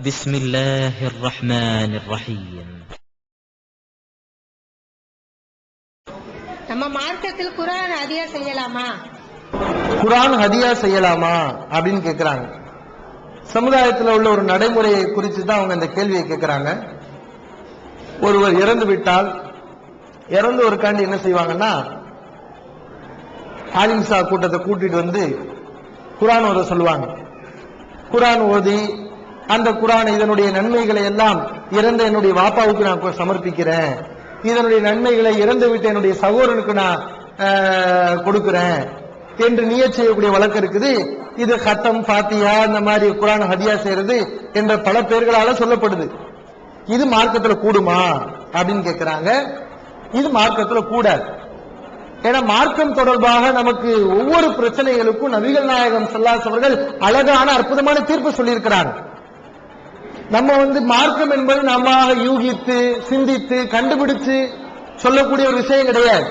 بسم الله الرحمن الرحيم. நம்ம மார்க்கத்தில் குர்ஆன் ஹதியா செய்யலாமா? குர்ஆன் ஹதியா செய்யலாமா அப்படின்னு கேக்குறாங்க. சமுதாயத்தில் உள்ள ஒரு நடைமுறையை குறித்து தான் அவங்க இந்த கேள்வியை கேட்கிறாங்க. ஒருவர் இறந்து விட்டால் இறந்து ஒருக்காண்டி என்ன செய்வாங்கன்னா, ஆலிம்சா கூட்டத்தை கூட்டிட்டு வந்து குர்ஆன் ஓத சொல்லுவாங்க. குர்ஆன் ஓதி அந்த குர்ஆன் இதனுடைய நன்மைகளை எல்லாம் இறந்த என்னுடைய வாப்பாவுக்கு நான் சமர்ப்பிக்கிறேன், இதனுடைய நன்மைகளை இறந்து விட்ட என்னுடைய சகோதரனுக்கு நான் கொடுக்கிறேன் என்று நியத் செய்யக்கூடிய வழக்கம் இருக்குது. இது ஹத்தம், ஃபாத்திஹா, இந்த மாதிரி குர்ஆன் ஹதியா செய்யறது என்ற பல பெயர்களால சொல்லப்படுது. இது மார்க்கத்துல கூடுமா அப்படின்னு கேட்கிறாங்க. இது மார்க்கத்துல கூடாது. ஏன்னா மார்க்கம் தொடர்பாக நமக்கு ஒவ்வொரு பிரச்சனைகளுக்கும் நபிகள் நாயகம் ஸல்லல்லாஹு அலைஹி வஸல்லம் அவர்கள் அழகான அற்புதமான தீர்ப்பு சொல்லியிருக்கிறாங்க. நம்ம மார்க்கம் என்பது நம்ம யூகித்து சிந்தித்து கண்டுபிடிச்சு சொல்லக்கூடிய ஒரு விஷயம் கிடையாது.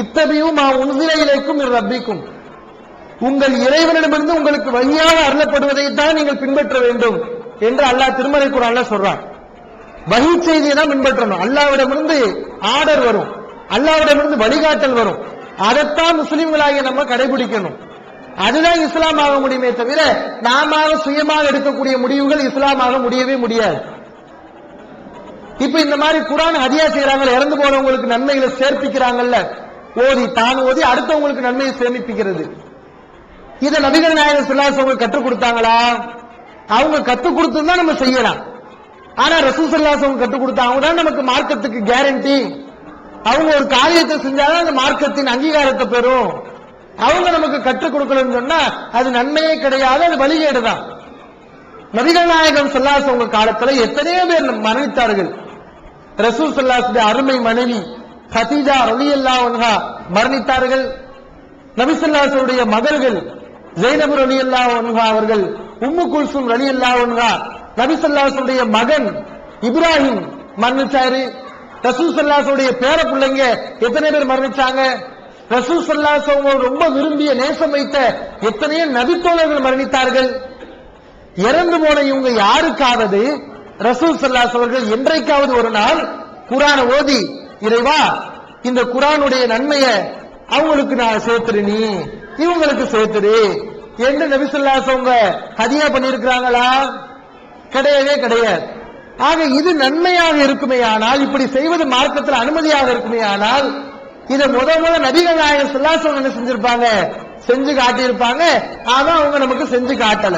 இத்தபியும் உன்சிலைக்கும் ரப்பிக்கும், உங்கள் இறைவனிடமிருந்து உங்களுக்கு வழியாக அருளப்படுவதை தான் நீங்கள் பின்பற்ற வேண்டும் என்று அல்லாஹ் திருமறை குர்ஆன்ல சொல்றான். வஹி செய்தியை தான் பின்பற்றணும். அல்லாஹ்விடமிருந்து ஆர்டர் வரும், அல்லாஹ்விடமிருந்து வழிகாட்டல் வரும். அதைத்தான் முஸ்லிம்களாகிய நம்ம கடைபிடிக்கணும். அதுதான் இஸ்லாம் ஆக முடியுமே தவிர நாம சுயமாக எடுக்கக்கூடிய முடிவுகள் இஸ்லாம் ஆக முடியவே முடியாது. இப்ப இந்த மாதிரி குர்ஆன் ஹதியா செய்யறாங்க, இறந்து போனவங்களுக்கு நன்மைகளை சேர்ப்பிக்கிறாங்கல்ல, ஓதி தான் ஓதி அடுத்தவங்களுக்கு நன்மையை சேமிப்பிக்கிறது. இதை நபிகள் நாயகம் ஸல்லல்லாஹு அலைஹி வஸல்லம் கற்றுக் கொடுத்தாங்களா? அவங்க கற்றுக் கொடுத்துதான் நம்ம செய்யலாம். ஆனா ரசூல் ஸல்லல்லாஹு அலைஹி வஸல்லம் கற்றுக் கொடுத்தாங்க தான் நமக்கு மார்க்கத்துக்கு கேரண்டி. அவங்க ஒரு காரியத்தை செஞ்சாலும் அந்த மார்க்கத்தின் அங்கீகாரத்தை பெறும். அவங்க நமக்கு கற்றுக் கொடுக்கலன்னு சொன்னா அது நன்மையே கிடையாது, அது வழிகேடுதான். நபிகள் நாயகம் ஸல்லல்லாஹு அலைஹி வஸல்லம் காலத்துல எத்தனையோ பேர் மரணித்தார்கள். ரசூல் ஸல்லல்லாஹு அலைஹி வஸல்லம் அருமை மனைவி கதீஜா ரலியல்லாஹு அன்ஹா மரணித்தார்கள். நபி ஸல்லல்லாஹு அலைஹி வஸல்லம் மகள்கள் ஸைனப் ரலியல்லாஹு அன்ஹா அவர்கள், உம்மு குல்சூம் ரலியல்லாஹு அன்ஹா, நபி ஸல்லல்லாஹு அலைஹி வஸல்லம் மகன் இப்ராஹிம் மரணிச்சாரு. ரசூல் ஸல்லல்லாஹு அலைஹி வஸல்லம் பேர பிள்ளைங்க எத்தனை பேர் மரணிச்சாங்க. ரசூல் ஸல்லல்லாஹு அலைஹி வஸல்லம் ரொம்ப விரும்பிய நேசம் வைத்த எத்தனையோ நபித்தோழர்கள் மரணித்தார்கள். இறந்து போன இவங்க யாருக்காவது ரசூல் ஸல்லல்லாஹு அலைஹி வஸல்லம் என்றைக்காவது ஒரு நாள் குர்ஆனை ஓதி, இறைவா இந்த குர்ஆனுடைய நன்மையை அவங்களுக்கு நான் சேர்த்துரு, நீ இவங்களுக்கு சேர்த்துரு என்று நபி ஸல்லல்லாஹு அலைஹி வஸல்லம் ஹதியா பண்ணியிருக்கிறாங்களா? கிடையவே கிடையாது. ஆக இது நன்மையாக இருக்குமே ஆனால், இப்படி செய்வது மார்க்கத்தில் அனுமதியாக இருக்குமே ஆனால், இதை முதல்ல நபிகள் நாயகம் ஸல்லல்லாஹு அலைஹி வஸல்லம் என்ன செஞ்சிருப்பாங்க, செஞ்சு காட்டியிருப்பாங்க. ஆனா அவங்க நமக்கு செஞ்சு காட்டல.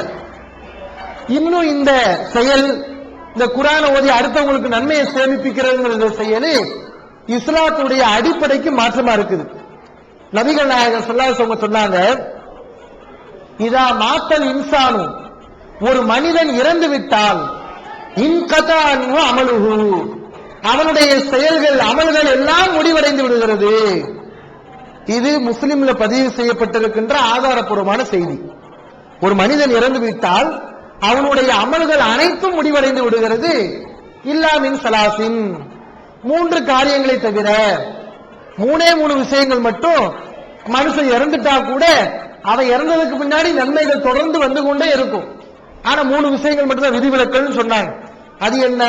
இன்னும் இந்த செயல், இந்த குர்ஆனை ஓதி அடுத்தவங்களுக்கு நன்மையை சேமிப்பிக்கிறதுங்கிற செயல் இஸ்லாத்துடைய அடிப்படைக்கு மாற்றமா இருக்குது. நபிகள் நாயகம் ஸல்லல்லாஹு அலைஹி வஸல்லம் சொன்னாங்க, இதா மாத்தல் இன்சானு, ஒரு மனிதன் இறந்து விட்டால் இன்கதா அன்ஹு அமலுஹு, அவனுடைய செயல்கள் அமல்கள் எல்லாம் முடிவடைந்து விடுகிறது. இது முஸ்லிம்ல பதிவு செய்யப்பட்டிருக்கின்ற ஆதாரப்பூர்வமான செய்தி. ஒரு மனிதன் இறந்து விட்டால் அவனுடைய அமல்கள் அனைத்தும் முடிவடைந்து விடுகிறது. இல்லா மின் சலாசின், 3 காரியங்களை தவிர. 3 விஷயங்கள் மட்டும், மனுஷன் இறந்துட்டா கூட அவன் இறந்ததுக்கு பின்னாடி நன்மைகள் தொடர்ந்து வந்து கொண்டே இருக்கும். ஆனா 3 விஷயங்கள் மட்டும் தான் விதிவிலக்கல்னு சொன்னாங்க. அது என்ன?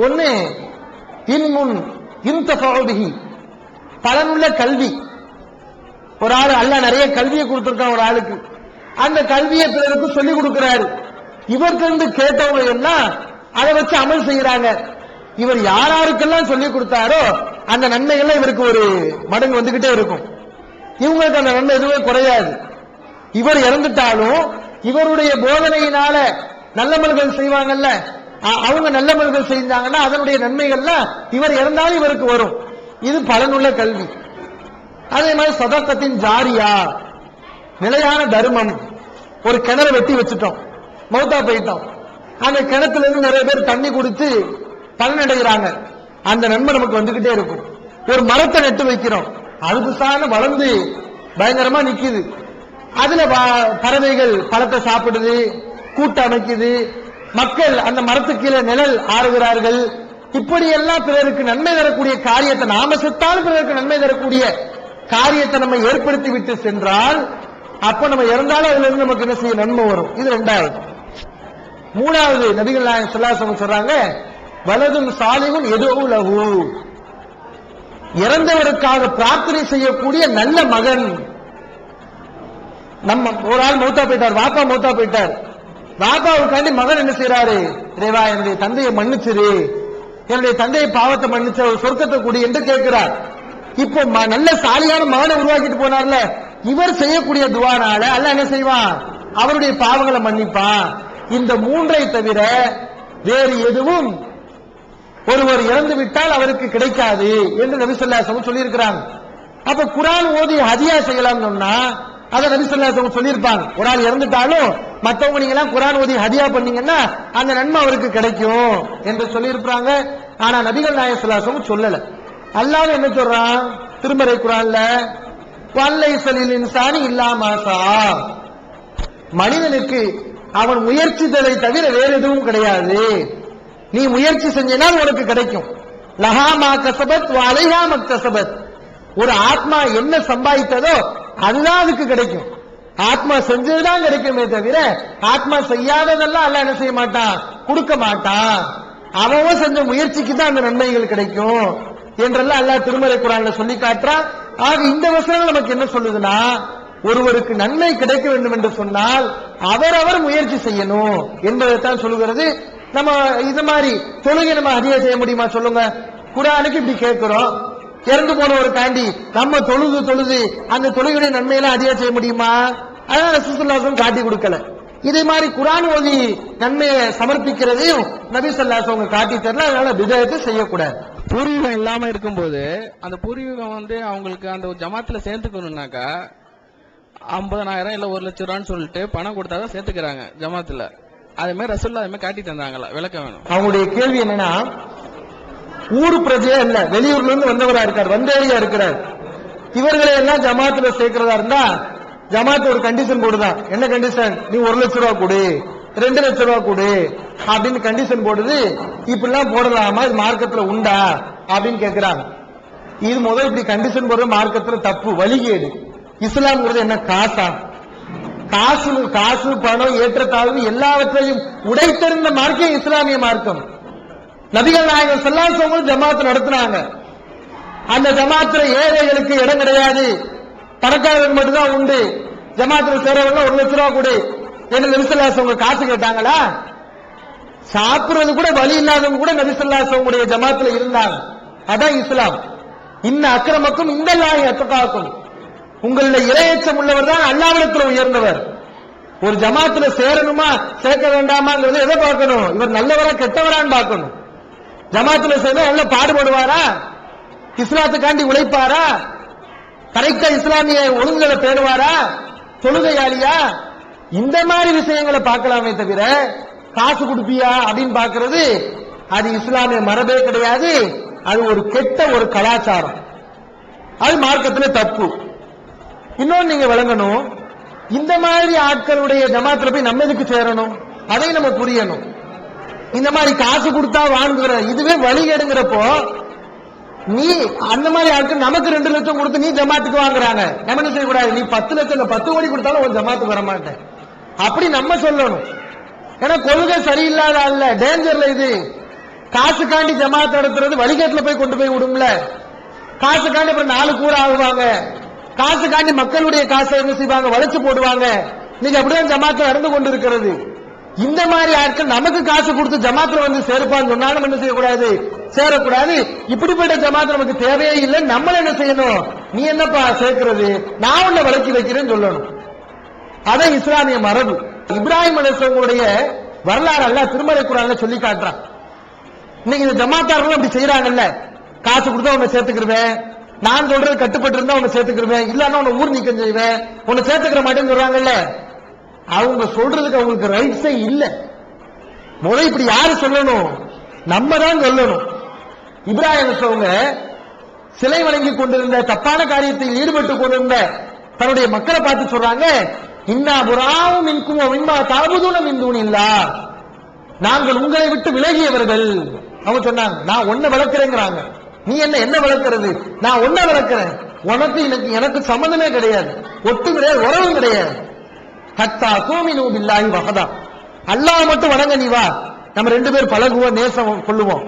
ஒன்னு இன்முன் இன்தஃபஉபிஹி, பலனுள்ள கல்வி. ஒரு ஆள் அல்லாஹ் நிறைய கல்வியை கொடுத்திருக்கான் ஒரு ஆளுக்கு, அந்த கல்வியை பிறருக்கு சொல்லிக் கொடுக்கிறாரு. இவர்கிட்ட கேட்டவங்க எல்லாம் அதை வச்சு அமல் செய்யறாங்க. இவர் யாராருக்கெல்லாம் சொல்லிக் கொடுத்தாரோ அந்த நன்மைகள்லாம் இவருக்கு ஒரு மடங்கு வந்துகிட்டே இருக்கும். இவங்களுக்கு அந்த நன்மை எதுவுமே குறையாது. இவர் இறந்துட்டாலும் இவருடைய போதனையினால நல்லமல்கள் செய்வாங்கல்ல, அவங்க நல்லமல்கள் செஞ்சாங்கன்னா அதனுடைய நன்மைகள்லாம் இவர் இறந்தாலும் இவருக்கு வரும். இது பலனுள்ள கல்வி. அதே மாதிரி சதக்கத்தின் ஜாரியா, நிலையான தர்மம். ஒரு கிணறு வெட்டி வச்சுட்டோம், மௌத்தா போயிட்டோம், அந்த கிணத்துல இருந்து நிறைய பேர் தண்ணி குடிச்சு பலனடைகிறாங்க, அந்த நன்மை நமக்கு வந்துகிட்டே இருக்கும். ஒரு மரத்தை நட்டு வைக்கிறோம், அது புசான வளர்ந்து பயங்கரமா நிக்குது, அதுல பறவைகள் பழத்தை சாப்பிடுது, கூட்டு அமைக்குது, மக்கள் அந்த மரத்துக்கு கீழே நிழல் ஆறுகிறார்கள். இப்படி எல்லாம் பிறருக்கு நன்மை தரக்கூடிய காரியத்தை, நாம செத்தாலும் பிறருக்கு நன்மை தரக்கூடிய காரியத்தை நம்ம ஏற்படுத்தி விட்டு சென்றால், அப்ப நம்ம இறந்தாலும் அதுல இருந்து நமக்கு என்ன செய்ய நன்மை வரும். இது 2வது. மூணாவது நபிகள் நாயகம் ஸல்லல்லாஹு அலைஹி வஸல்லம் சொல்றாங்க, வலதுன் சாலிஹுன் யதுஉ லஹு, இறந்தவருக்காக பிரார்த்தனை செய்யக்கூடிய நல்ல மகன். நம்ம ஒரு ஆள் மௌத்தா போயிட்டார், வாப்பா மௌத்தா போயிட்டார். வாப்பாவுக்காண்டி மகன் என்ன செய்யறாரு, இறைவா என்னுடைய தந்தையை மன்னிச்சிரு, என்னுடைய தந்தையை பாவத்தை மன்னிச்ச ஒரு சொர்க்கத்தை கூடி என்று கேட்கிறார். இப்போ நல்ல சாலியான மகனை உருவாக்கிட்டு போனார்ல, இவர் செய்யக்கூடிய துவானால அல்லாஹ் என்ன செய்வான், அவருடைய பாவங்களை மன்னிப்பான். இந்த மூன்றை தவிர வேறு எதுவும் ஒருவர் இறந்து விட்டால் அவருக்கு கிடைக்காது என்று நபி ஸல்லல்லாஹு அலைஹி வஸல்லம் சொல்லியிருக்கிறாங்க. அப்ப குர்ஆன் ஓதி ஹதியா செய்யலாம் சொன்னா அதை நபி ஸல்லல்லாஹு அலைஹி வஸல்லம் சொல்லியிருப்பாங்க. ஒரு ஆள் இறந்துட்டாலும் மத்தவங்க நீங்க எல்லாம் குர்ஆன் ஓதி ஹதியா பண்ணீங்கன்னா அந்த நன்மை அவருக்கு கிடைக்கும் என்று சொல்லியிருப்பாங்க. ஆனா நபிகள் நாயகம் ஸல்லல்லாஹு அலைஹி வஸல்லம் சொல்லல. அல்லாஹ் என்ன சொல்றான் திருமறை குர்ஆன்ல, வல்லைஸலில் இன்சானி இல்லா மா ஸா, மனிதனுக்கு அவன் முயற்சித்ததை தவிர வேற எதுவும் கிடையாது. நீ முயற்சி செஞ்சினால் உனக்கு கிடைக்கும். லஹா மா கஸபத் வ அலைஹா மக்தஸபத், ஒரு ஆத்மா என்ன சம்பாதித்ததோ அதுதான் அதுக்கு கிடைக்கும். ஆத்மா செஞ்சதுதான் கிடைக்குமே தவிர ஆத்மா செய்யாததெல்லாம் அல்லாஹ் என்ன செய்ய மாட்டான், கொடுக்க மாட்டான். அவன் செஞ்ச முயற்சிக்கு தான் அந்த நன்மைகள் கிடைக்கும் என்றெல்லாம் அல்லாஹ் திருமறை குர்ஆன்ல சொல்லி காட்டுறான். ஆக இந்த வசனம் நமக்கு என்ன சொல்லுதுன்னா, ஒருவருக்கு நன்மை கிடைக்க வேண்டும் என்று சொன்னால் அவரவர் முயற்சி செய்யணும் என்பதைத்தான் சொல்லுகிறது. நம்ம இது மாதிரி தொழுகை நம்ம ஹதியா செய்ய முடியுமா சொல்லுங்க? குர்ஆனுக்கு இப்படி கேட்கிறோம், இறந்து போனவருக்காண்டி நம்ம தொழுது அந்த தொழுகையுடைய நன்மையெல்லாம் ஹதியா செய்ய முடியுமா? அதான் ரசூலுல்லாஹி ஸல்லல்லாஹு காட்டி கொடுக்கல. இதே மாதிரி குர்ஆன் ஓதி நன்மையை சமர்ப்பிக்கிறதையும் நபி ஸல்லல்லாஹு அலைஹி வஸல்லம் காட்டி தரல. அதனால பிதஅத்து செய்யக்கூடாது. பூர்வீகம் இல்லாம இருக்கும்போது அந்த பூர்வீகம் அவங்களுக்கு அந்த ஜமாத்துல சேர்த்துக்கணும்னாக்கா 50,000 இல்ல 1,00,000 ரூபான்னு சொல்லிட்டு பணம் கொடுத்தாதான் சேர்த்துக்கிறாங்க ஜமாத்துல. அதே மாதிரி ரசூலுல்லாஹ் அதே மாதிரி காட்டி தந்தாங்களா? விளக்க வேணும். அவங்களுடைய கேள்வி என்னன்னா, ஊரு பிரஜையா இல்ல, வெளியூர்ல இருந்து வந்தவரா இருக்கார், வந்தேரியா இருக்கிறார், இவர்களை எல்லாம் ஜமாத்துல சேர்க்கிறதா இருந்தா ஜமாத் ஒரு கண்டிஷன் போடுதான். என்ன கண்டிஷன்? நீ 1,00,000 ரூபாய் கொடு, 2,00,000 ரூபாய் கொடு அப்படின்னு கண்டிஷன் போடுது. இப்படிலாம் போடலாமா, இது மார்க்கத்துல உண்டா அப்படின்னு கேட்கிறாங்க. இது முதல் இப்படி கண்டிஷன் போடுற மார்க்கத்துல தப்பு, வழிகேடு. இஸ்லாம்ங்கிறது என்ன காசா? காசு பணம் ஏற்றத்தாழ்வு எல்லாவற்றையும் உடைத்தெறிந்த மார்க்கம் இஸ்லாமிய மார்க்கம். நபிகள் நாயகம் ஸல்லல்லாஹு அலைஹி வஸல்லம் ஜமாத் நடத்துனாங்க. அந்த ஜமாத்துல ஏழைகளுக்கு இடம் கிடையாது, பணக்காரர்களுக்கு மட்டும்தான் உண்டு. ஜமாத்துல சேரவங்க 1,00,000 ரூபாய் கொடு என்று நபி ஸல்லல்லாஹு அலைஹி வஸல்லம் காசு கேட்டாங்களா? சாப்பிடுறது கூட வழி இல்லாதவங்க கூட நபி ஸல்லல்லாஹு அலைஹி வஸல்லம் ஜமாத்துல இருந்தாங்க. அதான் இஸ்லாம். இன்ன அக்ரமக்கும் இந்தல்லாஹி அத்காக்கும், உங்களுடைய இறையச்சம் உள்ளவர் தான் அல்லாஹ்விடத்தில் உயர்ந்தவர். ஒரு ஜமாத்துல சேரணுமா சேர்க்க வேண்டாமாங்கிறது எதை பார்க்கணும்? இவர் நல்லவரா கெட்டவரான்னு பார்க்கணும். ஜமாத்துல சேர்ந்தா நல்ல பாடுபடுவாரா, இஸ்லாத்துக்காண்டி உழைப்பாரா, கரெக்டா இஸ்லாமிய ஒழுங்குகளை பேணுவாரா, தொழுகையாளியா, இந்த மாதிரி விஷயங்களை பார்க்கலாமே தவிர காசு கொடுப்பியா அப்படின்னு பார்க்கிறது அது இஸ்லாமிய மரபே கிடையாது. அது ஒரு கெட்ட ஒரு கலாச்சாரம், அது மார்க்கத்துல தப்பு. இன்னொன்னு நீங்க விளங்கணும், இந்த மாதிரி ஆட்களுடைய ஜமாத்துல போய் நம்ம எதுக்கு சேரணும், அதை நம்ம புரியணும். இந்த மாதிரி காசு கொடுத்தா வாங்குகிற இதுவே வழிகேடுங்கிறப்போ நீ அந்த மாதிரி ஆட்கள் நமக்கு 2 லட்சம் கொடுத்து நீ ஜமாத்துக்கு வாங்குறாங்க, நம்ம என்ன செய்யக்கூடாது? நீ 10 லட்சம் 10 கோடி கொடுத்தாலும் ஒரு ஜமாத்துக்கு வர மாட்டேன் அப்படி நம்ம சொல்லணும். ஏன்னா கொள்கை சரியில்லாத அல்ல, டேஞ்சர்ல இது. காசுக்காண்டி ஜமாத் நடத்துறது வழிகேட்டுல போய் கொண்டு போய் விடும்ல. காசுக்காண்டி அப்புறம் 4 கூற ஆகுவாங்க, காசுக்காண்டி மக்களுடைய காசை என்ன செய்வாங்க, வளைச்சு போடுவாங்க. நீங்க அப்படிதான் ஜமாத்துல நடந்து கொண்டு இருக்கிறது. இந்த மாதிரி ஆட்கள் நமக்கு காசு கொடுத்து ஜமாத்துல வந்து சேர்ப்பான்னு சொன்னாலும் என்ன செய்யக்கூடாது, சேரக்கூடாது. இப்படிப்பட்ட ஜமாத் நமக்கு தேவையே இல்லை. நம்மள என்ன செய்யணும், நீ என்னப்பா சேர்க்கிறது, நான் உன்னை விலக்கி வைக்கிறேன்னு சொல்லணும். அதான் இஸ்லாமிய மரபு. இப்ராஹிம் அலைஹிஸ்ஸலாமுடைய வரலாறு அல்லாஹ் திருமறை குர்ஆன்ல சொல்லி காட்டுறான். இன்னைக்கு இந்த ஜமாத்தார்கள் அப்படி செய்யறாங்கல்ல, காசு கொடுத்தா உன்னை சேர்த்துக்கிருவேன், நான் சொல்றது கட்டுப்பட்டு இருந்தா உன்னை சேர்த்துக்கிருவேன், இல்லன்னா உன்னை ஊர் நீக்கம் செய்வேன், உன்னை சேர்த்துக்கிற மாட்டேன்னு சொல்றாங்கல்ல. அவங்க சொல்றதுக்கு அவங்களுக்கு ரைட்ஸே இல்ல. முதல்ல இப்படி யாரு சொல்லணும், நம்ம தான் சொல்லணும். இப்ராஹிம் அவங்க சிலை வணங்கி கொண்டிருந்த தப்பான காரியத்தில் ஈடுபட்டு கொண்டிருந்த தன்னுடைய மக்களை பார்த்து சொல்றாங்க, இன்னா புராவும் மின்கும் மின்மா தாபுதுன மின் தூனில்லாஹ், நாங்கள் உங்களை விட்டு விலகியவர்கள். அவங்க சொன்னாங்க, நான் ஒன்ன வளர்க்கிறேங்கிறாங்க. நீ என்ன வளர்க்கிறது, நான் ஒன்ன வளர்க்கிறேன், உனக்கு எனக்கு சம்பந்தமே கிடையாது, ஒட்டு கிடையாது, உறவும் கிடையாது. ஹத்தா தூமினு பில்லாஹி வஹதா, அல்லாஹ் மட்டும் வணங்க நீ வா, நம்ம 2 பேர் பழகுவோம், நேசம் கொள்ளுவோம்.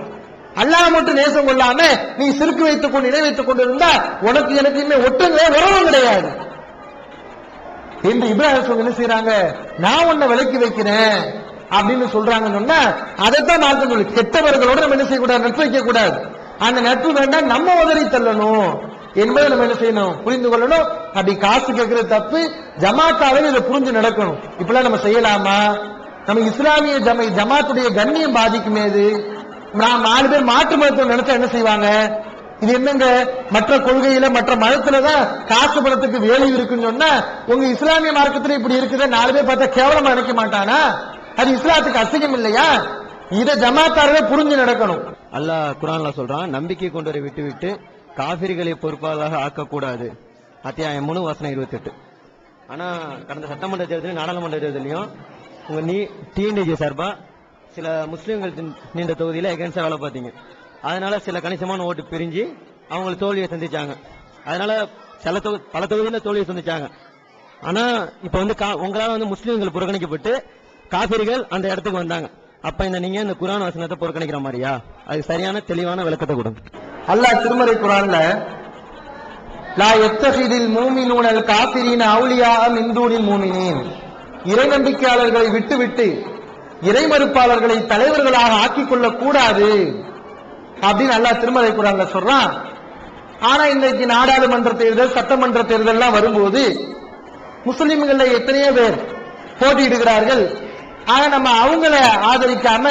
அல்லாஹ் மட்டும் நேசம் கொள்ளாம நீ சிறுக்கு வைத்துக் கொண்டு இணை வைத்துக் கொண்டு இருந்தா உனக்கு எனக்கு இன்னும் ஒட்டுங்க உறவும் கிடையாது என்று இப்ராஹிம் என்ன செய்யறாங்க, நான் உன்னை விலக்கி வைக்கிறேன் அப்படின்னு சொல்றாங்கன்னு சொன்னா அதைத்தான் மார்க்கம் சொல்லு. கெட்டவர்களோட நம்ம என்ன செய்யக்கூடாது, நட்பு வைக்க கூடாது. அந்த நட்பு வேண்டாம், நம்ம உதறி தள்ளணும் என்பதை நம்ம என்ன செய்யணும், புரிந்து கொள்ளணும். அப்படி காசு கேட்கறது தப்பு, ஜமாத்தாவே இதை புரிஞ்சு நடக்கணும். இப்பெல்லாம் நம்ம செய்யலாமா? நம்ம இஸ்லாமிய ஜமாத்துடைய கண்ணியம் பாதிக்குமே. இது நாம் 4 பேர் மாற்று மதத்தை நினைச்சா என்ன செய்வாங்க, இது என்னங்க மற்ற கொள்கையில மற்ற மதத்துலதான் காசு பணத்துக்கு வேலை இருக்குன்னு சொன்னா உங்க இஸ்லாமிய மார்க்கத்துல இப்படி இருக்குது 4 பேர் பார்த்தா கேவலமா நினைக்க மாட்டானா? அது இஸ்லாத்துக்கு அசிங்கம் இல்லையா? இதை ஜமாத்தாரவே புரிஞ்சு நடக்கணும். அல்லாஹ் குர்ஆன்ல சொல்றான், நம்பிக்கை கொண்டவரை விட்டு விட்டு காபிர்களை பொறுப்பாளராக ஆக்கக்கூடாது. அத்தியாயம் 3 வசனம் 28. ஆனா கடந்த சட்டமன்ற தேர்தலையும் நாடாளுமன்ற தேர்தலையும் உங்க டிஎன்ஏஜி சார்பா சில முஸ்லீம்கள் நீண்ட தொகுதியில எகென்ஸ்டா வேலை பார்த்தீங்க. அதனால சில கணிசமான ஓட்டு பிரிஞ்சு அவங்களுக்கு தோல்வியை சந்திச்சாங்க. அதனால பல தொகுதியில தோல்வியை சந்திச்சாங்க. ஆனா இப்ப வந்து உங்களால முஸ்லீம்கள் புறக்கணிக்கப்பட்டு காபிர்கள் அந்த இடத்துக்கு வந்தாங்க. அப்ப நீங்க இந்த குர்ஆன் வசனத்தை புறக்கணிக்கிற மாதிரியா? அது சரியான தெளிவான விளக்கத்தை கொடுங்க. அல்லாஹ் திருமறை குர்ஆன்ல லா யத்தஹிதில் மூமினூனல் காஃபிரீன அவுலியா மின் தூனில் மூமினீன், இறை நம்பிக்கையாளர்களை விட்டுவிட்டு இறை மறுப்பாளர்களை தலைவர்களாக ஆக்கிக் கொள்ள கூடாது அப்படின்னு அல்லாஹ் திருமறை குர்ஆன்ல சொல்றான். ஆனா இன்றைக்கு நாடாளுமன்ற தேர்தல், சட்டமன்ற தேர்தல் வரும்போது முஸ்லிம்கள் எத்தனையோ பேர் போட்டியிடுகிறார்கள். ஆனா நம்ம அவங்கள ஆதரிக்காம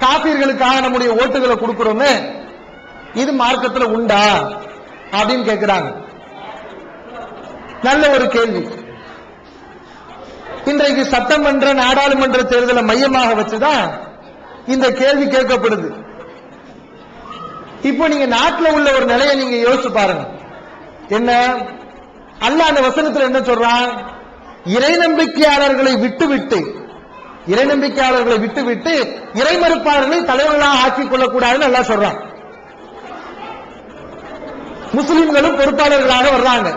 காபீர்களுக்காக நம்முடைய ஓட்டுகளை கொடுக்கிறோமே, இது மார்க்கத்துல உண்டா அப்படின்னு கேட்கிறாங்க. நல்ல ஒரு கேள்வி. இன்றைக்கு சட்டமன்ற நாடாளுமன்ற தேர்தலை மையமாக வச்சுதான் இந்த கேள்வி கேட்கப்படுது. இப்போ நீங்க நாட்டில் உள்ள ஒரு நிலையை நீங்க யோசிச்சு பாருங்க. என்ன அல்லாஹ் அந்த வசனத்தில் என்ன சொல்றான்? இறை நம்பிக்கையாளர்களை விட்டுவிட்டு இறை மறுப்பாளர்களை தலைவர்களாக ஆக்கிக் கொள்ளக்கூடாதுன்னு அல்லாஹ் சொல்றான். முஸ்லிம்களும் பொறுப்பாளர்களாக வர்றாங்க,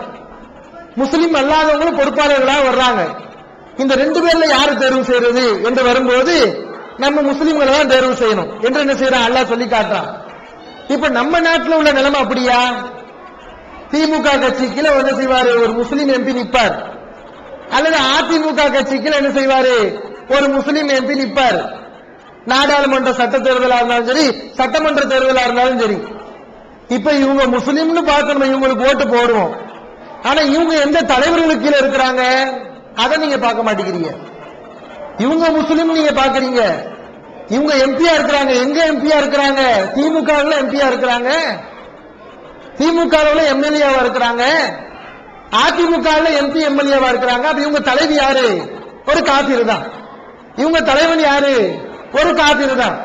முஸ்லிம் அல்லாதவங்களும் பொறுப்பாளர்களாக வர்றாங்க. இந்த 2 பேர்ல யாரு தேர்வு செய்யறது என்று வரும்போது நம்ம முஸ்லிம்களை தான் தேர்வு செய்யணும் என்று என்ன செய்யறான் அல்லாஹ் சொல்லி காட்டுறான். இப்ப நம்ம நாட்டில் உள்ள நிலைமை அப்படியா? திமுக கட்சிக்கு என்ன செய்வாரு, ஒரு முஸ்லிம் எம்பி நிற்பார். அல்லது அதிமுக கட்சிக்கு என்ன செய்வாரு, ஒரு முஸ்லிம் எம்பி நிற்பார். நாடாளுமன்ற சட்ட தேர்தலா இருந்தாலும் சரி, சட்டமன்ற தேர்தலா இருந்தாலும் சரி. இப்ப இவங்க முஸ்லிம்னு பார்க்கணும், இவங்களுக்கு ஓட்டு போடுவோம். ஆனா இவங்க எந்த தலைவர்களுக்கு கீழே இருக்கிறாங்க அதை நீங்க பார்க்க மாட்டேங்கிறீங்க. இவங்க முஸ்லிம் நீங்க பாக்குறீங்க, இவங்க எம்பியா இருக்கிறாங்க. எங்க எம்பியா இருக்கிறாங்க? திமுக எம்பியா இருக்கிறாங்க, திமுக எம்எல்ஏவா இருக்கிறாங்க, அதிமுக எம்பி எம்எல்ஏவா இருக்கிறாங்க. அப்ப இவங்க தலைவி யாரு? ஒரு காபீர் தான். இவங்க தலைவன் யாரு? ஒரு காபீர் தான்.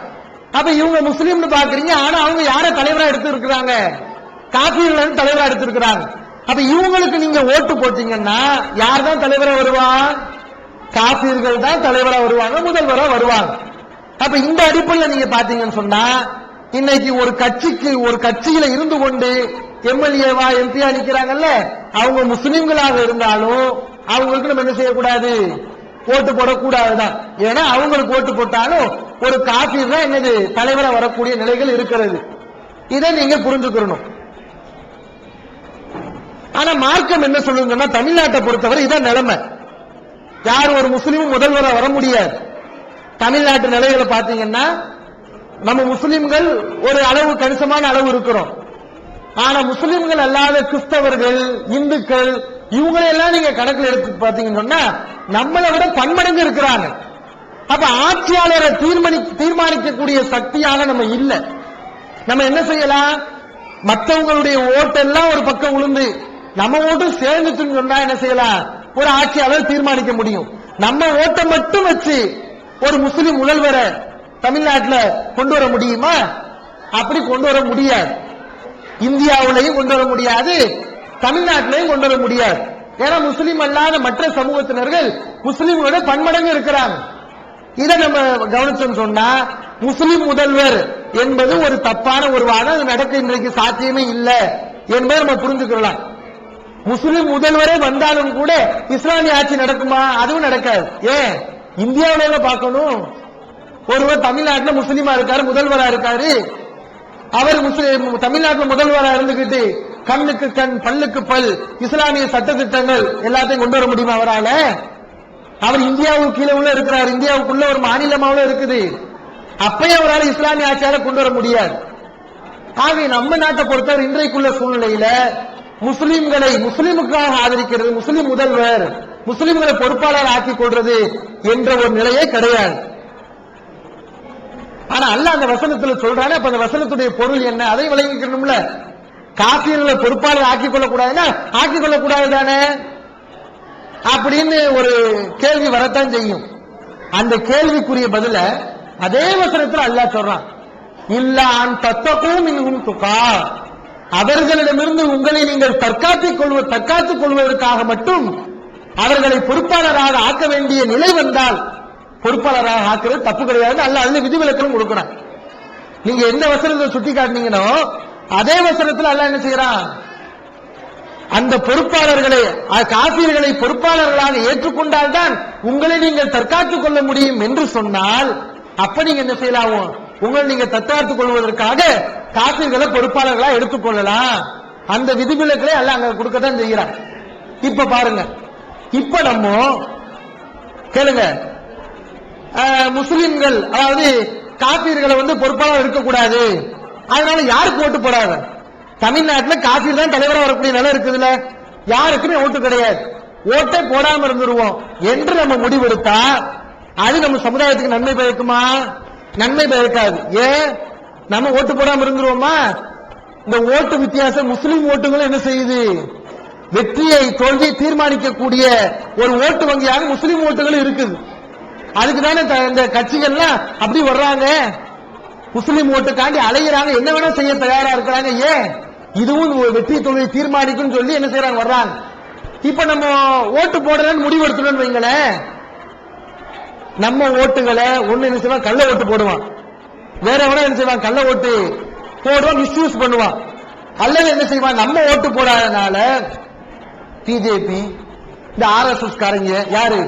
அப்ப இவங்க முஸ்லீம்னு பாக்குறீங்க, ஆனா அவங்க யார தலைவரா எடுத்து இருக்கிறாங்க? காபீர்கள் தலைவரா எடுத்திருக்கிறாங்க. அப்ப இவங்களுக்கு நீங்க ஓட்டு போட்டீங்கன்னா யார் தான் தலைவரா வருவான்? காபீர்கள் தான் தலைவரா வருவாங்க, முதல்வரா வருவாங்க. அப்ப இந்த அடிப்படையில் நீங்க பாத்தீங்கன்னு சொன்னா இன்னைக்கு ஒரு கட்சியில இருந்து கொண்டு எம்எல்ஏவா எம்பியா நிக்கிறாங்கல்ல, அவங்க முஸ்லிம்களாக இருந்தாலும் அவங்களுக்கு நம்ம என்ன செய்யக்கூடாது, ஓட்டு போடக்கூடாதுதான். ஏன்னா அவங்களுக்கு ஓட்டு போட்டாலும் ஒரு காபீர் தான் என்னது தலைவரா வரக்கூடிய நிலைகள் இருக்கிறது. இதை நீங்க புரிஞ்சுக்கணும். ஆனா மார்க்கம் என்ன சொல்லுங்கன்னா, தமிழ்நாட்டை பொறுத்தவரை இதான் நிலைமை. யார் ஒரு முஸ்லீமும் முதல்வரா வர முடியாது. தமிழ்நாட்டு நிலைகளை பாத்தீங்கன்னா நம்ம முஸ்லிம்கள் ஒரு அளவு கணிசமான அளவு இருக்கிறோம். ஆனா முஸ்லிம்கள் அல்லாத கிறிஸ்தவர்கள், இந்துக்கள் இவங்களெல்லாம் நீங்க கணக்கில் எடுத்து பாத்தீங்கன்னு சொன்னா நம்மளை விட பன்மடங்கு இருக்கிறாங்க. அப்ப ஆட்சியாளரை தீர்மானிக்கக்கூடிய சக்தியாக நம்ம இல்ல. நம்ம என்ன செய்யலாம், மற்றவங்களுடைய ஓட்டெல்லாம் ஒரு பக்கம் உளுந்து நம்ம ஓட்டு சேர்ந்துச்சுன்னு சொன்னா என்ன செய்யலாம், ஒரு ஆட்சியாளர் தீர்மானிக்க முடியும். நம்ம ஓட்டை மட்டும் வச்சு ஒரு முஸ்லிம் முதல்வரை தமிழ்நாட்டில் கொண்டு வர முடியுமா? அப்படி கொண்டு வர முடியாது. இந்தியாவிலையும் கொண்டு வர முடியாது, தமிழ்நாட்டிலையும் கொண்டு வர முடியாது. ஏன்னா முஸ்லீம் அல்லாத மற்ற சமூகத்தினர்கள் முஸ்லீம்களோட பன்மடங்கு இருக்கிறாங்க. இதை நம்ம கவனிச்சோம் சொன்னா முஸ்லிம் முதல்வர் என்பது ஒரு தப்பான ஒரு வாதம். அது நடக்க இன்றைக்கு சாத்தியமே இல்லை என்பதை நம்ம புரிஞ்சுக்கலாம். முஸ்லிம் முதல்வரே வந்தாலும் கூட இஸ்லாமிய ஆட்சி நடக்குமா? அதுவும் நடக்காது. ஏன்? இந்தியாவில பார்க்கணும். ஒருவர் தமிழ்நாட்டுல முஸ்லீமா இருக்காரு, முதல்வரா இருக்காரு. அவர் தமிழ்நாட்டில் முதல்வரா இருந்துகிட்டு கண்ணுக்கு கண் பல்லுக்கு பல் இஸ்லாமிய சட்ட திட்டங்கள் எல்லாத்தையும் கொண்டு வர முடியுமா அவரால? அவர் இந்தியாவுக்கு கீழே உள்ள இருக்கிறார், இந்தியாவுக்குள்ள ஒரு மாநிலமாவில் இருக்குது. அப்பயே அவரால் இஸ்லாமிய ஆட்சியாளர் கொண்டு வர முடியாது. ஆகவே நம்ம நாட்டை பொறுத்தவரை இன்றைக்குள்ள சூழ்நிலையில முஸ்லிம்களை முஸ்லிமுக்காக ஆதரிக்கிறது, முஸ்லிம் முதல்வர், முஸ்லிம்களை பொறுப்பாளர் ஆக்கிக் கொள்றது என்ற ஒரு நிலையே கிடையாது. ஆனா அல்லாஹ் அந்த வசனத்துல சொல்றானே, அப்ப அந்த வசனத்துடைய பொருள் என்ன, அதை விளங்கிக்கணும்ல. காஃபிர்களை பொறுப்பாளர் ஆக்கிக் கொள்ளக்கூடாதுன்னா ஆக்கிக் கொள்ளக்கூடாது தானே அப்படின்னு ஒரு கேள்வி வரத்தான் செய்யும். அந்த கேள்விக்குரிய பதில அதே வசனத்தில் அல்லாஹ் சொல்றான், இல்லான் தத்தகும் மின்ஹும் துகா, அவர்களிடமிருந்து உங்களை நீங்கள் தற்காத்துக் கொள்வதற்காக மட்டும் அவர்களை பொறுப்பாளராக ஆக்க வேண்டிய நிலை வந்தால் பொறுப்பாளராக ஆக்குறது தப்பு கிடையாது. அல்லாஹ் அதுல விதிவிலக்கணும் கொடுக்கிறான். நீங்க எந்த வசனத்தை சுட்டி காட்டினீங்களோ அதே வசனத்தில் அல்லாஹ் என்ன செய்யறான், அந்த பொறுப்பாளர்களை காஃபிர்களை பொறுப்பாளர்களாக ஏற்றுக்கொண்டால்தான் உங்களை நீங்கள் தற்காத்துக் கொள்ள முடியும் என்று சொன்னால், அப்ப நீங்க என்ன செய்யலாம், உங்களை நீங்க தற்காத்துக் கொள்வதற்காக காஃபிர்களை பொறுப்பாளர்களா எடுத்துக்கொள்ளலாம். அந்த விதிவிலக்களை அல்லாஹ் அங்க கொடுக்கத்தான் செய்கிறான். இப்ப பாருங்க, இப்ப நம்ம கேளுங்க, முஸ்லிம்கள் அதாவது காஃபிர்களை பொறுப்பாளர் இருக்கக்கூடாது, அதனால யாருக்கு ஓட்டு போடாத? தமிழ்நாட்டில் காஃபிர் தான் தலைவராக வரக்கூடிய நிலை இருக்குதுல்ல, யாருக்குமே ஓட்டு கிடையாது, ஓட்டை போடாம இருந்துருவோம் என்று நம்ம முடிவெடுத்தா அது நம்ம சமுதாயத்துக்கு நன்மை பயக்குமா? நன்மை பயக்காது. ஏன் நம்ம ஓட்டு போடாம இருந்துருவோமா? இந்த ஓட்டு வித்தியாசம் முஸ்லிம் ஓட்டுகள் என்ன செய்யுது, வெற்றியை தோல்வியை தீர்மானிக்கக்கூடிய ஒரு ஓட்டு வங்கியாக முஸ்லிம் ஓட்டுகள் இருக்குது. அதுக்கு தானே இந்த கட்சிகள்லாம் அப்படி வர்றாங்க, முஸ்லிம் ஓட்டுக்காண்டி அலைகிறாங்க, என்ன வேணா செய்ய தயாரா இருக்கிறாங்க. ஏன் இதுவும் வெற்றி தோல்வியை தீர்மானிக்கும் சொல்லி என்ன செய்யறாங்க, வர்றாங்க. இப்ப நம்ம ஓட்டு போடலன்னு முடிவெடுத்துடும் வைங்களேன், நம்ம ஓட்டுகளை ஒண்ணு என்ன செய்வான், கள்ள ஓட்டு போடுவான், வேற எவனா என்ன செய்வான், கள்ள ஓட்டு போடுவான், மிஸ்யூஸ் பண்ணுவான். அல்லது என்ன செய்வான், நம்ம ஓட்டு போடாதனால பிஜேபி இந்த RSS காரங்க யாரு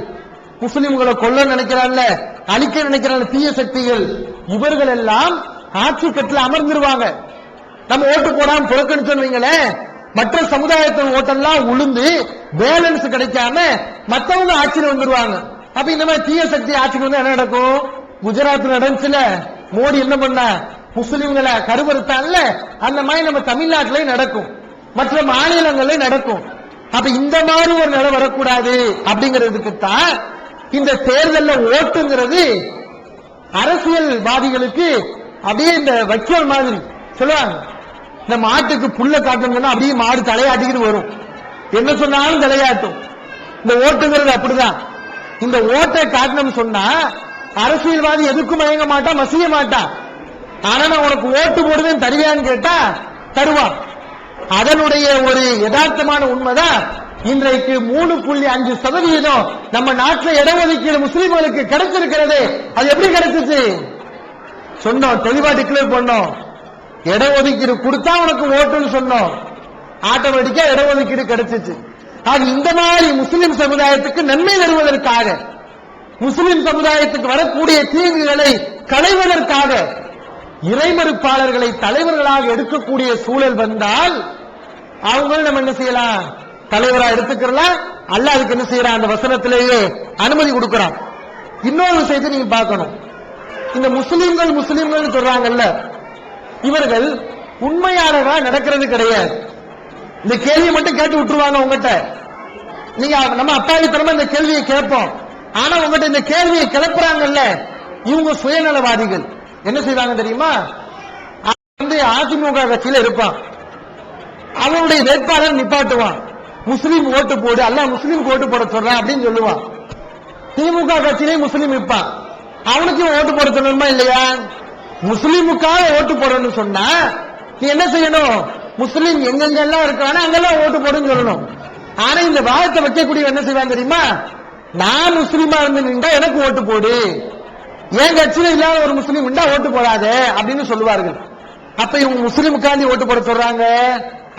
முஸ்லிம்களை கொல்ல நினைக்கிறான்ல, அழிக்க நினைக்கிறாங்க தீய சக்திகள், இவர்கள் எல்லாம் ஆட்சி கட்டில் அமர்ந்துருவாங்க. நம்ம ஓட்டு போடாம புறக்கணிச்சோன்னு வைங்களேன், மற்ற சமுதாயத்தின் ஓட்டெல்லாம் உளுந்து பேலன்ஸ் கிடைக்காம மற்றவங்க ஆட்சியில் வந்துருவாங்க. அப்ப இந்த மாதிரி தீய சக்தி ஆட்சிக்கு வந்து என்ன நடக்கும்? குஜராத் நடந்துச்சுல, மோடி என்ன பண்ண, முஸ்லிம்களை கருவறுத்தான்ல, அந்த மாதிரி நம்ம தமிழ்நாட்டிலே நடக்கும், மற்ற மாநிலங்களே நடக்கும். அப்ப இந்த மாதிரி ஒரு நிலை வரக்கூடாது அப்படிங்கிறதுக்கு தான் இந்த தேர்தலில் ஓட்டுங்கிறது அரசியல்வாதிகளுக்கு அப்படியே இந்த வைக்கோல் மாதிரி சொல்லுவாங்க. இந்த மாட்டுக்கு புல்ல காட்டணும்னா அப்படியே மாடு தலையாட்டிக்கிட்டு வரும், என்ன சொன்னாலும் தலையாட்டும். இந்த ஓட்டுங்கிறது அப்படிதான். இந்த ஓட்டை காட்டணும்னு சொன்னா அரசியல்வாதி எதுக்கும் மயங்க மாட்டான், மசிய மாட்டான். ஆனா நான் உனக்கு ஓட்டு போடுவேன் தருவியான்னு கேட்டா தருவான். அதனுடைய ஒரு யதார்த்தமான உண்மைதான் இன்றைக்கு 3.5% நம்ம நாட்டில் இடஒதுக்கீடு முஸ்லிம்களுக்கு கிடைச்சிருக்கிறது. அது எப்படி கிடைச்சிச்சு சொன்னோம், தெளிவா டிக்ளேர் பண்ணோம். இடஒதுக்கீடு கொடுத்தா உனக்கு ஓட்டுன்னு சொன்னோம், ஆட்டோமேட்டிக்கா இடஒதுக்கீடு கிடைச்சிச்சு. ஆக இந்த மாதிரி முஸ்லிம் சமுதாயத்துக்கு நன்மை தருவதற்காக, முஸ்லிம் சமுதாயத்துக்கு வரக்கூடிய தீங்குகளை களைவதற்காக இறைமறுப்பாளர்களை தலைவர்களாக எடுக்கக்கூடிய சூழல் வந்தால் அவங்க நம்ம என்ன செய்யலாம், தலைவராக எடுத்துக்கலாம். அல்லாஹ் அதுக்கு என்ன செய்யறான், அந்த வசனத்திலேயே அனுமதி கொடுக்கிறான். இன்னொரு விஷயத்தை நீங்க பார்க்கணும், இந்த முஸ்லிம்கள் சொல்றாங்கல்ல, இவர்கள் உண்மையானவா நடக்கிறது கிடையாது. இந்த கேள்வியை மட்டும் கேட்டு விட்டுருவாங்க உங்ககிட்ட. நீங்க நம்ம அப்பாவித்தனமா இந்த கேள்வியை கேட்போம், ஆனா உங்ககிட்ட இந்த கேள்வியை கிளப்புறாங்கல்ல, இவங்க சுயநலவாதிகள். என்ன செய்வாங்க தெரியுமா, அதிமுக கட்சியில இருப்பான், அவனுடைய வேட்பாளர் நிப்பாட்டுவான், முஸ்லீம் ஓட்டு போடு, அல்ல முஸ்லீம் ஓட்டு போட சொல்றான் அப்படின்னு சொல்லுவான். திமுக கட்சியிலே முஸ்லீம் இருப்பான், அவனுக்கு ஓட்டு போட சொல்லணுமா இல்லையா? முஸ்லீமுக்காக ஓட்டு போடணும்னு சொன்னா நீ என்ன செய்யணும், முஸ்லீம் எங்கெங்கெல்லாம் இருக்கிறானோ அங்கெல்லாம் ஓட்டு போடுன்னு சொல்லணும். ஆனா இந்த வாதத்தை வைக்கக்கூடிய என்ன செய்வான் தெரியுமா, நான் முஸ்லீமா இருந்து நின்றா எனக்கு ஓட்டு போடு, என் கட்சியில இல்லாத ஒரு முஸ்லீம் நின்றா ஓட்டு போடாத அப்படின்னு சொல்லுவார்கள். அப்ப இவங்க முஸ்லீமுக்காண்டி ஓட்டு போட சொல்றாங்க,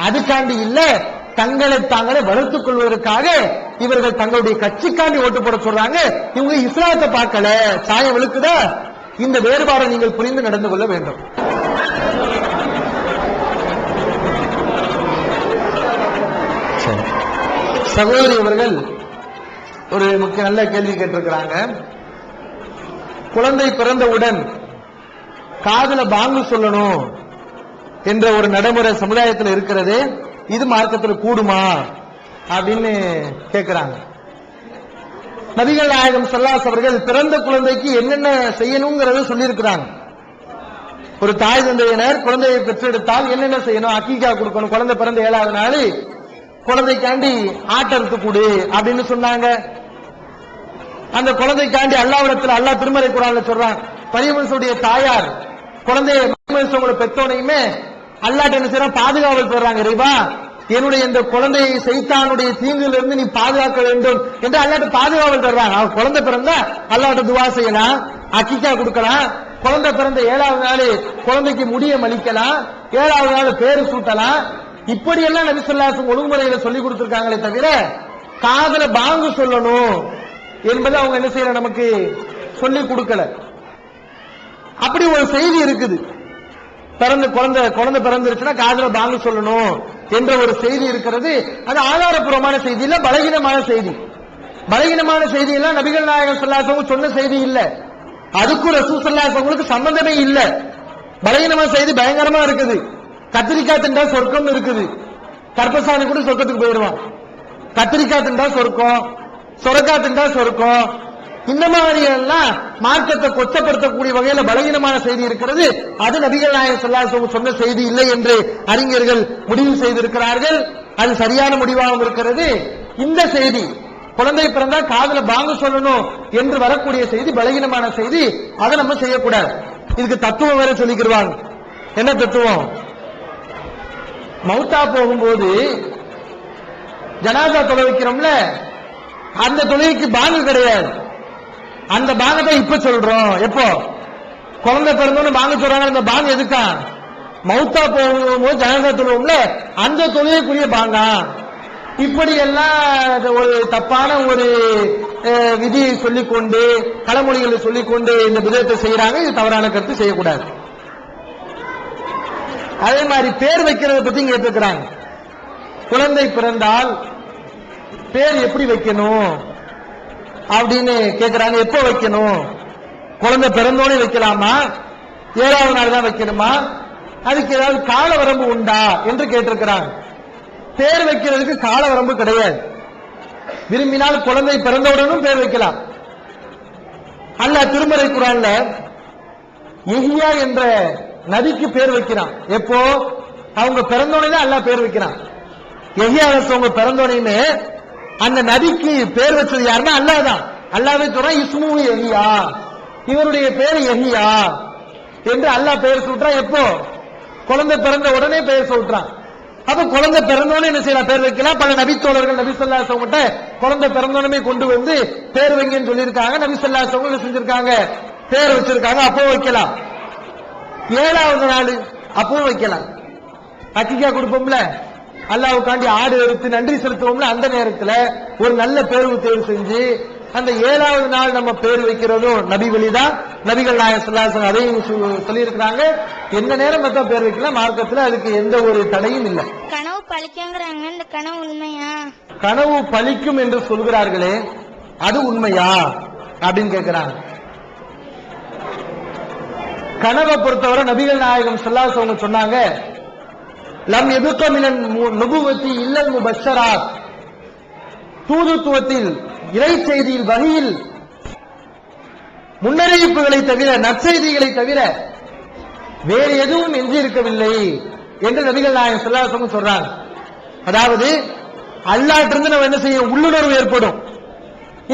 அதுக்காண்டி இல்ல தங்களை தாங்களே வளர்த்துக் கொள்வதற்காக இவர்கள் தங்களுடைய கட்சிக்காண்டி ஓட்டு போட சொல்றாங்க. இவங்க இஸ்லாத்தை பார்க்கல, சாயம் விழுக்குதா? இந்த வேறுபாடை நீங்கள் புரிந்து நடந்து கொள்ள வேண்டும். சகோதரி அவர்கள் ஒரு முக்கிய நல்ல கேள்வி கேட்டிருக்கிறாங்க. குழந்தை பிறந்தவுடன் காதுல பாங்கு சொல்லணும் என்ற ஒரு நடைமுறை சமுதாயத்தில் இருக்கிறது, இது மார்க்கத்தில் கூடுமா அப்படின்னு கேட்கிறாங்க. நபிகள் நாயகம் ஸல்லல்லாஹு அவர்கள் பிறந்த குழந்தைக்கு என்னென்ன செய்யணுங்கிறத சொல்லியிருக்கிறாங்க. ஒரு தாய் தந்தையினர் குழந்தையை பெற்றெடுத்தால் என்னென்ன செய்யணும், அக்கீகா கொடுக்கணும். குழந்தை பிறந்த 7வது நாள் குழந்தைக்காண்டி ஆட்டறுத்து கூடு அப்படின்னு சொன்னாங்க. அந்த குழந்தைக்காண்டி அல்லாஹ்விடத்தில் அல்லாஹ் திருமறை குர்ஆன்ல சொல்றான், மரியமுடைய தாயார் குழந்தையை பெற்றோனையுமே அல்லாஹ்ட்ட என்ன செய்யறான், பாதுகாவல் பெறாங்க. இறைவா, என்னுடைய இந்த குழந்தையை சைத்தானுடைய தீங்கிலிருந்து நீ பாதுகாக்க வேண்டும் என்று அல்லாஹ்ட்ட பாதுகாவல் தர்றாங்க. அவன் குழந்தை பிறந்தா அல்லாஹ்ட்ட துவா செய்யலாம், அக்கீகா கொடுக்கலாம். குழந்தை பிறந்த 7வது நாள் குழந்தைக்கு முடிய மலிக்கலாம், 7வது நாள் பேரு சூட்டலாம். இப்படி எல்லாம் நபி ஸல்லல்லாஹு அலைஹி வஸல்லம் ஒழுங்குமுறையில சொல்லி கொடுத்திருக்காங்களே தவிர காதுல பாங்கு சொல்லணும் என்பது அவங்க என்ன செய்யற நமக்கு சொல்லி கொடுக்கல. அப்படி ஒரு செய்தி இருக்குது, குழந்தை பிறந்துருச்சுன்னா காதுல பாங்கு சொல்லணும் என்ற ஒரு செய்தி இருக்கிறது. அது ஆதாரபூர்வமான செய்தி இல்ல, பலகீனமான செய்தி. பலகீனமான செய்தி எல்லாம் நபிகள் நாயகம் ஸல்லல்லாஹு அலைஹி வஸல்லம் சொன்ன செய்தி இல்ல, அதுக்கும் ரசூல் ஸல்லல்லாஹு அலைஹி வஸல்லம் சம்பந்தமே இல்ல. பலகீனமான செய்தி பயங்கரமா இருக்குது. கத்திரிக்காய் திண்டா சொர்க்கம் இருக்குது, கற்பசாமி கூட சொர்க்கத்துக்கு போயிடுவான். கத்திரிக்காய் திண்டா சொர்க்கம், சொரக்காய் திண்டா சொர்க்கம். இந்த மாதிரி எல்லாம் மார்க்கத்தை கொச்சப்படுத்தக்கூடிய வகையில பலகீனமான செய்தி இருக்கிறது. அது நபிகள் நாயகம் ஸல்லல்லாஹு அலைஹி வஸல்லம் சொன்ன செய்தி இல்லை என்று அறிஞர்கள் முடிவு செய்திருக்கிறார்கள். அது சரியான முடிவாகவும் இருக்கிறது. இந்த செய்தி குழந்தை பிறந்தா காதுல பாங்கு சொல்லணும் என்று வரக்கூடிய செய்தி பலகீனமான செய்தி, அதை நம்ம செய்யக்கூடாது. இதுக்கு தத்துவம் வேற சொல்லிக்கிடுவாங்க. என்ன தத்துவம்? மௌத்தா போகும்போது ஜனாசா தொலை வைக்கிறோம்ல, அந்த தொழுகைக்கு பாங்கு கிடையாது. அந்த பாங்கத்தை இப்ப சொல்றோம். எப்போ குழந்தை பிறந்தோன்னு பாங்கு சொல்றாங்க. அந்த பாங்கு எதுக்கா? மௌத்தா போகும்போது ஜனாசா தொழுவோம்ல, அந்த தொழுகைக்குரிய பாங்கா. இப்படி எல்லாம் ஒரு தப்பான ஒரு விதியை சொல்லிக்கொண்டு களமொழிகளை சொல்லிக்கொண்டு இந்த விதத்தை செய்யறாங்க. இது தவறான கருத்து, செய்யக்கூடாது. அதே மாதிரி பேர் வைக்கிறத பத்தி கேட்டுக்கிறாங்க. குழந்தை பிறந்தால் பேர் எப்படி வைக்கணும் அப்படின்னு கேட்கிறாங்க. எப்போ வைக்கணும்? குழந்தை பிறந்தோடனே வைக்கலாமா, 7வது நாள் தான் வைக்கணுமா, அதுக்கு ஏதாவது கால வரம்பு உண்டா என்று கேட்டிருக்கிறாங்க. பேர் வைக்கிறதுக்கு கால வரம்பு கிடையாது. விரும்பினால் குழந்தை பிறந்தவுடனும் பேர் வைக்கலாம். அல்லாஹ் திருமறை குர்ஆன்ல யஹ்யா என்ற நபிக்கு பேர் வைக்கிறான். எப்போ? அவங்க பிறந்தோடனே அல்லாஹ் பேர் வைக்கிறான். யஹ்யா அவங்க பிறந்தோடனே அந்த நபிக்கு பேர் வச்சது யாருன்னா அல்லாஹ் தான். அல்லாஹ்வே சொல்றான், இஸ்மு யஹ்யா, இவருடைய பேர் யஹ்யா என்று அல்லாஹ் பெயர் சூட்டுறான். எப்போ? குழந்தை பிறந்த உடனே பெயர் சூட்டுறான். அப்ப குழந்தை பிறந்தோடனே என்ன செய்யலாம்? பேர் வைக்கலாம். பல நபி தோழர்கள் நபி ஸல்லல்லாஹு அலைஹி வஸல்லம் குழந்தை பிறந்தோடனே கொண்டு வந்து பேர் வைங்கன்னு சொல்லியிருக்காங்க. நபி ஸல்லல்லாஹு அலைஹி வஸல்லம் செஞ்சிருக்காங்க, பேர் வச்சிருக்காங்க. அப்போ வைக்கலாம். 7வது நாள் அப்பவும் வைக்கலாம். அக்கீகா கொடுப்போம்ல, அல்லாஹ்வுக்காண்டி ஆடு எடுத்து நன்றி செலுத்துவோம்ல, அந்த நேரத்தில் ஒரு நல்ல பேரு தேர்வு செஞ்சு அந்த 7வது நாள் நம்ம பேர் வைக்கிறதும் நபி வழிதான். நபிகள் நாயகம் ஸல்லல்லாஹு அலைஹி வஸல்லம் அதையும் சொல்லியிருக்கிறாங்க. எந்த நேரம் மட்டும் பேர் வைக்கலாம், மார்க்கத்தில் அதுக்கு எந்த ஒரு தடையும் இல்லை. கனவு பழிக்குங்கிறாங்க, இந்த கனவு உண்மையா? கனவு பழிக்கும் என்று சொல்கிறார்களே, அது உண்மையா அப்படின்னு கேட்கிறாங்க. கனவை பொறுத்தவரை நபிகள் நாயகம் ஸல்லல்லாஹு அலைஹி வஸல்லம் சொன்னாங்க, லம் யபக மினன் நுபுவத்தி இல்லல் முபஷ்ஷராத், தூதுத்துவத்தில் இறை செய்தியில் வகையில் முன்னறிவிப்புகளை தவிர, நற்செய்திகளை தவிர வேறு எதுவும் எஞ்சியிருக்கவில்லை என்று நபிகள் நாயகம் ஸல்லல்லாஹு அலைஹி வஸல்லம் சொல்றாங்க. அதாவது அல்லாஹ்ட்ட இருந்து நம்ம என்ன செய்யும், உள்ளுணர்வு ஏற்படும்.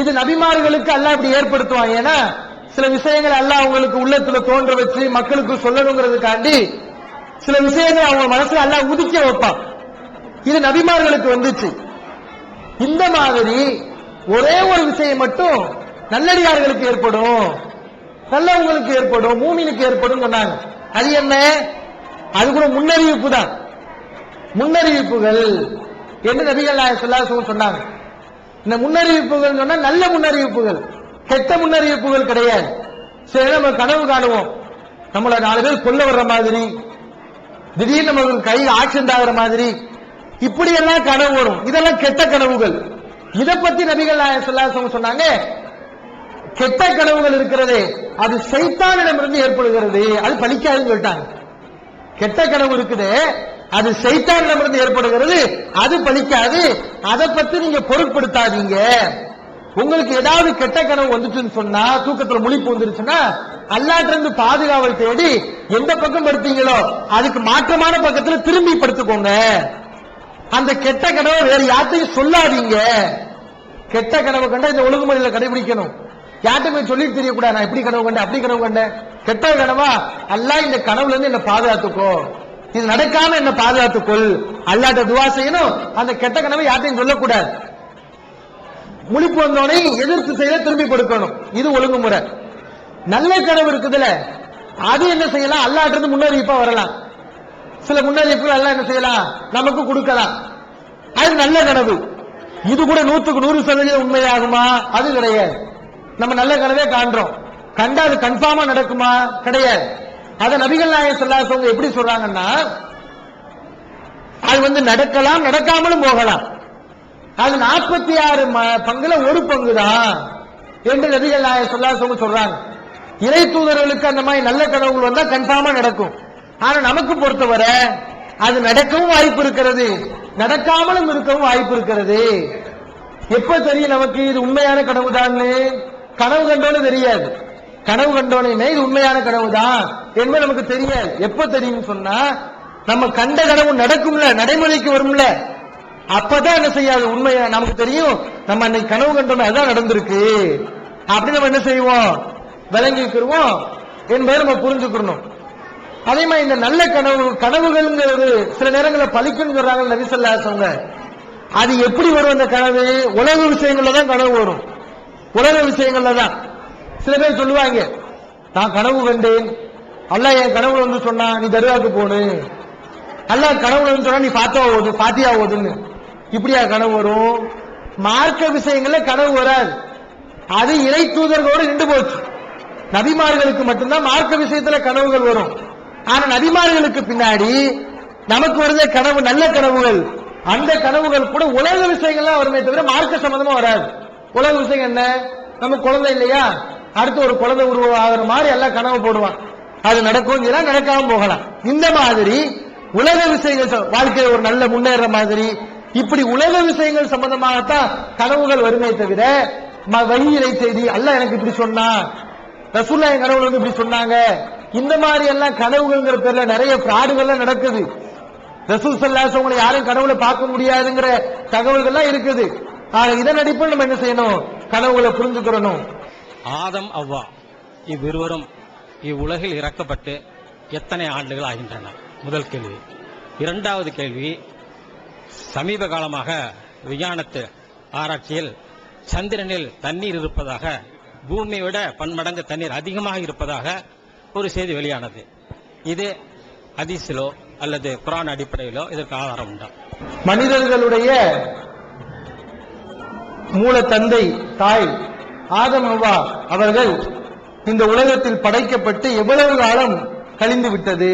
இது நபிமார்களுக்கு அல்லாஹ் இப்படி ஏற்படுத்துவான். ஏன்னா சில விஷயங்கள் அல்லாஹ் அவங்களுக்கு உள்ளத்துல தோன்ற வச்சு மக்களுக்கு சொல்லணுங்கிறதுக்காண்டி சில விஷயங்கள் அவங்க மனசுல அல்லாஹ் உதிக்க வைப்பான். இது நபிமார்களுக்கு வந்துச்சு. இந்த மாதிரி ஒரே ஒரு விஷயம் மட்டும் நல்லடியார்களுக்கு ஏற்படும், நல்லவங்களுக்கு ஏற்படும், மூமினுக்கு ஏற்படும் சொன்னாங்க. அது என்ன? அது கூட முன்னறிவிப்பு தான். முன்னறிவிப்புகள் என்று நபிகள் நாயகம் ஸல்லல்லாஹு அலைஹி வஸல்லம் சொன்னாங்க. இந்த முன்னறிவிப்புகள் சொன்னா நல்ல முன்னறிவிப்புகள், கெட்ட முன்னறிவிப்புகள் கிடையாது. சரி, நம்ம கனவு காணுவோம், நம்மள 4 பேர் கொல்ல வர்ற மாதிரி, திடீர்னு நமக்கு கை ஆக்சிடென்ட் ஆகிற மாதிரி, இப்படி எல்லாம் கனவு வரும். இதெல்லாம் கெட்ட கனவுகள். இதை பத்தி நபிகள் நாயகம் ஸல்லல்லாஹு அலைஹி வஸல்லம் சொன்னாங்க, கெட்ட கனவுகள் இருக்கிறதே அது சைத்தானிடமிருந்து ஏற்படுகிறது, அது பலிக்காதுன்னு சொல்லிட்டாங்க. கெட்ட கனவு இருக்குது, அது சைத்தானிடமிருந்து ஏற்படுகிறது, அது பலிக்காது, அதை பத்தி நீங்க பொருட்படுத்தாதீங்க. உங்களுக்கு ஏதாவது கெட்ட கனவு வந்துச்சுன்னு சொன்னா, தூக்கத்துல முழிப்பு வந்துருச்சுன்னா, அல்லாஹ்ட்ட இருந்து பாதுகாவல் தேடி எந்த பக்கம் படுத்தீங்களோ அதுக்கு மாற்றமான பக்கத்துல திரும்பி படுத்துக்கோங்க. அந்த கெட்ட கனவை வேற யார்ட்டையும் சொல்லாதீங்க. கெட்ட கனவு கண்டா இந்த ஒழுங்குமுறையில கடைபிடிக்கணும். யார்ட்டுமே சொல்லிட்டு தெரியக்கூடாது, நான் இப்படி கனவு கண்டேன் அப்படி கனவு கண்டேன். கெட்ட கனவா, அல்லாஹ் இந்த கனவுல இருந்து என்ன பாதுகாத்துக்கோ, இது நடக்காம என்ன பாதுகாத்துக்கொள், அல்லாஹ்ட்ட துஆ செய்யணும். அந்த கெட்ட கனவை யார்ட்டையும் சொல்லக்கூடாது. முழிப்பு வந்தோடனே எதிர்த்து செய்ய திரும்பி கொடுக்கணும். இது ஒழுங்குமுறை. நல்ல கனவு இருக்குதுல, அது என்ன செய்யலாம், அல்லாஹ்ட்ட இருந்து முன்னறிவிப்பா வரலாம். சில முன்னறிவிப்புகள் அல்லாஹ் என்ன செய்யலாம், நமக்கு கொடுக்கலாம். அது நல்ல கனவு. இது கூட 100க்கு 100% உண்மையாகுமா? அது கிடையாது. நம்ம நல்ல கனவே காண்றோம், கண்டா அது கன்ஃபார்மா நடக்குமா? கிடையாது. அத நபிகள் நாயகம் ஸல்லல்லாஹு அலைஹி வஸல்லம் எப்படி சொல்றாங்கன்னா, அது நடக்கலாம், நடக்காமலும் போகலாம். அது 46 பங்குல ஒரு பங்கு தான் என்று நபிகள் நாயகம் ஸல்லல்லாஹு அலைஹி வஸல்லம் சொல்றாங்க. இறை தூதர்களுக்கு அந்த மாதிரி நல்ல கனவுகள் வந்தா கன்ஃபார்மா நடக்கும். ஆனா நமக்கு பொறுத்தவரை அது நடக்கவும் வாய்ப்பு இருக்கிறது, நடக்காமலும் இருக்கவும் வாய்ப்பு இருக்கிறது. எப்ப தெரியும் நமக்கு இது உண்மையான கனவு தான்? கனவு கண்டோன்னு தெரியாது. கனவு கண்டோனையுமே இது உண்மையான கனவு தான் என்பது நமக்கு தெரியாது. எப்ப தெரியும் சொன்னா, நம்ம கண்ட கனவு நடக்கும்ல, நடைமுறைக்கு வரும்ல, அப்பதான் என்ன செய்யாது உண்மையா நமக்கு தெரியும். நம்ம அன்னைக்கு கனவு கண்டோம், அதான் நடந்திருக்கு அப்படி நம்ம என்ன செய்வோம், விளங்கிக்கிறோம் என்பதை நம்ம புரிஞ்சுக்கணும். அதே மாதிரி இந்த நல்ல கனவுகள் சில நேரங்களில் பலிக்குன்னு சொல்றாங்க நபி ஸல்லல்லாஹு அலைஹி வஸல்லம். அது எப்படி வரும் அந்த கனவு? உலக விஷயங்கள்ல தான் கனவு வரும். உலக விஷயங்கள்ல தான். சில பேர் சொல்லுவாங்க, நான் கனவு கண்டேன், அல்லாஹ் என் கனவுல சொன்னா நீ தர்காவுக்கு போனு, அல்லாஹ் கனவுல சொன்னா நீ பாத்தியா ஓதுன்னு. இப்படியா கனவு வரும்? மார்க்க விஷயங்கள்ல கனவு வராது. அது இறை தூதர்களோடு நின்று போச்சு. நபிமார்களுக்கு மட்டும்தான் மார்க்க விஷயத்துல கனவுகள் வரும். ஆனா நபிமார்களுக்கு பின்னாடி நமக்கு வருத கனவு, நல்ல கனவுகள். அந்த கனவுகள் கூட உலக விஷயங்கள்லாம் வருமே தவிர மார்க்க சம்பந்தமா வராது. உலக விஷயம் என்ன, நம்ம குழந்தை இல்லையா, அடுத்து ஒரு குழந்தை உருவம் ஆகிற மாதிரி எல்லாம் கனவு போடுவான். அது நடக்கும், நடக்காம போகலாம். இந்த மாதிரி உலக விஷயங்கள், வாழ்க்கையில் ஒரு நல்ல முன்னேற மாதிரி, இப்படி உலக விஷயங்கள் சம்பந்தமாகத்தான் கனவுகள் வருமே தவிர வஹீரை செய்தி அல்லாஹ் எனக்கு இப்படி சொன்னா, ரசூலுல்லாஹ் என் கனவுல இப்படி சொன்னாங்க, இந்த மாதிரி எல்லாம் கனவுகள்ங்கிற பேர்ல நிறைய ஃப்ராடுகள்லாம் நடக்குது. ரசூல் ஸல்லல்லாஹு அலைஹி வஸல்லம் யாரும் கனவுல பார்க்க முடியாதுங்கிற தகவல்கள்லாம் இருக்குது. இதன் அடிப்படையில் நம்ம என்ன செய்யணும், கனவுகளை புரிஞ்சுக்கிறணும். ஆதம் அவ்வா இவ்விருவரும் இவ்வுலகில் இறக்கப்பட்டு எத்தனை ஆண்டுகள் ஆகின்றன? முதல் கேள்வி. இரண்டாவது கேள்வி, சமீப காலமாக விஞ்ஞானத்து ஆராய்ச்சியில் சந்திரனில் தண்ணீர் இருப்பதாக, பூமியை விட பன்மடங்கு தண்ணீர் அதிகமாக இருப்பதாக ஒரு செய்தி வெளியானது. இது ஹதீஸிலோ அல்லது குர்ஆன் அடிப்படையிலோ இதற்கு ஆதாரம் உண்டா? மனிதர்களுடைய மூல தந்தை தாய் ஆதம் அவ்வா அவர்கள் இந்த உலகத்தில் படைக்கப்பட்டு எவ்வளவு காலம் கழிந்து விட்டது,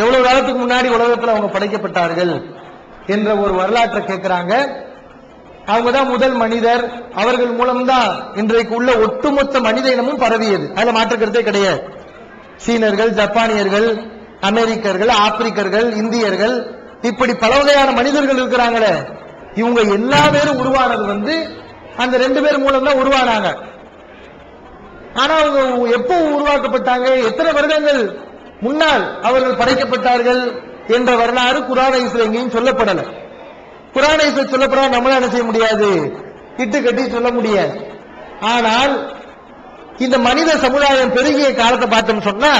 எவ்வளவு காலத்துக்கு முன்னாடி உலகத்தில் அவங்க படைக்கப்பட்டார்கள் என்ற ஒரு வரலாற்றை கேட்கிறாங்க. அவங்க தான் முதல் மனிதர். அவர்கள் மூலம்தான் இன்றைக்கு உள்ள ஒட்டுமொத்த மனித இனமும் பரவியது. அதுல மாற்றுக்கிறதே கிடையாது. சீனர்கள், ஜப்பானியர்கள், அமெரிக்கர்கள், ஆப்பிரிக்கர்கள், இந்தியர்கள், இப்படி பல வகையான மனிதர்கள் இருக்கிறாங்களே, இவங்க எல்லா பேரும் உருவானது அந்த 2 பேர் மூலம் தான் உருவானாங்க. ஆனா அவங்க எப்போ உருவாக்கப்பட்டாங்க, எத்தனை வருடங்கள் முன்னால் அவர்கள் படைக்கப்பட்டார்கள் என்ற வரலாறு குர்ஆன் ஹதீஸ்ல எங்கேயும் சொல்லப்படல. குர்ஆன் ஹதீஸ்ல சொல்லப்படாத நம்மளால என்ன செய்ய முடியாது, இட்டு கட்டி சொல்ல முடியாது. ஆனால் இந்த மனித சமுதாயம் பெருகிய காலத்தை பார்த்தோம் சொன்னா,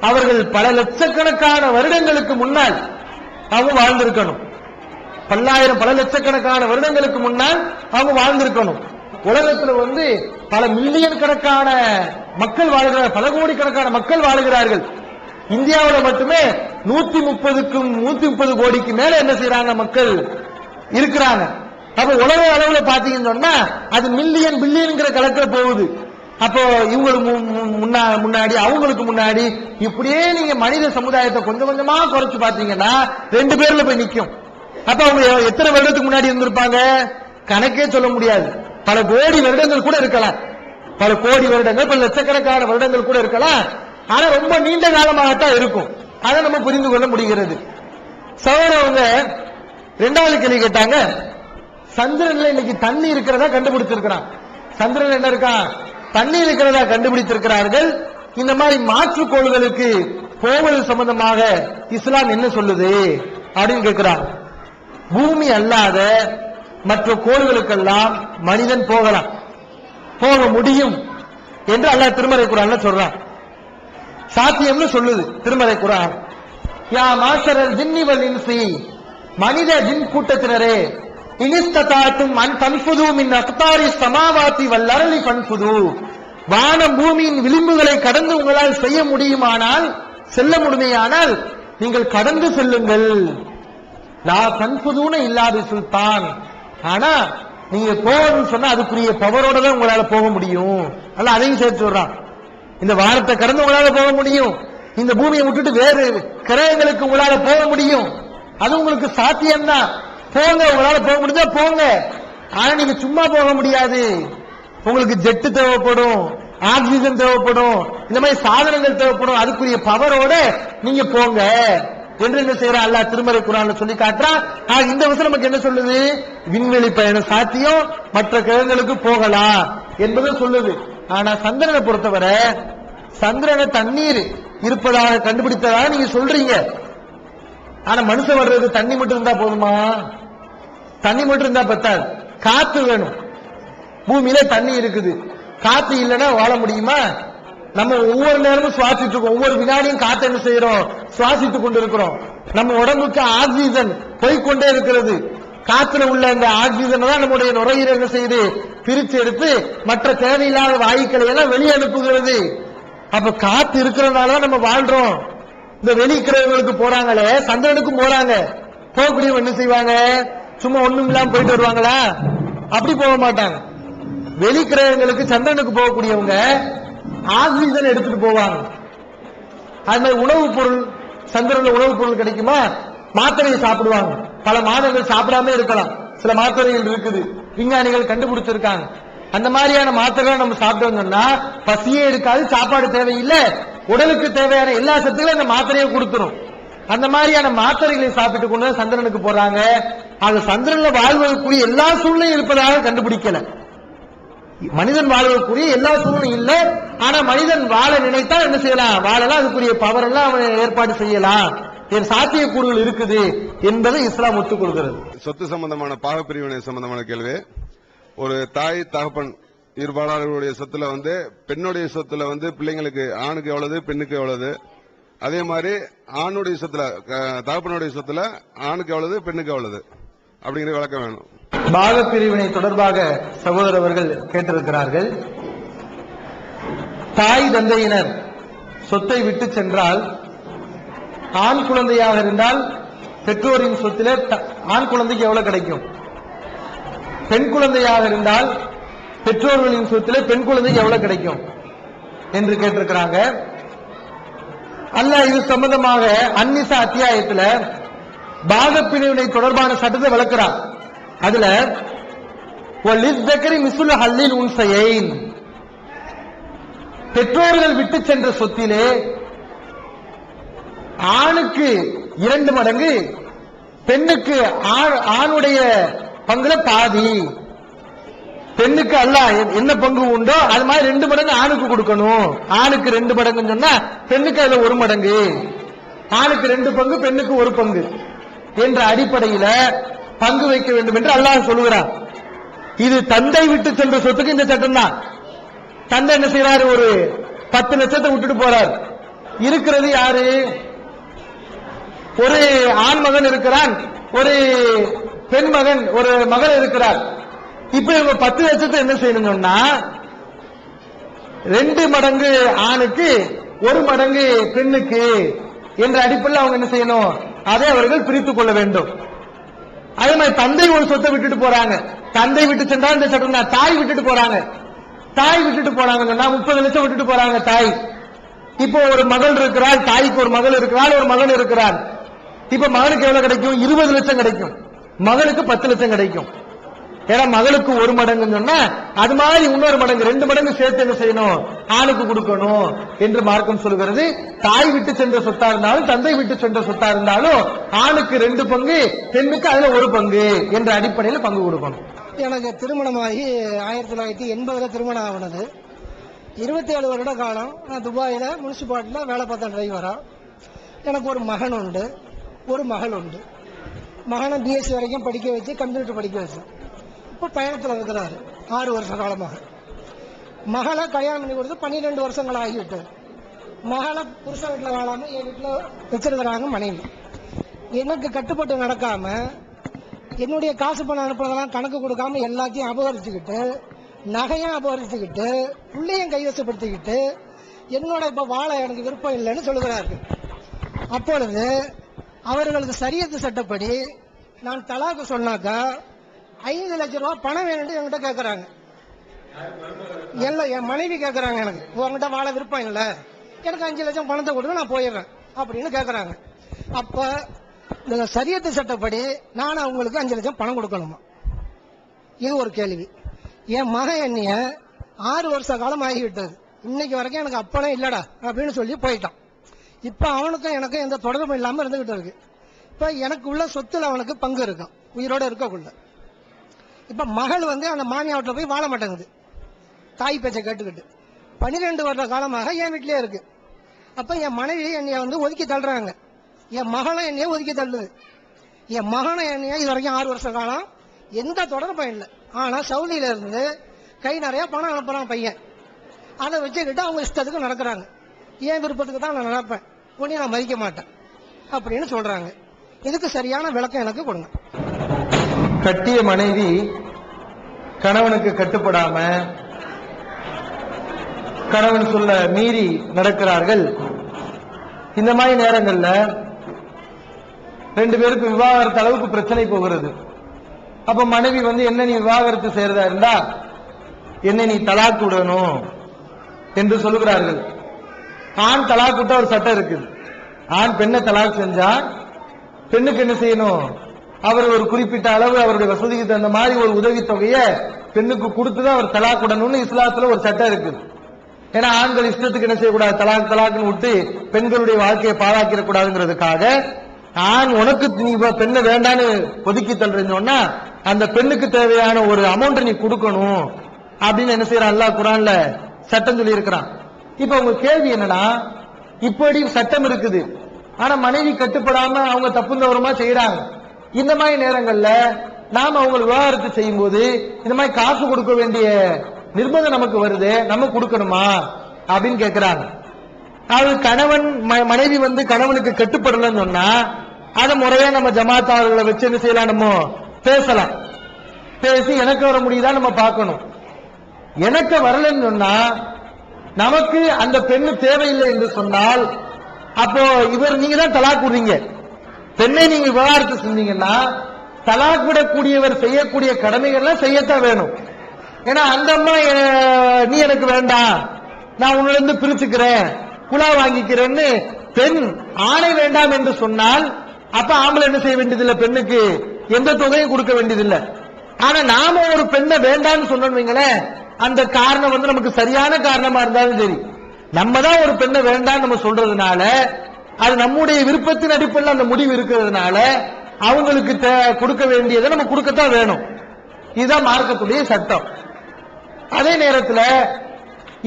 அவர்கள் பல லட்சக்கணக்கான வருடங்களுக்கு முன்னால் அவங்க வாழ்ந்திருக்கணும். பல லட்சக்கணக்கான வருடங்களுக்கு முன்னால் அவங்க வாழ்ந்திருக்கணும். உலகத்துல பல மில்லியன் கணக்கான மக்கள் வாழ்கிறார்கள், பல கோடிக்கணக்கான மக்கள் வாழ்கிறார்கள். இந்தியாவில் மட்டுமே 130 கோடிக்கு மேல என்ன செய்யறாங்க, மக்கள் இருக்கிறாங்க. அப்ப உலக அளவுல பாத்தீங்கன்னு சொன்னா அது மில்லியன் பில்லியன்ங்கிற கணக்குல போகுது. அப்போ இவங்களுக்கு முன்னாடி அவங்களுக்கு முன்னாடி இப்படியே நீங்க மனித சமுதாயத்தை கொஞ்சம் கொஞ்சமா குறைச்சு பாத்தீங்கன்னா 2 பேர்ல போய் நிக்கும். அப்ப அவங்க எத்தனை வருடத்துக்கு முன்னாடி இருந்திருப்பாங்க கணக்கே சொல்ல முடியாது. பல கோடி வருடங்கள் கூட இருக்கலாம், பல கோடி வருடங்கள், பல லட்சக்கணக்கான வருடங்கள் கூட இருக்கலாம். ஆனா ரொம்ப நீண்ட காலமாகத்தான் இருக்கும். அதை நம்ம புரிந்து கொள்ள முடிகிறது. சகோதரவங்க 2வது கேள்வி கேட்டாங்க, சந்திரன்ல இன்னைக்கு தண்ணி இருக்கிறதா கண்டுபிடிச்சிருக்கிறான். சந்திரன் என்ன இருக்கான், தண்ணி இருக்கிறதா கண்டுபிடித்திருக்கிறார்கள். இந்த மாதிரி மாற்றுக்கோள்களுக்கு போவது சம்பந்தமாக இஸ்லாம் என்ன சொல்லுது அப்படின்னு கேட்கிறார். பூமி அல்லாத மற்ற கோள்களுக்கெல்லாம் மனிதன் போகலாம், போக முடியும் என்று அல்லாஹ் திருமறை குர்ஆன்ல சொல்றான். சாத்தியம்னு சொல்லுது திருமறை குர்ஆன். யா மாஷரல் ஜின்னி வல் இன்சி, மனித ஜின் கூட்டத்தினரே, இனிஸ்ததாத்தும் அன் தன்ஃபுது மின் அக்தாரி ஸமாவாதி வல் அர்லி ஃபன்ஃபுது, வானம் பூமியின் விளிம்புகளை கடந்து உங்களால் செய்ய முடியுமானால், செல்ல முடியுமானால் நீங்கள் கடந்து செல்லுங்கள். லா தன்ஃபுதுன இல்லாத சுல்தான், ஆனா நீங்க போகணும்னு சொன்னா அதுக்குரிய பவரோட தான் உங்களால போக முடியும். அல்ல அதையும் சேர்த்து சொல்றான். இந்த வானத்தை கடந்து உங்களால போக முடியும், இந்த பூமியை விட்டுட்டு வேறு கிரகங்களுக்கு உங்களால போக முடியும், அது உங்களுக்கு சாத்தியம்தான். போங்க, உங்களால போக முடிஞ்சா போங்க. ஆனா நீங்க சும்மா போக முடியாது, உங்களுக்கு ஜெட்டு தேவைப்படும், ஆக்சிஜன் தேவைப்படும், இந்த மாதிரி சாதனங்கள் தேவைப்படும். அதுக்குரிய பவரோட நீங்க போங்க என்று என்ன செய்யறான் அல்லாஹ் திருமறை குர்ஆன்ல சொல்லி காட்டுறான். இந்த வசனம் நமக்கு என்ன சொல்லுது, விண்வெளி பயணம் சாத்தியம், மற்ற கிரகங்களுக்கு போகலாம் என்பதை சொல்லுது. ஆனா சந்திரனை பொறுத்தவரை, சந்திரனை தண்ணீர் இருப்பதாக கண்டுபிடித்ததாக நீங்க சொல்றீங்க. ஆனா மனுஷன் வர்றது தண்ணி மட்டும் இருந்தா போதுமா? தண்ணி மட்டும் இருந்தா பத்தாது, காத்து வேணும். பூமியில தண்ணி இருக்குது, காத்து இல்லைன்னா வாழ முடியுமா? நம்ம ஒவ்வொரு நேரமும் சுவாசிட்டு இருக்கோம், ஒவ்வொரு வினாடியும் காத்து என்ன செய்யறோம், சுவாசித்துக் கொண்டிருக்கிறோம். நம்ம உடம்புக்கு ஆக்சிஜன் போய்கொண்டே இருக்கிறது. காத்துல உள்ள இந்த ஆக்சிஜன் தான் நம்முடைய நுரையீரல் என்ன செய்யுது, பிரிச்சு எடுத்து மற்ற தேவையில்லாத வாயுக்களை எல்லாம் வெளியே அனுப்புகிறது. அப்ப காத்து இருக்கிறதுனாலதான் நம்ம வாழ்றோம். இந்த வெளிக்கிரகங்களுக்கு போறாங்களே, சந்திரனுக்கும் போறாங்க, போகக்கூடியவங்க என்ன செய்வாங்க, சும்மா ஒண்ணும் இல்லாம போயிட்டு வருவாங்களா? அப்படி போக மாட்டாங்க. வெளிக்கிரகங்களுக்கு சந்திரனுக்கு போகக்கூடியவங்க ஆக்சிஜன் எடுத்துட்டு போவாங்க. அது மாதிரி உணவுப் பொருள், சந்திரன்ல உணவுப் பொருள் கிடைக்குமா? மாத்திரையை சாப்பிடுவாங்க. பல மாதங்கள் சாப்பிடாம இருக்கலாம், சில மாத்திரைகள் இருக்குது, விஞ்ஞானிகள் கண்டுபிடிச்சிருக்காங்க. அந்த மாதிரியான மாத்திரைகளை நம்ம சாப்பிட்டோம்னா பசியே இருக்காது, சாப்பாடு தேவையில்லை, உடலுக்கு தேவையான எல்லா சத்துக்களும் அந்த மாத்திரையை கொடுத்துரும். அந்த மாதிரியான மாத்திரைகளை சாப்பிட்டு கொண்டு சந்திரனுக்கு போறாங்க. அது சந்திரன்ல வாழ்வதற்குரிய எல்லா சூழ்நிலையும் இருப்பதாக கண்டுபிடிக்கல. மனிதன் வாழ்வதற்குரிய எல்லா சூழ்நிலையும் இல்லை, ஆனா மனிதன் வாழ நினைத்தா என்ன செய்யலாம், வாழலாம், அதுக்குரிய பவர் எல்லாம் அவன் ஏற்பாடு செய்யலாம், என் சாத்தியக்கூறுகள் இருக்குது என்பதை இஸ்லாம் ஒத்துக்கொள்கிறது. சொத்து சம்பந்தமான பாகப்பிரிவினை சம்பந்தமான கேள்வி. ஒரு தாய் தகப்பன் இருபாளர்களுடைய சொத்துல பெண்ணுடைய சொத்துல பிள்ளைங்களுக்கு ஆணுக்கு எவ்வளவு, பெண்ணுக்கு எவ்வளவு, அதே மாதிரி ஆணுடைய சொத்துல தகப்பனுடைய சொத்துல ஆணுக்கு எவ்வளவு, பெண்ணுக்கு எவ்வளவு அப்படிங்கிற விளக்கம் வேணும். பாகப்பிரிவினை தொடர்பாக சகோதரர் அவர்கள் கேட்டிருக்கிறார்கள். தாய் தந்தையினர் சொத்தை விட்டு சென்றால், ஆண் குழந்தையாக இருந்தால் பெற்றோரின் சொத்திலே ஆண் குழந்தைக்கு எவ்வளவு கிடைக்கும், பெண் குழந்தையாக இருந்தால் பெற்றோர்களின் சொத்திலே பெண் குழந்தைக்கு எவ்வளவு கிடைக்கும் என்று கேட்டிருக்கிறாங்க. அல்லாஹ் இது சம்பந்தமாக அந்நிசா அத்தியாயத்தில் பாகப்பிரிவினை தொடர்பான சட்டத்தை விளக்குறார். அதுல பெற்றோர்கள் விட்டு சென்ற சொத்திலே ஆணுக்கு 2 மடங்கு, பெண்ணுக்கு ஆணுடைய பங்குல பாதி. பெண்ணுக்கு அல்லாஹ் என்ன பங்கு உண்டோ அது மாதிரி 2 மடங்கு ஆணுக்கு கொடுக்கணும். ஆணுக்கு 2 மடங்குன்னு சொன்னா பெண்ணுக்கு அதுல 1 மடங்கு, ஆணுக்கு 2 பங்கு, பெண்ணுக்கு 1 பங்கு என்ற அடிப்படையில பங்கு வைக்க வேண்டும் என்று அல்லாஹ் சொல்லுகிறார். இது தந்தை விட்டு சென்ற சொத்துக்கு இந்த சட்டம் தான். தந்தை என்ன செய்யறாரு, ஒரு 10 லட்சத்தை விட்டுட்டு போறார். இருக்கிறது யாரு, ஒரு ஆண் மகன் இருக்கிறான், ஒரு பெண் மகன், ஒரு மகள் இருக்கிறார். இப்ப இவங்க 10 லட்சத்தை என்ன செய்யணும்னா 2 மடங்கு ஆணுக்கு 1 மடங்கு பெண்ணுக்கு என்ற அடிப்படையில் அவங்க என்ன செய்யணும், அதை அவர்கள் பிரித்துக் கொள்ள வேண்டும். அதே மாதிரி தந்தை ஒரு சொத்தை விட்டுட்டு போறாங்க, தந்தை விட்டு சென்றா இந்த சட்டம் தான். தாய் விட்டுட்டு போறாங்க, தாய் விட்டுட்டு போறாங்கன்னா 30 லட்சம் விட்டுட்டு போறாங்க தாய். இப்போ ஒரு மகள் இருக்கிறாள், தாய்க்கு ஒரு மகள் இருக்கிறாள், ஒரு மகன் இருக்கிறார். இப்ப மகனுக்கு எவ்வளவு கிடைக்கும்? 20 லட்சம் கிடைக்கும், மகளுக்கு 10 லட்சம் கிடைக்கும். ஏன்னா மகளுக்கு 1 மடங்குன்னு சொன்னா அது மாதிரி இன்னொரு மடங்கு 2 மடங்கு சேர்த்து என்ன செய்யணும்? ஆணுக்கு கொடுக்கணும் என்று மார்க்கம் சொல்கிறது. தாய் விட்டு சென்ற சொத்தா இருந்தாலும் தந்தை விட்டு சென்ற சொத்தா இருந்தாலும் ஆணுக்கு 2 பங்கு, பெண்ணுக்கு அதுல 1 பங்கு என்ற அடிப்படையில் பங்கு கொடுக்கணும். எனக்கு திருமணமாகி 1980 திருமணம் ஆனது. 27 வருட காலம் நான் துபாயில முனிசிபாலிட்டியில வேலை பார்த்த டிரைவரா. எனக்கு ஒரு மகன் உண்டு, ஒரு மகள் உண்டு. மகனை பிஎஸ்சி வரைக்கும் படிக்க வச்சு கம்ப்யூட்டர் படிக்க வச்சு இப்ப பயணத்தில் இருக்கிறாரு 6 வருஷ காலமாக. மகளை கல்யாணம் பண்ணி கொடுத்து 12 வருஷங்கள் ஆகிவிட்டு மகளை புருஷ வீட்டில் வாழாம என் வீட்டில் வச்சிருக்கிறாங்க மனைவி. எனக்கு கட்டுப்பட்டு நடக்காம என்னுடைய காசு பணம் அனுப்புறதெல்லாம் கணக்கு கொடுக்காம எல்லாத்தையும் அபகரிச்சுக்கிட்டு, நகையும் அபகரிச்சுக்கிட்டு, பிள்ளையும் கைவசப்படுத்திக்கிட்டு என்னோட இப்ப வாழ எனக்கு விருப்பம் இல்லைன்னு சொல்லுகிறார்கள். அப்பொழுது அவர்களுக்கு சரியத்து சட்டப்படி நான் தலாக்கு சொன்னாக்கா 5 லட்சம் ரூபாய் பணம் வேணும் என்கிட்ட கேட்கறாங்க. என் மனைவி கேட்கறாங்க, எனக்கு உங்ககிட்ட வாழ விருப்பம் இல்லை, எனக்கு 5 லட்சம் பணத்தை கொடுங்க நான் போயிடுறேன் அப்படின்னு கேட்கறாங்க. அப்ப இந்த சரியத்து சட்டப்படி நான் அவங்களுக்கு 5 லட்சம் பணம் கொடுக்கணுமா? இது ஒரு கேள்வி. என் மகன் என்னைய 6 வருஷ காலம் ஆகிவிட்டது, இன்னைக்கு வரைக்கும் எனக்கு அப்பனே இல்லடா அப்படின்னு சொல்லி போயிட்டான். இப்ப அவனுக்கும் எனக்கும் எந்த தொடர்பும் இல்லாம இருந்துகிட்டு இருக்கு. இப்ப எனக்கு உள்ள சொத்துல அவனுக்கு பங்கு இருக்கும் உயிரோட இருக்கக்குள்ள. இப்ப மகள் அந்த மாமியாவட்டில் போய் வாழ மாட்டேங்குது, தாய் பேச்சை கேட்டுக்கிட்டு 12 வருட காலமாக என் வீட்டிலேயே இருக்கு. அப்ப என் மனைவி என்னைய ஒதுக்கி தள்ளுறாங்க, என் மகளும் என்னைய ஒதுக்கி தள்ளுது. என் மகனை என்னைய இது வரைக்கும் 6 வருஷ காலம் எந்த தொடர்பும் இல்லை. ஆனா சவுதியில இருந்து கை நிறைய பணம் அனுப்புறான் பையன், அதை வச்சுக்கிட்டு அவங்க இஷ்டத்துக்கு நடக்கிறாங்க. என் விருப்பத்துக்கு தான் நான் நடப்பேன், உடனே நான் மதிக்க மாட்டேன் அப்படின்னு சொல்றாங்க. இதுக்கு சரியான விளக்கம் எனக்கு கொடுங்க. கட்டிய மனைவி கணவனுக்கு கட்டுப்படாம கணவன் சொல்ல மீறி நடக்கிறார்கள். இந்த மாதிரி நேரங்கள்ல 2 பேருக்கு விவாகரத்து அளவுக்கு பிரச்சனை போகிறது. அப்ப மனைவி என்ன நீ விவாகரத்து செய்யறதா இருந்தா என்ன நீ தலாக்கு விடணும் என்று சொல்லுகிறார்கள். ஆண் தலாக்கு விட்ட ஒரு சட்டம் இருக்குது. ஆண் பெண்ணை தலாக்கு செஞ்சா பெண்ணுக்கு என்ன செய்யணும்? அவர் ஒரு குறிப்பிட்ட அளவு அவருடைய வசதிக்கு தகுந்த மாதிரி ஒரு உதவித்தொகையை பெண்ணுக்கு கொடுத்துதான் அவர் தலாக் விடணும்னு இஸ்லாத்துல ஒரு சட்டம் இருக்குது. ஏன்னா ஆண்கள் இஷ்டத்துக்கு என்ன செய்யக்கூடாது, தலாக் தலாக்குன்னு விட்டு பெண்களுடைய வாழ்க்கையை பாழாக்கிட கூடாதுங்கிறதுக்காக ஆண் உனக்கு நீ பெண்ணை வேண்டான்னு ஒதுக்கி தள்ளுறீங்கன்னா அந்த பெண்ணுக்கு தேவையான ஒரு அமௌண்ட் நீ கொடுக்கணும் அப்படின்னு என்ன செய்யறான் அல்லாஹ் குர்ஆன்ல சட்டம் சொல்லி இருக்கிறான். இப்ப உங்க கேள்வி என்னன்னா, இப்படி சட்டம் இருக்குது, ஆனா மனைவி கட்டுப்படாம அவங்க தப்புந்தவரமா செய்யறாங்க. இந்த மாதிரி நேரங்கள்ல நாம அவங்க விவாகரத்து செய்யும் போது இந்த மாதிரி காசு கொடுக்க வேண்டிய நிர்பந்தம் நமக்கு வருது, நம்ம கொடுக்கணுமா அப்படின்னு கேட்கிறாங்க. அது கணவன் மனைவி கணவனுக்கு கட்டுப்படலன்னு சொன்னா அதை முறையா நம்ம ஜமாத்தாளர்களை வச்சு என்ன செய்யலாம், நம்ம பேசலாம். பேசி எனக்கு வர முடியுதா நம்ம பார்க்கணும். எனக்கு வரலன்னு சொன்னா நமக்கு அந்த பெண்ணு தேவையில்லை என்று சொன்னால் அப்போ நீங்க தான் தலாக் விடுறீங்க. பெண்ணை நீங்க விவாகரத்து செஞ்சீங்கன்னா தலாக் விடக்கூடியவர் செய்யக்கூடிய கடமைகள்லாம் செய்யத்தான் வேணும். ஏன்னா அந்த அம்மா நீ எனக்கு வேண்டாம், நான் உன்னிலிருந்து பிரிச்சுக்கிறேன், குலா வாங்கிக்கிறேன்னு பெண் ஆணை வேண்டாம் என்று சொன்னால் அப்ப ஆம்பளை என்ன செய்ய வேண்டியதில்லை, பெண்ணுக்கு எந்த தொகையும் கொடுக்க வேண்டியதில்லை. ஆனா நாம ஒரு பெண்ணை வேண்டாம்னு சொன்னோம்ங்களேன், அந்த காரணம் நமக்கு சரியான காரணமா இருந்தாலும் சரி, நம்ம தான் ஒரு பெண்ணை வேண்டாம் நம்ம சொல்றதுனால அது நம்முடைய விருப்பத்தின் அடிப்படையில் அந்த முடிவு இருக்கிறதுனால அவங்களுக்கு கொடுக்க வேண்டியதை நம்ம கொடுக்கத்தான் வேணும். இதுதான் மார்க்கத்துடைய சட்டம். அதே நேரத்தில்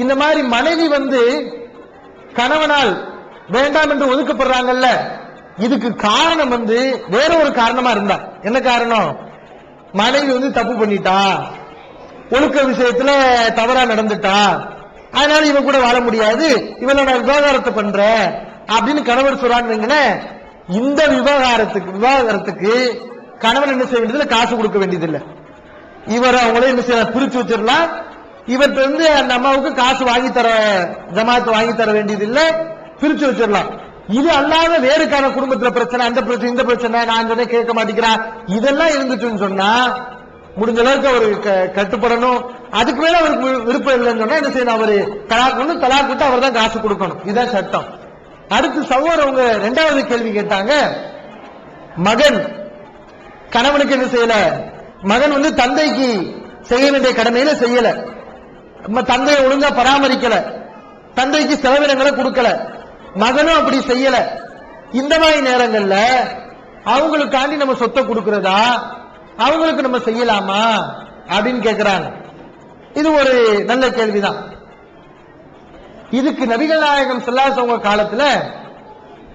இந்த மாதிரி மனைவி கணவனால் வேண்டாம் என்று ஒதுக்கப்படுறாங்கல்ல, இதுக்கு காரணம் வேற ஒரு காரணமா இருந்தா என்ன காரணம்? மனைவி தப்பு பண்ணிட்டா, ஒழுக்க விஷயத்துல தவறா நடந்துட்டா, அதனால இவன் கூட வாழ முடியாது, இவனை நான் விவாகரத்து பண்றேன் அப்படின்னு கணவர் சொல்றாங்க. இந்த விவாகரத்துக்கு கணவன் என்ன செய்ய வேண்டியதில்லை, காசு கொடுக்க வேண்டியதில்லை. இவர் அவங்களே என்ன செய்ய பிரிச்சு வச்சிடலாம். இவர்கிட்ட அந்த அம்மாவுக்கு காசு வாங்கி தர ஜமாத்து வாங்கி தர வேண்டியதில்லை, பிரிச்சு வச்சிடலாம். இது அல்லாத வேறுக்கான குடும்பத்துல பிரச்சனை, அந்த பிரச்சனை, இந்த பிரச்சனை, நான் சொன்ன கேட்க மாட்டேங்கிறான், இதெல்லாம் இருந்துச்சுன்னு சொன்னா முடிஞ்ச அளவுக்கு அவரு கட்டுப்படணும். அதுக்கு மேல அவருக்கு விருப்பம் இல்லைன்னு சொன்னா என்ன செய்யணும், அவரு தலாக் விட்டு அவர் தான் காசு கொடுக்கணும். இதுதான் சட்டம். அடுத்து சகோதரர் அவங்க இரண்டாவது கேள்வி கேட்டாங்க, மகன் கணவனுக்கு என்ன செய்யல, மகன் வந்து தந்தைக்கு செய்ய வேண்டிய கடமையில செய்யல, தந்தையை ஒழுங்கா பராமரிக்கல, தந்தைக்கு செலவினங்களை கொடுக்கல, மகனும் அப்படி செய்யல. இந்த மாதிரி நேரங்கள்ல அவங்களுக்காண்டி நம்ம சொத்தை கொடுக்கிறதா, அவங்களுக்கு நம்ம செய்யலாமா அப்படின்னு கேட்கிறாங்க. இது ஒரு நல்ல கேள்விதான். இதுக்கு நபிகள் நாயகம் ஸல்லல்லாஹு அலைஹி வஸல்லம் காலத்துல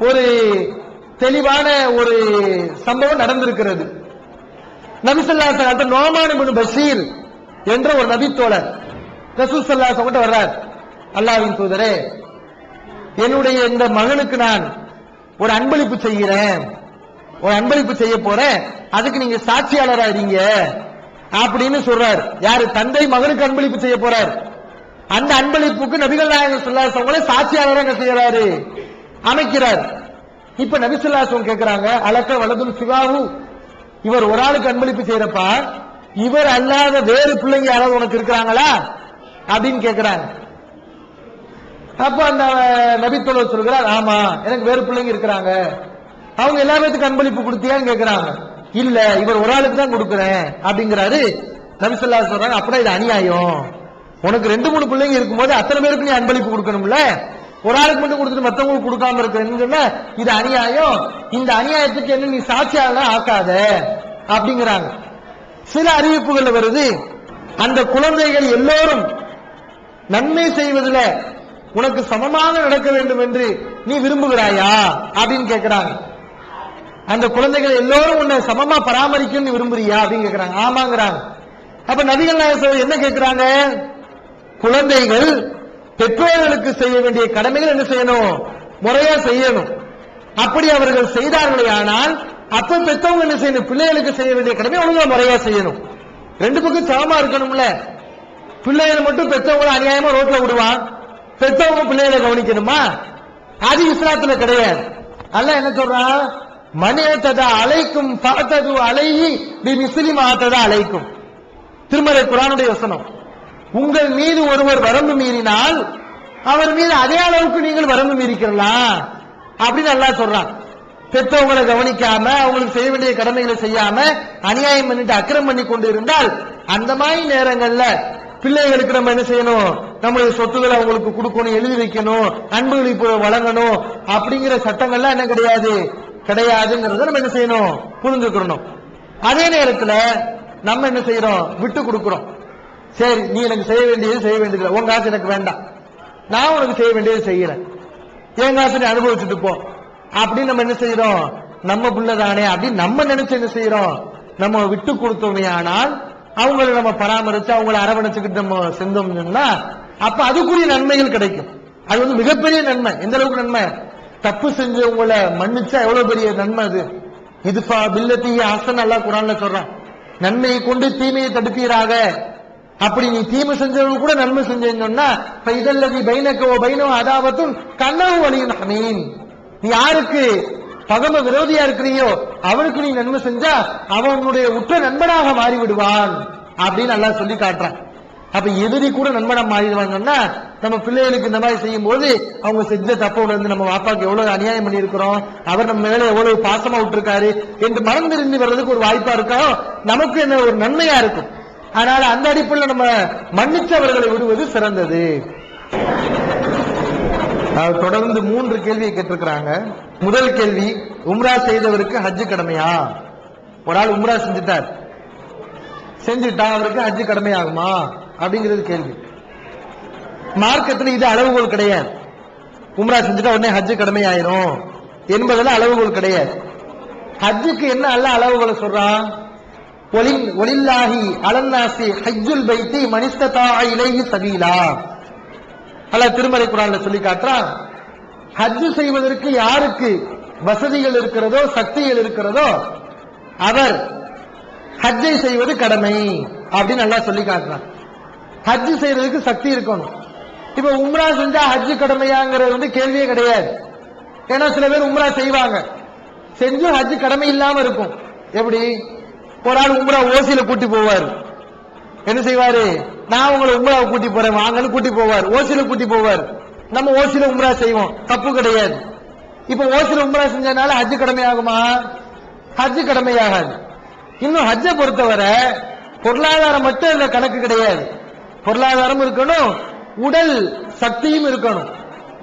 ஒரு தெளிவான ஒரு சம்பவம் நடந்திருக்கிறது. நபி ஸல்லல்லாஹு அலைஹி வஸல்லம் நோமான் இப்னு பஷீர் என்ற ஒரு நபித்தோழர் ரசூல் ஸல்லல்லாஹு அலைஹி வஸல்லம் வர்றார். அல்லாஹ்வின் தூதரே, என்னுடைய இந்த மகனுக்கு நான் ஒரு அன்பளிப்பு செய்கிறேன், ஒரு அன்பளிப்பு செய்ய போறேன், அதுக்கு நீங்க சாட்சியாளரா இருங்க அப்படின்னு சொல்றார். யாரு? தந்தை மகனுக்கு அன்பளிப்பு செய்ய போறார். அந்த அன்பளிப்புக்கு நபிகள் நாயகம் ஸல்லல்லாஹு அலைஹி வஸல்லம் சாட்சியாளரா என்ன செய்யறாரு, அமைக்கிறார். இப்ப நபி ஸல்லல்லாஹு அலைஹி வஸல்லம் கேட்கிறாங்க, அலக்க வலதும் சிவாஹு, இவர் ஒரு ஆளுக்கு அன்பளிப்பு செய்யறப்பா இவர் அல்லாத வேறு பிள்ளைங்க யாராவது உனக்கு இருக்கிறாங்களா அப்படின்னு கேட்கிறாங்க. அப்ப அந்த நபித்தோழர் சொல்கிறார், ஆமா எனக்கு வேறு பிள்ளைங்க இருக்கிறாங்க, அவங்க எல்லாத்துக்கும் அன்பளிப்பு கொடுத்தியான்னு கேட்கிறாங்க. இல்ல, இவர் ஒரு ஆளுக்கு தான் கொடுக்கிறேன் அப்படிங்கிறாரு. நபி ஸல்லல்லாஹு அலைஹி வஸல்லம் சொல்றாங்க, அப்படின்னா இது அநியாயம். உனக்கு 2-3 பிள்ளைங்க இருக்கும்போது அத்தனை பேருக்கு நீ அன்பளிப்பு கொடுக்கணும்ல, ஒரு ஆளுக்கு மட்டும் கொடுத்துட்டு மத்தவங்களுக்கு கொடுக்காம இருக்கிறேன்னு சொன்னா இது அநியாயம். இந்த அநியாயத்துக்கு என்ன நீ சாட்சியாளர் ஆக்காத அப்படிங்கிறாங்க. சில அறிவிப்புகள் வருது, அந்த குழந்தைகள் எல்லோரும் நன்மை செய்வதில் உனக்கு சமமாக நடக்க வேண்டும் என்று நீ விரும்புகிறாயா அப்படின்னு கேட்கிறாங்க. அந்த குழந்தைகள் எல்லோரும் உன்னை சமமா பராமரிக்கும் விரும்புறியா அப்படின்னு கேட்கிறாங்க. ஆமாங்கிறாங்க. அப்ப நபிகள் நாயகம் என்ன கேட்கிறாங்க, குழந்தைகள் பெற்றோர்களுக்கு செய்ய வேண்டிய கடமைகள் என்ன செய்யணும், முறையா செய்யணும். அப்படி அவர்கள் செய்தார்களே ஆனால் அப்ப பெற்றவங்க என்ன செய்யணும், பிள்ளைகளுக்கு செய்ய வேண்டிய கடமை ஒழுங்கா முறையா செய்யணும். ரெண்டு பக்கம் சமமா இருக்கணும்ல. பிள்ளைகள் மட்டும் பெற்றவங்களை அநியாயமா ரோட்ல விடுவான், பெற்றவங்க பிள்ளைகளை கவனிக்கணுமா? அது இஸ்லாத்துல கிடையாது. அல்லாஹ் என்ன சொல்றான், மனிததா அலைக்கும் ஃபஅதது அலைஹி பிமிஸ்லி மா ததா அலைக்கும். திருமறை குர்ஆனுடைய வசனம். உங்கள் மீது ஒருவர் வரம்பு மீறினால் அவர் மீது அதே அளவுக்கு நீங்கள் வரம்பு மீறிக்கலாம் அப்படின்னு அல்லாஹ் சொல்றான். பெற்றவங்களை கவனிக்காம அவங்களுக்கு செய்ய வேண்டிய கடமைகளை செய்யாம அநியாயம் பண்ணிட்டு அக்கிரம் பண்ணி கொண்டு இருந்தால் அந்த மாதிரி நேரங்கள்ல பிள்ளைகளுக்கு நம்ம என்ன செய்யணும், நம்மளுடைய சொத்துக்களை அவங்களுக்கு கொடுக்கணும், எழுதி வைக்கணும், அன்புகளை வழங்கணும் அப்படிங்கிற சட்டங்கள்லாம் என்ன கிடையாதுங்கிறத நம்ம என்ன செய்யணும், புரிஞ்சுக்கணும். அதே நேரத்துல நம்ம என்ன செய்யறோம், விட்டு கொடுக்கிறோம். சரி, நீ எனக்கு செய்ய வேண்டியது உன் காசு எனக்கு வேண்டாம், நான் உனக்கு செய்ய வேண்டியது செய்யறேன், என் காசு நீ அனுபவிச்சுட்டு போ அப்படின்னு நம்ம என்ன செய்யறோம், நம்ம பிள்ளைதானே அப்படின்னு நம்ம நினைச்சு என்ன செய்யறோம், நம்ம விட்டு கொடுத்தோமே. ஆனால் அவங்களை நம்ம பராமரிச்சு அவங்களை அரவணைச்சுக்கிட்டு நம்ம செஞ்சோம்னா அப்ப அதுக்குரிய நன்மைகள் கிடைக்கும். அது வந்து மிகப்பெரிய நன்மை. எந்த அளவுக்கு நன்மை, தப்பு செஞ்சவங்களை மன்னிச்சா எவ்வளவு பெரிய நன்மை அது. இதுஃபா பில்லத்தி ஹஸன் அல்லாஹ் குர்ஆன்ல சொல்றான், நன்மையை கொண்டு தீமையை தடுப்பீராக. அப்படி நீ தீமை செஞ்சவங்க கூட நன்மை செஞ்சேன்னா இதல்லதி பைனக வ பைனஹு அதாவத்துன் கன்னஹு வலியுன் ஹமீம். நீ யாருக்கு பகம விரோதியா இருக்கிறியோ அவனுக்கு நீ நன்மை செஞ்சா அவனுடைய உற்ற நண்பனாக மாறி விடுவான் அப்படின்னு அல்லாஹ் சொல்லி காட்டுறான். அப்ப எதிரி கூட நண்பனா மாறிடுவாங்கன்னா நம்ம பிள்ளைகளுக்கு இந்த மாதிரி செய்யும் போது அவங்க செஞ்ச தப்ப உணர்ந்து நம்ம வாப்பாக்கு எவ்வளவு அநியாயம் பண்ணி இருக்கிறோம், அவர் நம்ம மேல எவ்வளவு பாசமா விட்டுருக்காரு என்று மறந்திருந்து வர்றதுக்கு ஒரு வாய்ப்பா இருக்கும், நமக்கு என்ன ஒரு நன்மையா இருக்கும். அதனால அந்த அடிப்படையில் நம்ம மன்னிச்சவர்களை விடுவது சிறந்தது. தொடர்ந்து 3 கேள்வியை கேட்டிருக்கிறாங்க. முதல் கேள்வி, உம்ரா செய்தவருக்கு ஹஜ் கடமையா? ஒரு ஆள் உம்ரா செஞ்சுட்டா அவருக்கு ஹஜ் கடமையாகுமா அப்படிங்கிறது கேள்வி. மார்க்கத்தில் இது அளவுகோல் கிடையாது. உம்ரா செஞ்சுட்டா உடனே ஹஜ் கடமையாயிரும் என்பதெல்லாம் அளவுகோல் கிடையாது. ஹஜ்ஜுக்கு என்ன அல்ல அளவுகோலை சொல்றான், ஒலில்லாஹி அலன்னாசி ஹஜ்ஜுல் பைத்தி மனிஸ்ததா இலைஹி சபீலா. அல்லாஹ் திருமறை குர்ஆன்ல சொல்லி காட்டுறான், ஹஜ் செய்வதற்கு யாருக்கு வசதிகள் இருக்கிறதோ சக்திகள் இருக்கிறதோ அவர் ஹஜ்ஜை செய்வது கடமை அப்படின்னு அல்லாஹ் சொல்லி காட்டுறான். ஹஜ் செய்யறதுக்கு சக்தி இருக்கணும். இப்ப உம்ரா செஞ்சா ஹஜ் கடமையாங்கிறது வந்து கேள்வியே கிடையாது. ஏன்னா சில பேர் உம்ரா செய்வாங்க, செஞ்சு ஹஜ் கடமை இல்லாம இருக்கும். எப்படி ஒரு ஆள் உம்ரா ஓசியில கூட்டி போவார், என்ன செய்வாரு, நான் உங்களை உம்ரா கூட்டி போறேன் வாங்கன்னு கூட்டி போவார், ஓசியில கூட்டி போவார். நம்ம ஓசியில உம்ரா செய்வோம், தப்பு கிடையாது. இப்ப ஓசியில உம்ரா செஞ்சனால ஹஜ் கடமையாகுமா? ஹஜ் கடமையாகாது. இன்னும் ஹஜ்ஜை பொறுத்தவரை பொருளாதாரம் மட்டும் இந்த கணக்கு கிடையாது. பொருளாதாரம் இருக்கணும், உடல் சக்தியும் இருக்கணும்.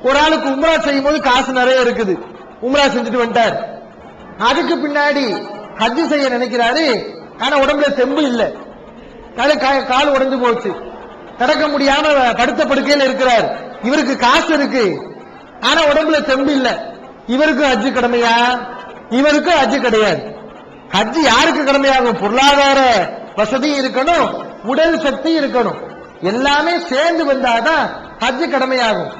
ஒரு ஆளுக்கு உம்ரா செய்யும் போது காசு நிறைய இருக்குது, உம்ரா செஞ்சுட்டு வந்துட்டார். அதுக்கு பின்னாடி ஹஜ் செய்ய நினைக்கிறாரு, ஆனா உடம்புல தெம்பு இல்லை, கால் உடைஞ்சு போச்சு, நடக்க முடியாம படுத்த படுக்கையில இருக்கிறார். இவருக்கு காசு இருக்கு, ஆனா உடம்புல தெம்பு இல்லை. இவருக்கு ஹஜ் கடமையா? இவருக்கு ஹஜ் கிடையாது. ஹஜ் யாருக்கு கடமையாகும்? பொருளாதார வசதி இருக்கணும், உடல் சக்தி இருக்கணும், எல்லாமே சேர்ந்து வந்தாதான் ஹஜ் கடமையாகும்.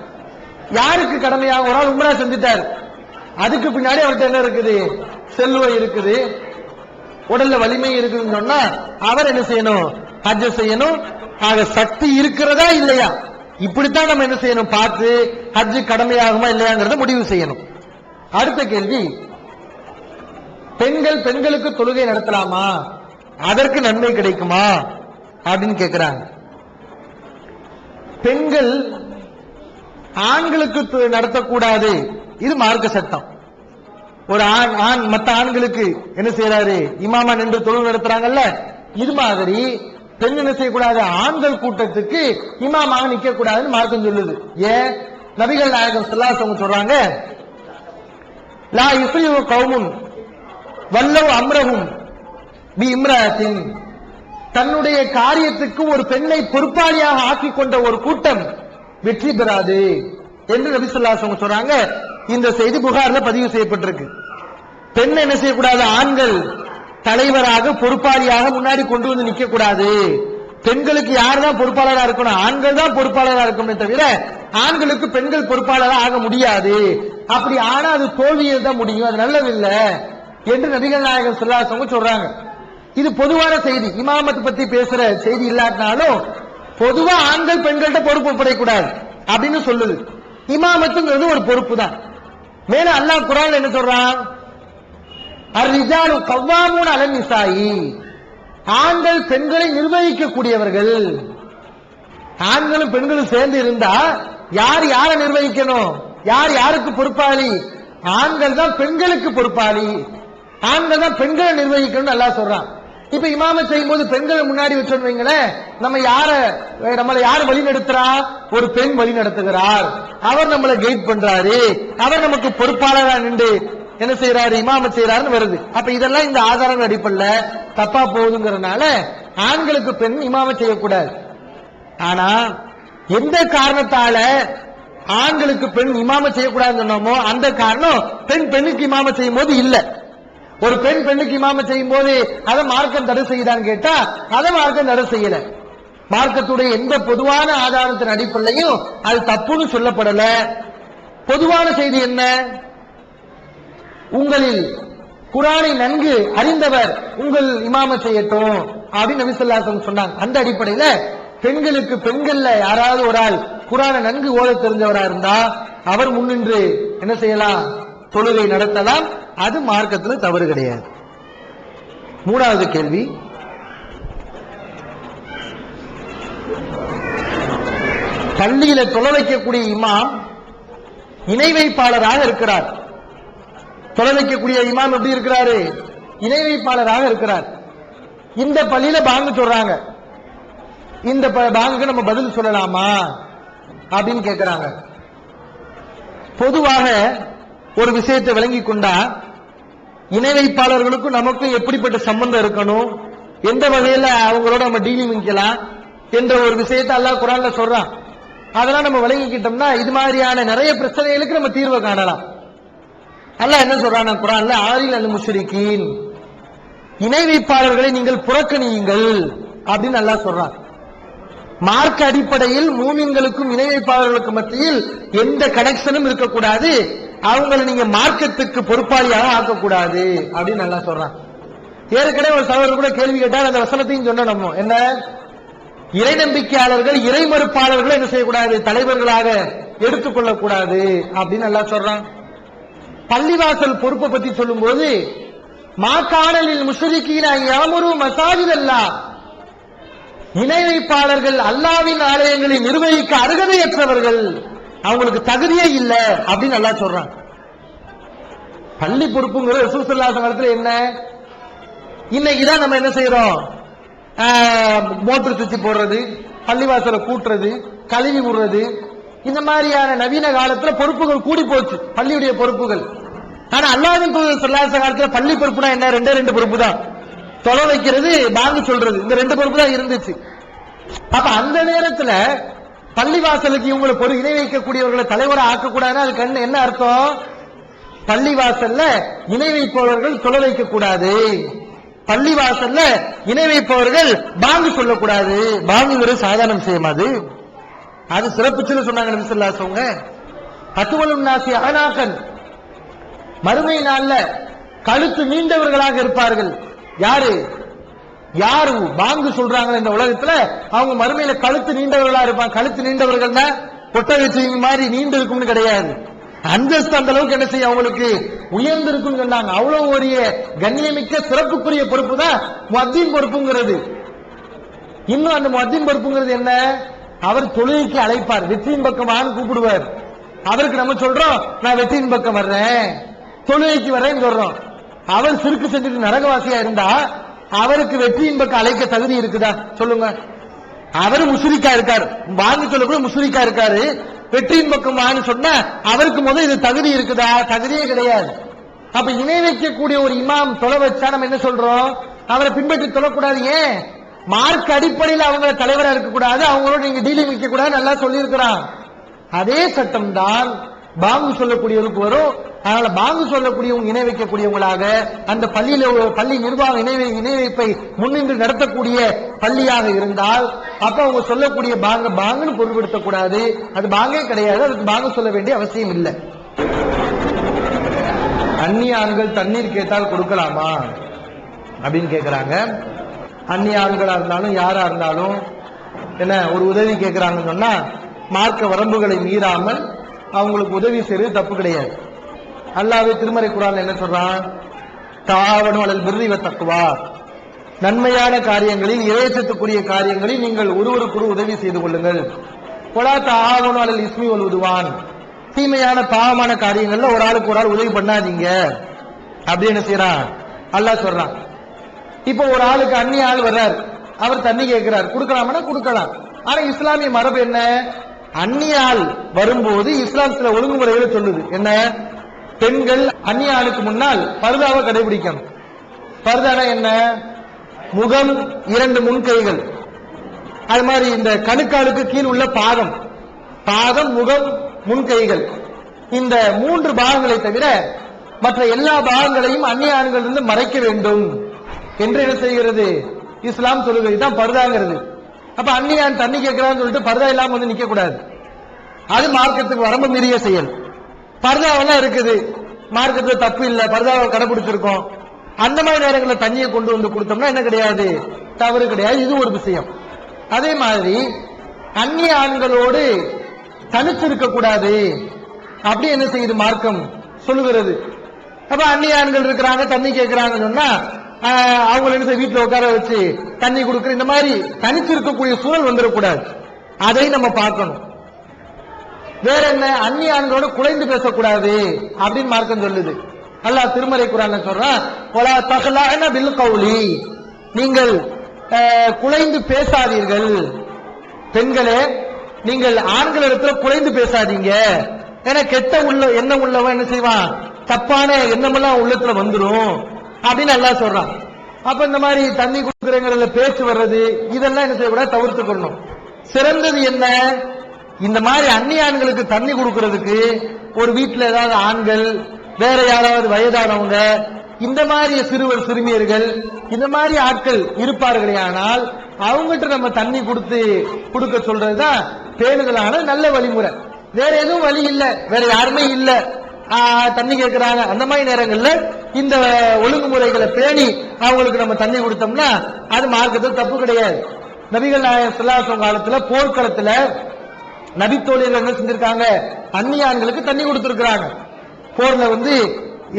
யாருக்கு கடமையாகும்? ஒரு ஆள் உம்ரா செஞ்சுட்டார், அதுக்கு பின்னாடி அவர்கிட்ட என்ன இருக்குது? செல்வம் இருக்குது, உடல்ல வலிமை இருக்குதுன்னு சொன்னா அவர் என்ன செய்யணும்? ஹஜ் செய்யணும். ஆக சக்தி இருக்கிறதா இல்லையா, இப்படித்தான் நம்ம என்ன செய்யணும்? பார்த்து ஹஜ் கடமையாகுமா இல்லையாங்கிறத முடிவு செய்யணும். அடுத்த கேள்வி, பெண்களுக்கு தொழுகை நடத்தலாமா, அதற்கு நன்மை கிடைக்குமா அப்படின்னு கேட்கிறாங்க. பெண்கள் ஆண்களுக்கு நடத்தக்கூடாது, இது மார்க்க சட்டம். ஒரு ஆண் மற்ற ஆண்களுக்கு என்ன செய்யறாரு? இமாமா நின்று தொழுகை நடத்துறாங்கல்ல, இது மாதிரி பெண் என்ன செய்யக்கூடாது? ஆண்கள் கூட்டத்துக்கு இமாமாக நிக்க கூடாதுன்னு மார்க்கம் சொல்லுது. ஏன்? நபிகள் நாயகம் ஸல்லல்லாஹு அலைஹி வஸல்லம் சொல்றாங்க, லா யுஃப்லிஹு கௌமுன் வல்லவ் அம்ரஹும் பி இம்ராத்தின், தன்னுடைய காரியத்துக்கு ஒரு பெண்ணை பொறுப்பாளியாக ஆக்கி கொண்ட ஒரு கூட்டம் வெற்றி பெறாது என்று நபி ஸல்லல்லாஹு அலைஹி வஸல்லம் சொல்றாங்க. இந்த செய்தி புகார்ல பதிவு செய்யப்பட்டிருக்கு. பெண் என்ன செய்யக்கூடாது? ஆண்கள் தலைவராக பொறுப்பாளியாக முன்னாடி கொண்டு வந்து நிக்க கூடாது. பெண்களுக்கு யார் தான் பொறுப்பாளராக இருக்கணும்? ஆண்கள் தான் பொறுப்பாளராக இருக்கணும், தவிர ஆண்களுக்கு பெண்கள் பொறுப்பாளராக ஆக முடியாது. அப்படி ஆனா அது தோல்வியை தான் முடியும், அது நல்லதில்லை என்று நபிகள் நாயகம் ஸல்லல்லாஹு அலைஹி வஸல்லம் சொல்றாங்க. இது பொதுவான செய்தி, இமாமத்தை பத்தி பேசுற செய்தி இல்லாட்டினாலும் பொதுவா ஆண்கள் பெண்கள்கிட்ட பொறுப்பு ஒப்படைக்கூடாது அப்படின்னு சொல்லுது. இமாமத்துங்கிறது ஒரு பொறுப்பு தான். மேல அல்லாஹ் குர்ஆன்ல என்ன சொல்றான்? அர்-ரிஜாலு கவ்வாமூன அலன் நிசாயி, ஆண்கள் பெண்களை நிர்வகிக்கக்கூடியவர்கள். ஆண்களும் பெண்களும் சேர்ந்து இருந்தா யார் யாரை நிர்வகிக்கணும்? யார் யாருக்கு பொறுப்பாளி? ஆண்கள் தான் பெண்களுக்கு பொறுப்பாளி, ஆண்கள் தான் பெண்களை நிர்வகிக்கணும்னு அல்லாஹ் சொல்றான். இப்ப இமாமத் செய்யும் போது பெண்களை முன்னாடி வச்சோன்னு வைங்களேன், நம்மளை யார் வழி நடத்துறா? ஒரு பெண் வழி நடத்துகிறார், அவர் நம்மளை கைட் பண்றாரு, அவர் நமக்கு பொறுப்பாளரா நின்று என்ன செய்யறாரு? இமாமத் செய்யறாருன்னு வருது. அப்ப இதெல்லாம் இந்த ஆதாரங்கள் அடிப்படையில தப்பா போகுதுங்கிறதுனால ஆண்களுக்கு பெண் இமாமத் செய்யக்கூடாது. ஆனா எந்த காரணத்தால ஆண்களுக்கு பெண் இமாமத் செய்யக்கூடாதுன்னு சொன்னோமோ அந்த காரணம் பெண் பெண்ணுக்கு இமாமத் செய்யும் போது இல்ல. ஒரு பெண் பெண்ணுக்கு இமாமத் செய்யும் போது அதை மார்க்கம் தடை செய்யுதான்னு கேட்டா அதை மார்க்கம் தடை செய்யல. மார்க்கத்துடைய எந்த பொதுவான ஆதாரத்தின் அடிப்படையிலையும் அது தப்புன்னு சொல்லப்படல. பொதுவான செய்தி என்ன? உங்களில் குர்ஆனை நன்கு அறிந்தவர் உங்கள் இமாமத் செய்யட்டும் அப்படின்னு நபி ஸல்லல்லாஹு அலைஹி வஸல்லம் சொன்னாங்க. அந்த அடிப்படையில பெண்களுக்கு பெண்கள்ல யாராவது ஒரு ஆள் குர்ஆனை நன்கு ஓத தெரிஞ்சவரா இருந்தா அவர் முன்னின்று என்ன செய்யலாம்? தொழுகை நடத்தலாம். அது மார்க்கத்தில் தவறு கிடையாது. மூணாவது கேள்வி, பள்ளியில தொழ வைக்கக்கூடிய இமாம் இணை வைப்பாளராக இருக்கிறார். தொழ வைக்கக்கூடிய இமாம் எப்படி இருக்கிறாரு? இணை வைப்பாளராக இருக்கிறார். இந்த பள்ளியில பாங்கு சொல்றாங்க, இந்த பாங்குக்கு நம்ம பதில் சொல்லலாமா அப்படின்னு கேட்கிறாங்க. பொதுவாக ஒரு விஷயத்தை விளங்கி கொண்டா இணை வைப்பாளர்களுக்கும் நமக்கும் எப்படிப்பட்ட சம்பந்தம் இருக்கணும், எந்த வகையில அவங்களோட நம்ம டீலிங் வைக்கலாம் என்ற ஒரு விஷயத்தை அல்லாஹ் குர்ஆன்ல சொல்றான். அதெல்லாம் நம்ம விளங்கிக்கிட்டோம்னா இது மாதிரியான நிறைய பிரச்சனைகளுக்கு நம்ம தீர்வை காணலாம். அல்லாஹ் என்ன சொல்றான் குர்ஆன்ல? ஆரில் அல் முஷ்ரிகீன், இணை வைப்பாளர்களை நீங்கள் புறக்கணியுங்கள் அப்படின்னு அல்லாஹ் சொல்றான். மார்க்க அடிப்படையில் மூமின்களுக்கும் இணை வைப்பாளர்களுக்கும் மத்தியில் எந்த கனெக்ஷனும் இருக்கக்கூடாது, அவங்களை நீங்க மார்க்கத்துக்கு பொறுப்பாளியாக ஆக்கக்கூடாது அப்படின்னு நல்லா சொல்றான். ஏற்கனவே ஒரு சகோதரர் கூட கேள்வி கேட்டால் அந்த வசனத்தையும் சொன்ன நம்ம என்ன, இறை நம்பிக்கையாளர்கள் இறை மறுப்பாளர்களை என்ன செய்யக்கூடாது? தலைவர்களாக எடுத்துக்கொள்ளக்கூடாது அப்படின்னு நல்லா சொல்றான். பள்ளிவாசல் பொறுப்பை பத்தி சொல்லும் போது மாகாணலில் முஷ்ரிக்கீன யாமுரு மசாஜித் அல்லாஹ், இணை வைப்பாளர்கள் அல்லாவின் ஆலயங்களை நிர்வகிக்க அருகதையற்றவர்கள், அவங்களுக்கு தகுதியே இல்லை அப்படின்னு அல்லாஹ் சொல்றான். பள்ளி பொறுப்புங்கிறது ரசூல் ஸல்லல்லாஹு அலைஹி வஸல்லம் என்ன, இன்னைக்குதான் நம்ம என்ன செய்யறோம், மோட்டர் சுவிட்ச் போடுறது, பள்ளிவாசலை கூட்டுறது, கழுவி விடுறது, இந்த மாதிரியான நவீன காலத்துல பொறுப்புகள் கூடி போச்சு, பள்ளியுடைய பொறுப்புகள். ஆனா அல்லாஹ்வின் தூதர் ஸல்லல்லாஹு அலைஹி வஸல்லம் காலத்துல பள்ளி பொறுப்புனா என்ன, ரெண்டு பொறுப்பு தான், தொலை வைக்கிறது, பாங்கு சொல்றது, இந்த 2 பொறுப்பு தான் இருந்துச்சு. அப்ப அந்த நேரத்துல பள்ளிவாசலுக்கு இவங்களை இணை வைக்கக்கூடியவர்களை தலைவரை ஆக்கக்கூடாதுன்னா அதுக்கு என்ன அர்த்தம், பள்ளிவாசல்ல இணை வைப்பவர்கள் தொலை வைக்க கூடாது, பள்ளிவாசல்ல இணை வைப்பவர்கள் பாங்கு சொல்லக்கூடாது. பாங்குங்கிறது சாதாரண விஷயம், அது சிறப்புச்சுன்னு சொன்னாங்க நபி ஸல்லல்லாஹு அலைஹி வஸல்லம். அத்துவலுன் நாசி அனாகன், மறுமை நாள்ல கழுத்து நீண்டவர்களாக இருப்பார்கள். யாரு பாங்கு சொல்றாங்க இந்த உலகத்துல, அவங்க மறுமையில கழுத்து நீண்டவர்களா இருப்பாங்க. கழுத்து நீண்டவர்கள் தான் ஒட்டகச்சிங்க மாதிரி நீண்டு இருக்கும்னு கிடையாது, அந்தஸ்து அந்த அளவுக்கு என்ன செய்ய அவங்களுக்கு உயர்ந்து இருக்கும் சொன்னாங்க. அவ்வளவு ஒரு கண்ணியமிக்க சிறப்புக்குரிய பொறுப்பு தான் முஅத்தின் பொறுப்புங்கிறது. இன்னும் அந்த முஅத்தின் பொறுப்புங்கிறது என்ன, அவர் தொழுகைக்கு அழைப்பார், வெற்றியின் பக்கம் வான்னு கூப்பிடுவார். அவருக்கு நம்ம சொல்றோம் நான் வெற்றியின் பக்கம் வர்றேன், தொழுகைக்கு வர்றேன்னு சொல்றோம். அவர் சிறுக்கு செஞ்சுட்டு நரகவாசியா இருந்தா அவருக்கு வெற்றியின் பக்கம் அழைக்க தகுதி இருக்குதா சொல்லுங்க? அவரு முஸ்ரிக்கா இருக்காரு, வாங்கி சொல்லக்கூட முஸ்ரிக்கா இருக்காரு, வெற்றியின் பக்கம் வான்னு சொன்னா அவருக்கு முதல் இது தகுதி இருக்குதா? தகுதியே கிடையாது. அப்ப இணை வைக்கக்கூடிய ஒரு இமாம் தொலை வச்சா நம்ம என்ன சொல்றோம், அவரை பின்பற்றி தொழக்கூடாது. ஏன்? மார்க் அடிப்படையில் அவங்க தலைவரா இருக்கக்கூடாது, அவங்களோட நீங்க டீலிங் வைக்க கூடாது, நல்லா சொல்லி இருக்கிறான். அதே சட்டம் தான் பாங்கு சொல்லக்கூடியவருக்கு வரும். அதனால பாங்கு சொல்லக்கூடியவங்க இணை வைக்கக்கூடியவங்களாக அந்த பள்ளியில பள்ளி நிர்வாக இணை வைப்பை முன்னின்று நடத்தக்கூடிய பள்ளியாக இருந்தால் அப்ப அவங்க சொல்லக்கூடிய பாங்குன்னு பொருட்படுத்தக்கூடாது, அது பாங்கே கிடையாது, அதுக்கு பாங்கு சொல்ல வேண்டிய அவசியம் இல்லை. அந்நிய ஆண்கள் தண்ணீர் கேட்டால் கொடுக்கலாமா அப்படின்னு கேட்கிறாங்க. அந்நிய ஆண்களா இருந்தாலும் யாரா இருந்தாலும் என்ன ஒரு உதவி கேட்கிறாங்கன்னு சொன்னா மார்க்க வரம்புகளை மீறாமல் அவங்களுக்கு உதவி செய்வது தப்பு கிடையாது. அல்லாஹ்வே திருமறை குர்ஆன்ல என்ன சொல்றான், தஆவனு அலல் பிர்ரி வத் தக்வா, நன்மையான காரியங்களில் இறையச்சத்துக்குரிய காரியங்களில் நீங்கள் ஒருவருக்கு உதவி செய்து கொள்ளுங்கள். வலா தஆவனு அலல் இஸ்மி வல் உதுவான், தீமையான பாவமான காரியங்கள்ல ஒரு ஆளுக்கு ஒரு ஆள் உதவி பண்ணாதீங்க அப்படி என்ன செய்யறான் அல்லாஹ் சொல்றான். இப்போ ஒரு ஆளுக்கு அந்நிய ஆள் வர்றார், அவர் தண்ணி கேட்கிறார், கொடுக்கலாம்னா கொடுக்கலாம். ஆனா இஸ்லாமிய மரபு என்ன, அந்நிய ஆள் வரும்போது இஸ்லாம் சில ஒழுங்குமுறைகளை சொல்லுது. என்ன, பெண்கள் அந்நிய ஆளுக்கு முன்னால் பர்தாவை கடைபிடிக்கணும். பர்தானா என்ன, முகம் 2 முன்கைகள், அது மாதிரி இந்த கணுக்காலுக்கு கீழ் உள்ள பாதம் முகம் முன்கைகள், இந்த 3 பாகங்களை தவிர மற்ற எல்லா பாகங்களையும் அந்நிய ஆண்களிலிருந்து மறைக்க வேண்டும் என்று என்ன செய்கிறது இஸ்லாம் சொல்லுகிறது. இதுதான் பர்தாங்கிறது. அப்ப அந்நியான் தண்ணி கேட்கிறான்னு சொல்லிட்டு பர்தா இல்லாம வந்து நிக்க கூடாது, அது மார்க்கத்துக்கு வரம்பு மீறிய செயல். பர்தாவெல்லாம் இருக்குது, மார்க்கத்துல தப்பு இல்லை, பர்தாவை கடைபிடிச்சிருக்கோம், அந்த மாதிரி நேரங்களில் தண்ணியை கொண்டு வந்து கொடுத்தோம்னா என்ன கிடையாது, தவறு கிடையாது. இது ஒரு விஷயம். அதே மாதிரி அந்நிய ஆண்களோடு தனிச்சு இருக்க கூடாது அப்படி என்ன செய்யுது மார்க்கம் சொல்லுகிறது. அப்ப அந்நிய ஆண்கள் இருக்கிறாங்க தண்ணி கேட்கிறாங்கன்னு சொன்னா அவங்க என்ன வீட்டுல உட்கார வச்சு தண்ணி கொடுக்குற இந்த மாதிரி தனிச்சு இருக்கக்கூடிய சூழல் வந்துடக்கூடாது, அதை நம்ம பார்க்கணும். வேற என்ன, அந்நிய ஆண்களோட குலைந்து பேசக்கூடாது அப்படின்னு மார்க்கம் சொல்லுது. அல்லாஹ் திருமறை குர்ஆன்ல சொல்றான், வலா தஹ்லான பில் கௌலி, நீங்கள் குலைந்து பேசாதீர்கள். பெண்களே, நீங்கள் ஆண்களிடத்துல குலைந்து பேசாதீங்க, ஏன்னா கெட்ட எண்ணம் உள்ளவன் என்ன செய்வான், தப்பான எண்ணமெல்லாம் உள்ளத்துல வந்துடும் அப்படின்னு அல்லாஹ் சொல்றான். அப்ப இந்த மாதிரி தண்ணி கொடுக்குறவங்கள பேச்சு வர்றது இதெல்லாம் என்ன செய்யக்கூடாது, தவிர்த்துக்கணும். சிறந்தது என்ன, இந்த மாதிரி அந்நிய ஆண்களுக்கு தண்ணி கொடுக்கறதுக்கு ஒரு வீட்டுல ஏதாவது ஆண்கள் வேற யாராவது வயதானவங்க இந்த மாதிரி சிறுவர் சிறுமியர்கள் இந்த மாதிரி ஆட்கள் இருப்பார்களே, ஆனால் அவங்ககிட்ட நம்ம தண்ணி கொடுக்க சொல்றதுதான் பேணுதலான நல்ல வழிமுறை. வேற எதுவும் வழி இல்லை, வேற யாருமே இல்ல, தண்ணி கேட்கிறாங்க, அந்த மாதிரி நேரங்கள்ல இந்த ஒழுங்குமுறைகளை பேணி அவங்களுக்கு நம்ம தண்ணி கொடுத்தோம்னா அது மார்க்கத்தில் தப்பு கிடையாது. நபிகள் நாயகம் ஸல்லல்லாஹு அலைஹி வஸல்லம் காலத்துல போர்க்களத்துல நபித்தோழியர்கள் என்ன செஞ்சிருக்காங்க, அந்நிய ஆண்களுக்கு தண்ணி கொடுத்திருக்கிறாங்க. போர்ல வந்து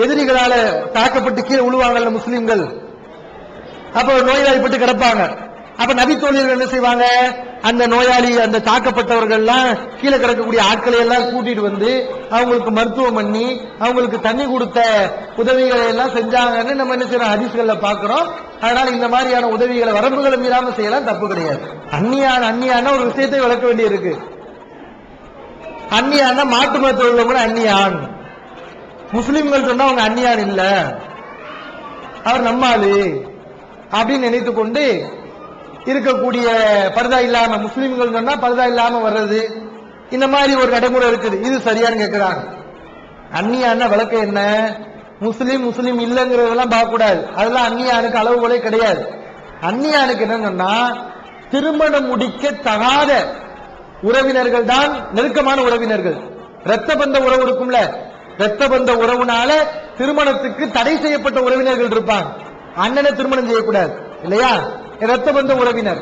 எதிரிகளால தாக்கப்பட்டு கீழே விழுவாங்கல்ல முஸ்லிம்கள், அப்ப நோய்வாய்ப்பட்டு கிடப்பாங்க. அப்ப நபி தோழர்கள் என்ன செய்வாங்க, அந்த நோயாளி அந்த தாக்கப்பட்டவர்கள் எல்லாம் கீழே கிடக்கக்கூடிய ஆட்களை எல்லாம் கூட்டிட்டு வந்து அவங்களுக்கு மருத்துவம் பண்ணி அவங்களுக்கு தண்ணி கொடுத்த உதவிகளை எல்லாம் செஞ்சாங்கன்னு நம்ம என்ன செய்யறோம், ஹதீஸ்கள்ல பாக்குறோம். அதனால இந்த மாதிரியான உதவிகளை வரம்புகளை மீறாம செய்யலாம், தப்பு கிடையாது. அந்நியான ஒரு விஷயத்தை விளக்க வேண்டி இருக்கு. அந்நியான மாட்டு மதத்தில் உள்ளவங்க அந்நியான், முஸ்லிம்கள் சொன்னா அவங்க அந்நியான் இல்ல, அவர் நம்மாளு அப்படின்னு நினைத்து கொண்டு இருக்கக்கூடிய பர்தா இல்லாம முஸ்லிம்கள் சொன்னா பர்தா இல்லாம வர்றது, இந்த மாதிரி ஒரு நடைமுறை இருக்குது. இது சரியானு கேட்கிறாங்க. அந்நியான விளக்கம் என்ன, முஸ்லிம் இல்லங்கிறதெல்லாம் பார்க்க கூடாது. அதெல்லாம் அந்நியானுக்கு அளவுகளே கிடையாது. அந்நியானுக்கு என்னன்னா திருமணம் முடிக்க தகாத உறவினர்கள் தான் நெருக்கமான உறவினர்கள். இரத்த பந்த உறவு இருக்கும்ல, இரத்த பந்த உறவுனால திருமணத்துக்கு தடை செய்யப்பட்ட உறவினர்கள் இருப்பாங்க. அண்ணனை திருமணம் செய்யக்கூடாது இல்லையா, இரத்த பந்த உறவினர்.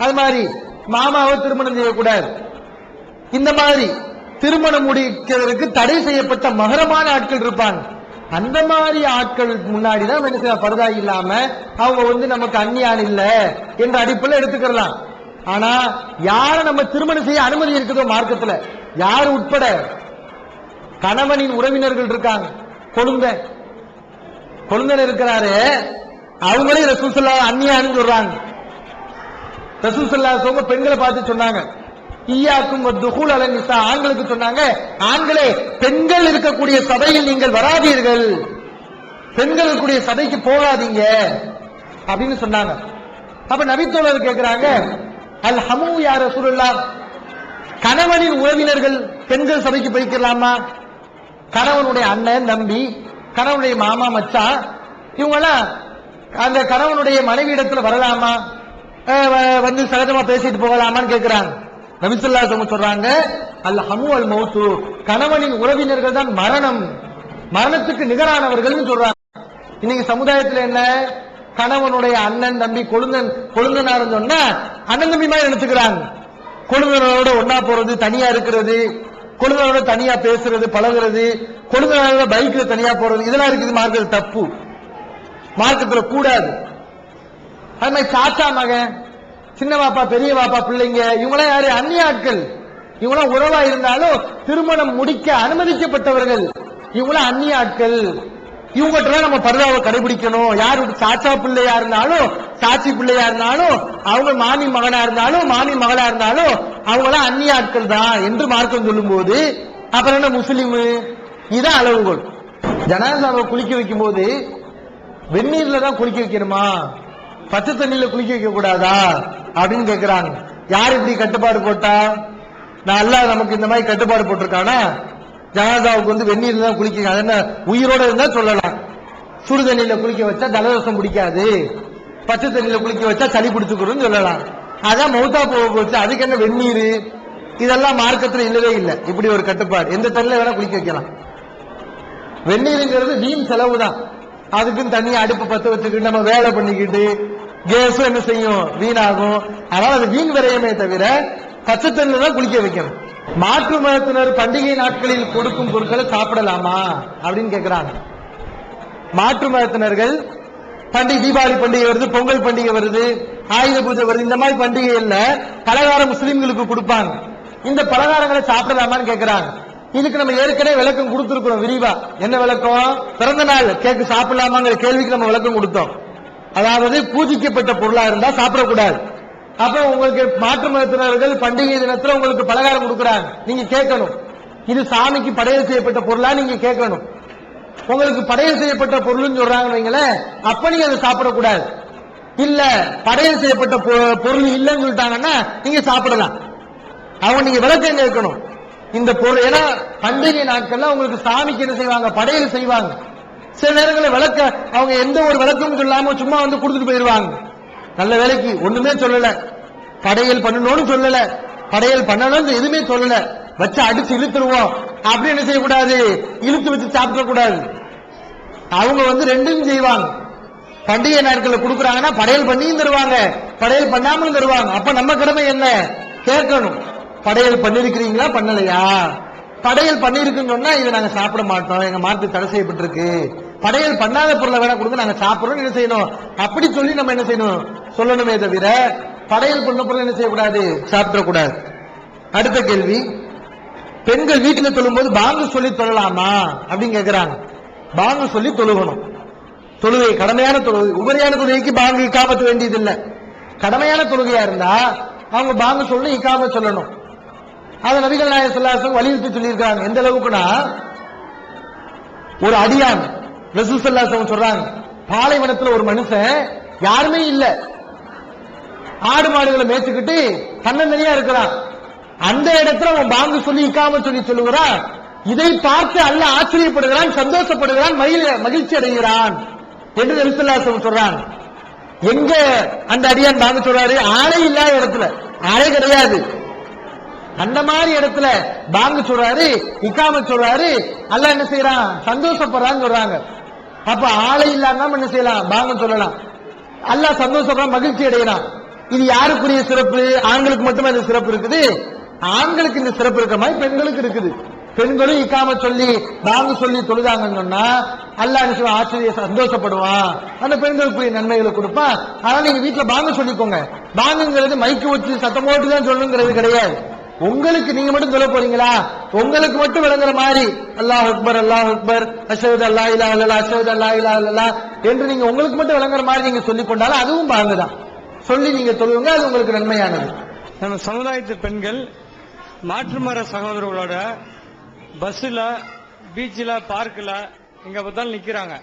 அது மாதிரி மாமாவை திருமணம் செய்யக்கூடாது. இந்த மாதிரி திருமணம் முடிக்கிறதுக்கு தடை செய்யப்பட்ட மகரமான ஆட்கள் இருப்பாங்க. அந்த மாதிரி ஆட்கள் முன்னாடிதான் என்ன செய்ய, பர்தா இல்லாம அவங்க வந்து நமக்கு அந்நியான் இல்ல என்ற அடிப்படையில் எடுத்துக்கலாம். ஆனா யார நம்ம திருமணம் செய்ய அனுமதி இருக்குதோ மார்க்கத்துல, யார் உட்பட கணவனின் உறவினர்கள் இருக்காங்க, கொழுந்தன் இருக்கிறாரு, அவங்களே ரசூல் ஸல்லல்லாஹு அந்நியான்னு சொல்றாங்க. ரசூல் ஸல்லல்லாஹு பெண்களை பார்த்து சொன்னாங்க, ஈயாக்கும் துஹூல் அலன் நிசா, ஆண்களுக்கு சொன்னாங்க, ஆண்களே பெண்கள் இருக்கக்கூடிய சபையில் நீங்கள் வராதீர்கள், பெண்கள் இருக்கக்கூடிய சபைக்கு போகாதீங்க அப்படின்னு சொன்னாங்க. அப்ப நபித்தோழர் கேட்கிறாங்க, அல் ஹமு யா ரசூலுல்லாஹ், கணவனின் உறவினர்கள் பெண்கள் சபைக்கு போய்க்கலாமா? கணவனுடைய அண்ணன் தம்பி, கணவனுடைய மாமா மச்சான், இவங்கெல்லாம் அந்த கணவனுடைய மனைவி இடத்துல வரலாமா, வந்து சகஜமா பேசிட்டு போகலாமான்னு கேட்கிறாங்க. நபி ஸல்லல்லாஹு அலைஹி வஸல்லம் சொல்றாங்க, அல் ஹமு அல் மௌத்து, கணவனின் உறவினர்கள் தான் மரணம், மரணத்துக்கு நிகரானவர்கள் சொல்றாங்க. இன்னைக்கு சமுதாயத்தில் என்ன, கணவனுடைய அண்ணன் தம்பி கொழுந்தனார் சொன்னா அண்ணன் தம்பி மாதிரி நினைச்சுக்கிறாங்க. கொழுந்தனோட ஒன்னா போறது, தனியா இருக்கிறது, கொழுந்தனோட தனியா பேசுறது பழகுறது, கொழுந்தனோட பைக்ல தனியா போறது, இதெல்லாம் இருக்குது மார்க்கத்தில் தப்பு, மார்க்கத்துல கூடாது. அது மாதிரி சாச்சா மகன், சின்ன பாப்பா பெரிய பாப்பா பிள்ளைங்க, இவங்களாம் யாரு, அந்நிய ஆட்கள். இவங்களாம் உறவா இருந்தாலும் திருமணம் முடிக்க அனுமதிக்கப்பட்டவர்கள், இவங்களாம் அந்நிய ஆட்கள். இவங்ககிட்ட நம்ம பர்தாவை கடைபிடிக்கணும். யாரு சாச்சா பிள்ளையா இருந்தாலும் சாட்சி பிள்ளையா இருந்தாலும், அவங்க மாமி மகனா இருந்தாலும் மாமி மகளா இருந்தாலும் அவங்களாம் அந்நிய ஆட்கள் தான் என்று மார்க்கம் சொல்லும் போது அப்புறம் என்ன முஸ்லிம்? இதான் அளவுகோல். ஜனாசாவை குளிக்க வைக்கும் போது வெந்நீர்ல தான் குளிக்க வைக்கணுமா, பச்சை தண்ணியில குளிக்க வைக்க கூடாதா அப்படின்னு கேட்கிறாங்க. யார் இப்படி கட்டுப்பாடு போட்டா? நான் அல்லாஹ் நமக்கு இந்த மாதிரி கட்டுப்பாடு போட்டிருக்கானா? ஜனாதாவுக்கு வந்து வெந்நீர்ல தான் குளிக்க, அது என்ன உயிரோட இருந்தா சொல்லலாம், சுடு தண்ணியில குளிக்க வச்சா ஜலதோஷம் பிடிக்காது, பச்சை தண்ணியில குளிக்க வச்சா சளி பிடிச்சுக்கிறோம்னு சொல்லலாம். அதான் மௌத்தா போச்சு, அதுக்கு என்ன வெந்நீர்? இதெல்லாம் மார்க்கத்துல இல்லவே இல்லை இப்படி ஒரு கட்டுப்பாடு. எந்த தண்ணியில வேணா குளிக்க வைக்கலாம். வெந்நீருங்கிறது வீண் செலவு தான், அதுக்குன்னு தனியா அடுப்பு பத்த வச்சுக்கிட்டு நம்ம வேலை பண்ணிக்கிட்டு கேஸும் என்ன செய்யும், வீணாகும். அதனால அது வீண் விரயமே தவிர பச்சை தண்ணில தான் குளிக்க வைக்கணும். மாற்று மதத்தினர் பண்டிகை நாட்களில் கொடுக்கும் பொருட்களை சாப்பிடலாமா அப்படின்னு கேட்கிறாங்க. மாற்று மதத்தினர்கள் பண்டிகை, தீபாவளி பண்டிகை வருது, பொங்கல் பண்டிகை வருது, ஆயுத பூஜை வருது, இந்த மாதிரி பண்டிகைகள்ல பலகாரம் முஸ்லிம்களுக்கு கொடுப்பாங்க. இந்த பலகாரங்களை சாப்பிடலாமான்னு கேட்கிறாங்க. இதுக்கு நம்ம ஏற்கனவே விளக்கம் கொடுத்திருக்கிறோம் விரிவா. என்ன விளக்கம்? பிறந்த நாள் கேக்கு சாப்பிடலாமாங்கிற கேள்விக்கு நம்ம விளக்கம் கொடுத்தோம். அதாவது பூஜிக்கப்பட்ட பொருளா இருந்தா சாப்பிடக்கூடாது. அப்ப உங்களுக்கு மாற்று மதத்தினர்கள் பண்டிகை தினத்துல உங்களுக்கு பலகாரம் கொடுக்குறாங்க, நீங்க கேட்கணும், இது சாமிக்கு படையல் செய்யப்பட்ட பொருளா நீங்க கேட்கணும். உங்களுக்கு படையல் செய்யப்பட்ட பொருள்னு சொல்றாங்க வைங்களேன், அப்ப நீங்க அதை சாப்பிடக்கூடாது. இல்ல படையல் செய்யப்பட்ட பொருள் இல்லைன்னு சொல்லிட்டாங்கன்னா நீங்க சாப்பிடலாம். அவங்க நீங்க விளக்கம் கேட்கணும் இந்த பொருள். ஏன்னா பண்டிகை நாட்கள்ல உங்களுக்கு சாமிக்கு என்ன செய்வாங்க, படையல் செய்வாங்க. சில நேரங்களில் விளக்க அவங்க எந்த ஒரு விளக்கமும் சொல்லாம சும்மா வந்து கொடுத்துட்டு போயிருவாங்க. நல்ல வேலைக்கு ஒண்ணுமே சொல்லல, படையல் பண்ணணும்னு சொல்லல, படையல் பண்ணணும்னு எதுவுமே சொல்லல, வச்சு அடிச்சு இழுத்துருவோம் அப்படி என்ன செய்யக்கூடாது, இழுத்து வச்சு சாப்பிட கூடாது. அவங்க வந்து ரெண்டும் செய்வாங்க. பண்டிகை நாட்கள் கொடுக்குறாங்கன்னா படையல் பண்ணியும் தருவாங்க, படையல் பண்ணாமலும் தருவாங்க. அப்ப நம்ம கடமை என்ன, கேட்கணும், படையல் பண்ணிருக்கிறீங்களா பண்ணலையா, படையல் பண்ணிருக்குன்னு சொன்னா இதை நாங்க சாப்பிட மாட்டோம், எங்க மார்க்கு தடை செய்யப்பட்டிருக்கு, படையல் பண்ணாத பொருளை வேணா கொடுங்க நாங்க சாப்பிடுறோம் என்ன செய்யணும், அப்படி சொல்லி நம்ம என்ன செய்யணும் சொல்லணுமே தவிர படையல் பண்ண பொருள் என்ன செய்யக்கூடாது, சாப்பிடக்கூடாது. அடுத்த கேள்வி, பெண்கள் வீட்டுல தொழும்போது பாங்கு சொல்லி தொழலாமா அப்படின்னு கேட்கிறாங்க. பாங்கு சொல்லி தொழுகணும். தொழுகை கடமையான தொழுகை, உபரியான தொழுகைக்கு பாங்கு இக்காமத்து வேண்டியது இல்லை. கடமையான தொழுகையா இருந்தா அவங்க பாங்கு சொல்லி இக்காம சொல்லணும். அதை நபிகள் நாயகம் ஸல்லல்லாஹு அலைஹி வஸல்லம் வலியுறுத்தி சொல்லியிருக்காங்க. எந்த அளவுக்குன்னா, ஒரு அடியான் ரசூல் ஸல்லல்லாஹு அலைஹி வஸல்லம் சொல்றாங்க, பாலைவனத்துல ஒரு மனுஷன் யாருமே இல்ல, ஆடு மாடுகளை மேய்ச்சிக்கிட்டு தன்னந்தனியா இருக்கிறான். அந்த இடத்துல அவன் பாங்கு சொல்லி இக்காம சொல்லி சொல்லுகிறான். இதை பார்த்து அல்லாஹ் ஆச்சரியப்படுகிறான், சந்தோஷப்படுகிறான், மகிழ்ச்சி அடைகிறான் என்று நபி ஸல்லல்லாஹு அலைஹி வஸல்லம் சொல்றாங்க. எங்க அந்த அடியான் பாங்கு சொல்றாரு? ஆளை இல்லாத இடத்துல, ஆளே கிடையாது, அந்த மாதிரி இடத்துல பாங்கு சொல்றாரு, இக்காம சொல்றாரு, அல்லாஹ் என்ன செய்யறான், சந்தோஷப்படுறான்னு சொல்றாங்க. அப்ப ஆளை இல்லாம என்ன செய்யலாம், பாங்கு சொல்லலாம். அல்லாஹ் சந்தோஷப்படுறான், மகிழ்ச்சி அடையலாம். இது யாருக்குரிய சிறப்பு? ஆண்களுக்கு மட்டுமே இந்த சிறப்பு இருக்குது. ஆண்களுக்கு இந்த சிறப்பு இருக்க மாதிரி பெண்களுக்கு இருக்குது. பெண்களும் இக்காம சொல்லி பாங்கு சொல்லி தொழுதாங்கன்னு சொன்னா அல்லாஹ் ஆச்சரிய சந்தோஷப்படுவான், அந்த பெண்களுக்குரிய நன்மைகளை கொடுப்பான். அதனால நீங்க வீட்டுல பாங்கு சொல்லிக்கோங்க. பாங்குங்கிறது மைக்கு வச்சு சத்தம் போட்டு தான் சொல்லணுங்கிறது கிடையாது. உங்களுக்கு நீங்க மட்டும் சொல்ல போறீங்களா, உங்களுக்கு மட்டும் விளங்குற மாதிரி அல்லாஹ் அக்பர் அல்லாஹ் அக்பர் அஷ்ஹது அல்லா இலாஹ இல்லல்லாஹ் அஷ்ஹது அல்லா இலாஹ இல்லல்லாஹ் என்று நீங்க உங்களுக்கு மட்டும் விளங்குற மாதிரி நீங்க சொல்லிக் கொண்டாலும் அதுவும் பாங்குதான். சொல்லி நீங்க சொல்லுங்க, அது உங்களுக்கு நன்மையானது. நம்ம சமுதாயத்து பெண்கள் மாற்று மத சகோதரர்களோட பஸ்ல, பீச்சில், பார்க்கில் எங்க பார்த்தாலும் நிக்கிறாங்க.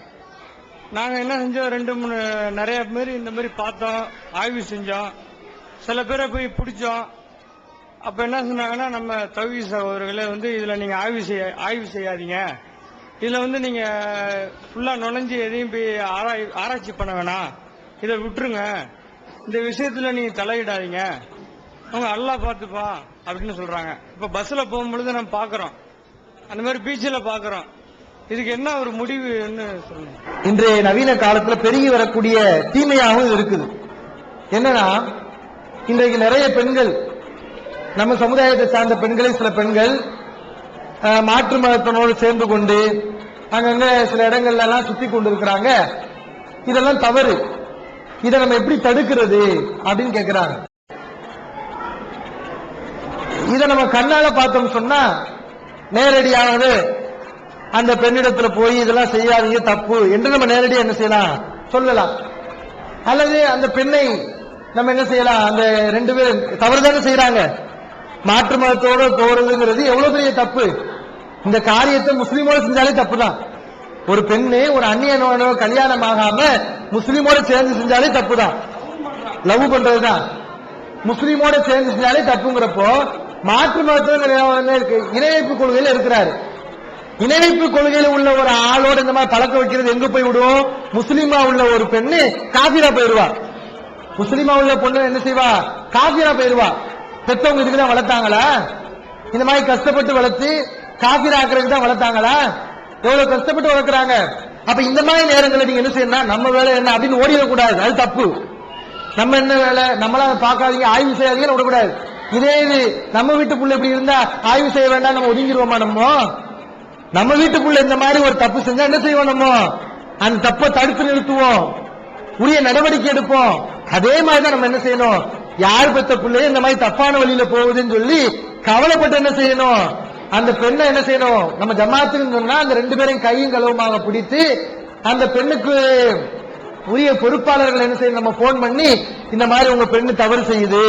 நாங்க என்ன செஞ்சோம், 2-3 நிறைய பேர் இந்த மாதிரி பார்த்தோம், ஆய்வு செஞ்சோம், சில பேரை போய் பிடிச்சோம். அப்ப என்ன சொன்னாங்கன்னா, நம்ம தௌஹீ சகோதரர்களே இதுல நீங்க ஆய்வு செய்யாதீங்க, இதுல நீங்க ஃபுல்லா நுழைஞ்சு எதையும் போய் ஆராய்ச்சி பண்ண வேணாம், இதை விட்டுருங்க, இந்த விஷயத்துல நீங்க தலையிடாதீங்க, அவங்க அல்லாஹ் பார்த்துப்பா அப்படின்னு சொல்றாங்க. இப்ப பஸ்ல போகும்பொழுது நம்ம பாக்குறோம், அந்த மாதிரி பீச்சில் பாக்குறோம். இதுக்கு என்ன ஒரு முடிவுன்னு சொல்லுங்க. இன்றைய நவீன காலத்துல பெருகி வரக்கூடிய தீமையாகவும் இருக்குது. என்னன்னா, இன்றைக்கு நிறைய பெண்கள், நம்ம சமுதாயத்தை சார்ந்த பெண்களை சில பெண்கள் மாற்று மதத்தினோடு சேர்ந்து கொண்டு அங்கங்க சில இடங்கள்ல எல்லாம் சுத்தி கொண்டு இருக்கிறாங்க. இதெல்லாம் தவறு. இதை நம்ம எப்படி தடுக்கிறது அப்படின்னு கேட்கிறாங்க. இதை நம்ம கண்ணால பார்த்தோம் சொன்னா நேரடியாகவே அந்த பெண்ணிடத்துல போய் இதெல்லாம் செய்யாதீங்க தப்பு என்று நம்ம நேரடியாக என்ன செய்யலாம், சொல்லலாம். அல்லது அந்த பெண்ணை நம்ம என்ன செய்யலாம், அந்த 2 பேரும் தவறுதானே செய்யறாங்க, மாற்று மதத்தோட போறதுங்கிறது எவ்வளவு பெரிய தப்பு. இந்த காரியத்தை முஸ்லீமோட செஞ்சாலே தப்பு தான். ஒரு பெண்ணு ஒரு அந்நியனோட கல்யாணம் ஆகாம முஸ்லீமோட சேர்ந்து செஞ்சாலே தப்பு தான். லவ் பண்றதுதான் முஸ்லீமோட சேர்ந்து செஞ்சாலே தப்புங்கிறப்போ மாற்று மதத்துல இருக்கு, இணைப்பு கொள்கையில இருக்கிறாரு. இணைப்பு கொள்கையில உள்ள ஒரு ஆளோட இந்த மாதிரி பழக்க வைக்கிறது எங்க போய் விடுவோம்? முஸ்லீமா உள்ள ஒரு பெண்ணு காபிரா போயிருவா. முஸ்லீமா உள்ள பொண்ணு என்ன செய்வா, காபிரா போயிருவா. பெத்தவங்க இதுக்குதான் வளர்த்தாங்களா? இந்த மாதிரி கஷ்டப்பட்டு வளர்த்து காபிரா ஆக்குறதுக்கு தான் வளர்த்தாங்களா? எவ்வளவு கஷ்டப்பட்டு வளர்க்குறாங்க. அப்ப இந்த மாதிரி நேரங்களில் நீங்க என்ன செய்யணும், நம்ம வேலை என்ன அப்படின்னு ஓடிடக்கூடாது, அது தப்பு. நம்ம என்ன வேலை, நம்மளா பார்க்காதீங்க, ஆய்வு செய்யாதீங்கன்னு விடக்கூடாது. இதே இது நம்ம வீட்டுக்குள்ள இப்படி இருந்தா ஆய்வு செய்ய வேண்டாம், நம்ம ஒதுங்கிடுவோமா? நம்ம வீட்டுக்குள்ள இந்த மாதிரி ஒரு தப்பு செஞ்சா என்ன செய்வோம், நம்ம அந்த தப்பை தடுத்து நிறுத்துவோம், உரிய நடவடிக்கை எடுப்போம். அதே மாதிரிதான் நம்ம என்ன செய்யணும், யார் பெற்ற பிள்ளைய இந்த மாதிரி தப்பான வழியில போகுதுன்னு சொல்லி கவலைப்பட்டு என்ன செய்யணும், அந்த பெண்ணை என்ன செய்யணும், நம்ம ஜமாத்துன்னு சொன்னா அந்த 2 பேரையும் கையும் களவுமாக பிடித்து அந்த பெண்ணுக்கு உரிய பொறுப்பாளர்கள் என்ன செய்யணும், நம்ம போன் பண்ணி இந்த மாதிரி உங்க பெண்ணு தவறு செய்யுது,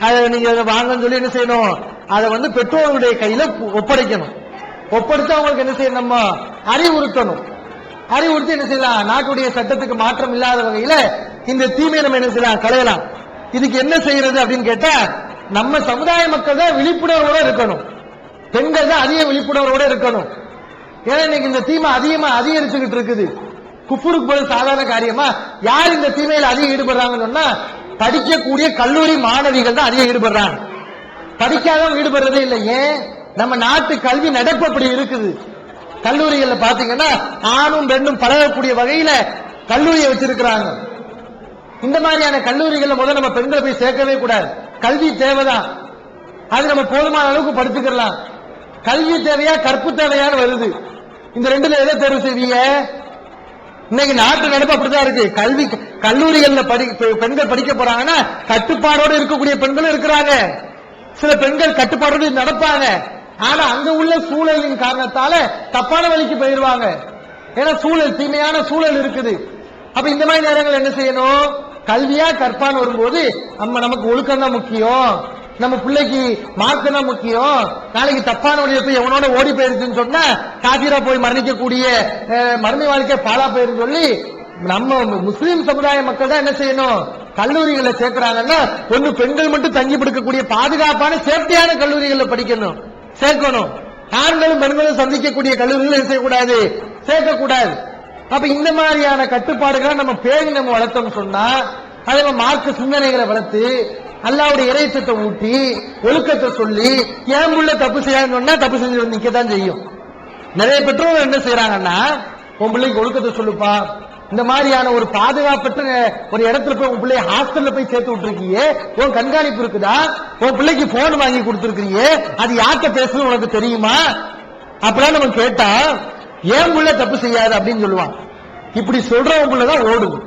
அதை நீங்க வாங்கன்னு சொல்லி என்ன செய்யணும், அதை பெற்றோருடைய கையில ஒப்படைக்கணும். ஒப்படைத்து அவங்களுக்கு என்ன செய்யணும், நம்ம அறிவுறுத்தணும். அறிவுறுத்தி என்ன செய்யலாம், நாட்டுடைய சட்டத்துக்கு மாற்றம் இல்லாத வகையில இந்த தீமையை நம்ம என்ன செய்யலாம், களையலாம். இதுக்கு என்ன செய்யறது அப்படின்னு கேட்டா, நம்ம சமுதாய மக்கள் தான் விழிப்புணர்வோட இருக்கணும், பெண்கள் தான் அதிக விழிப்புணர்வோட இருக்கணும். ஏன்னா இன்னைக்கு இந்த தீமை அதிகரிச்சுக்கிட்டு இருக்குது. குஃபுருக்கு போது சாதாரண காரியமா? யார் இந்த தீமையில அதிகம் ஈடுபடுறாங்கன்னு சொன்னா படிக்கக்கூடிய கல்லூரி மாணவிகள் தான் அதிகம் ஈடுபடுறாங்க, படிக்காதவங்க ஈடுபடுறதே இல்லை. ஏன்? நம்ம நாட்டு கல்வி நடப்பு அப்படி இருக்குது. கல்லூரிகள்ல பாத்தீங்கன்னா ஆணும் பெண்ணும் பழகக்கூடிய வகையில கல்லூரியை வச்சிருக்கிறாங்க. இந்த மாதிரியான கல்லூரிகள்ல முதல்ல நம்ம பெண்களை போய் சேர்க்கவே கூடாது. கல்வி தேவைதான், அது நம்ம போதுமான அளவுக்கு படிச்சுக்கலாம். கல்வி தேவையா கற்பு தேவையான்னு வருது. இந்த ரெண்டுல எதை தேர்வு செய்வீங்க? இன்னைக்கு நாட்டு நடப்பு அப்படிதான் இருக்கு. கல்வி கல்லூரிகள்ல பெண்கள் படிக்க போறாங்கன்னா கட்டுப்பாடோடு இருக்கக்கூடிய பெண்களும் இருக்கிறாங்க. சில பெண்கள் கட்டுப்பாடோடு நடப்பாங்க. ஆனா அங்க உள்ள சூழலின் காரணத்தால தப்பான வழிக்கு போயிருவாங்க. ஏன்னா சூழல் தீமையான சூழல் இருக்குது. அப்ப இந்த மாதிரி நேரங்கள் என்ன செய்யணும்? கல்வியா கற்பான்னு வரும்போது நமக்கு ஒழுக்கம் தான் முக்கியம், நம்ம பிள்ளைக்கு மார்க் தான் முக்கியம். நாளைக்கு தப்பான வழியை போய் எவனோட ஓடி போயிருச்சுன்னு சொன்னா காபிரா போய் மரணிக்கக்கூடிய மறுமை வாழ்க்கை பாலா போயிருந்து சொல்லி நம்ம முஸ்லீம் சமுதாய மக்கள் தான் என்ன செய்யணும்? கல்லூரிகளை சேர்க்கிறாங்கன்னா ஒண்ணு பெண்கள் மட்டும் தங்கி படுக்கக்கூடிய பாதுகாப்பான சேஃப்டியான கல்லூரிகளை படிக்கணும், சேர்க்கணும். ஆண்களும் பெண்களும் சந்திக்கக்கூடிய கல்லூரிகள் செய்யக்கூடாது, சேர்க்கக்கூடாது. அப்ப இந்த மாதிரியான கட்டுப்பாடுகளை நம்ம பேணி நம்ம வளர்த்தோம் சொன்னா அதே மார்க்க சிந்தனைகளை வளர்த்து அல்லாவுடைய இறைச்சத்தை ஊட்டி ஒழுக்கத்தை சொல்லி ஏன் உள்ள தப்பு செய்யாதுன்னு சொன்னா தப்பு செஞ்சு நிக்கத்தான் செய்யும். நிறைய பெற்றோர்கள் என்ன செய்யறாங்கன்னா, உன் பிள்ளைக்கு ஒழுக்கத்தை சொல்லுப்பா, இந்த மாதிரியான ஒரு பாதுகாப்பற்ற ஒரு இடத்துல போய் உன் பிள்ளைய ஹாஸ்டல்ல போய் சேர்த்து விட்டுருக்கியே, உன் கண்காணிப்பு இருக்குதா, உன் பிள்ளைக்கு போன் வாங்கி கொடுத்துருக்கிறியே, அது யார்கிட்ட பேசுறது உனக்கு தெரியுமா? அப்பெல்லாம் நம்ம கேட்டா ஏன் புள்ள தப்பு செய்யாது அப்படின்னு சொல்லுவான். இப்படி சொல்றவன் புள்ளதான் ஓடுது.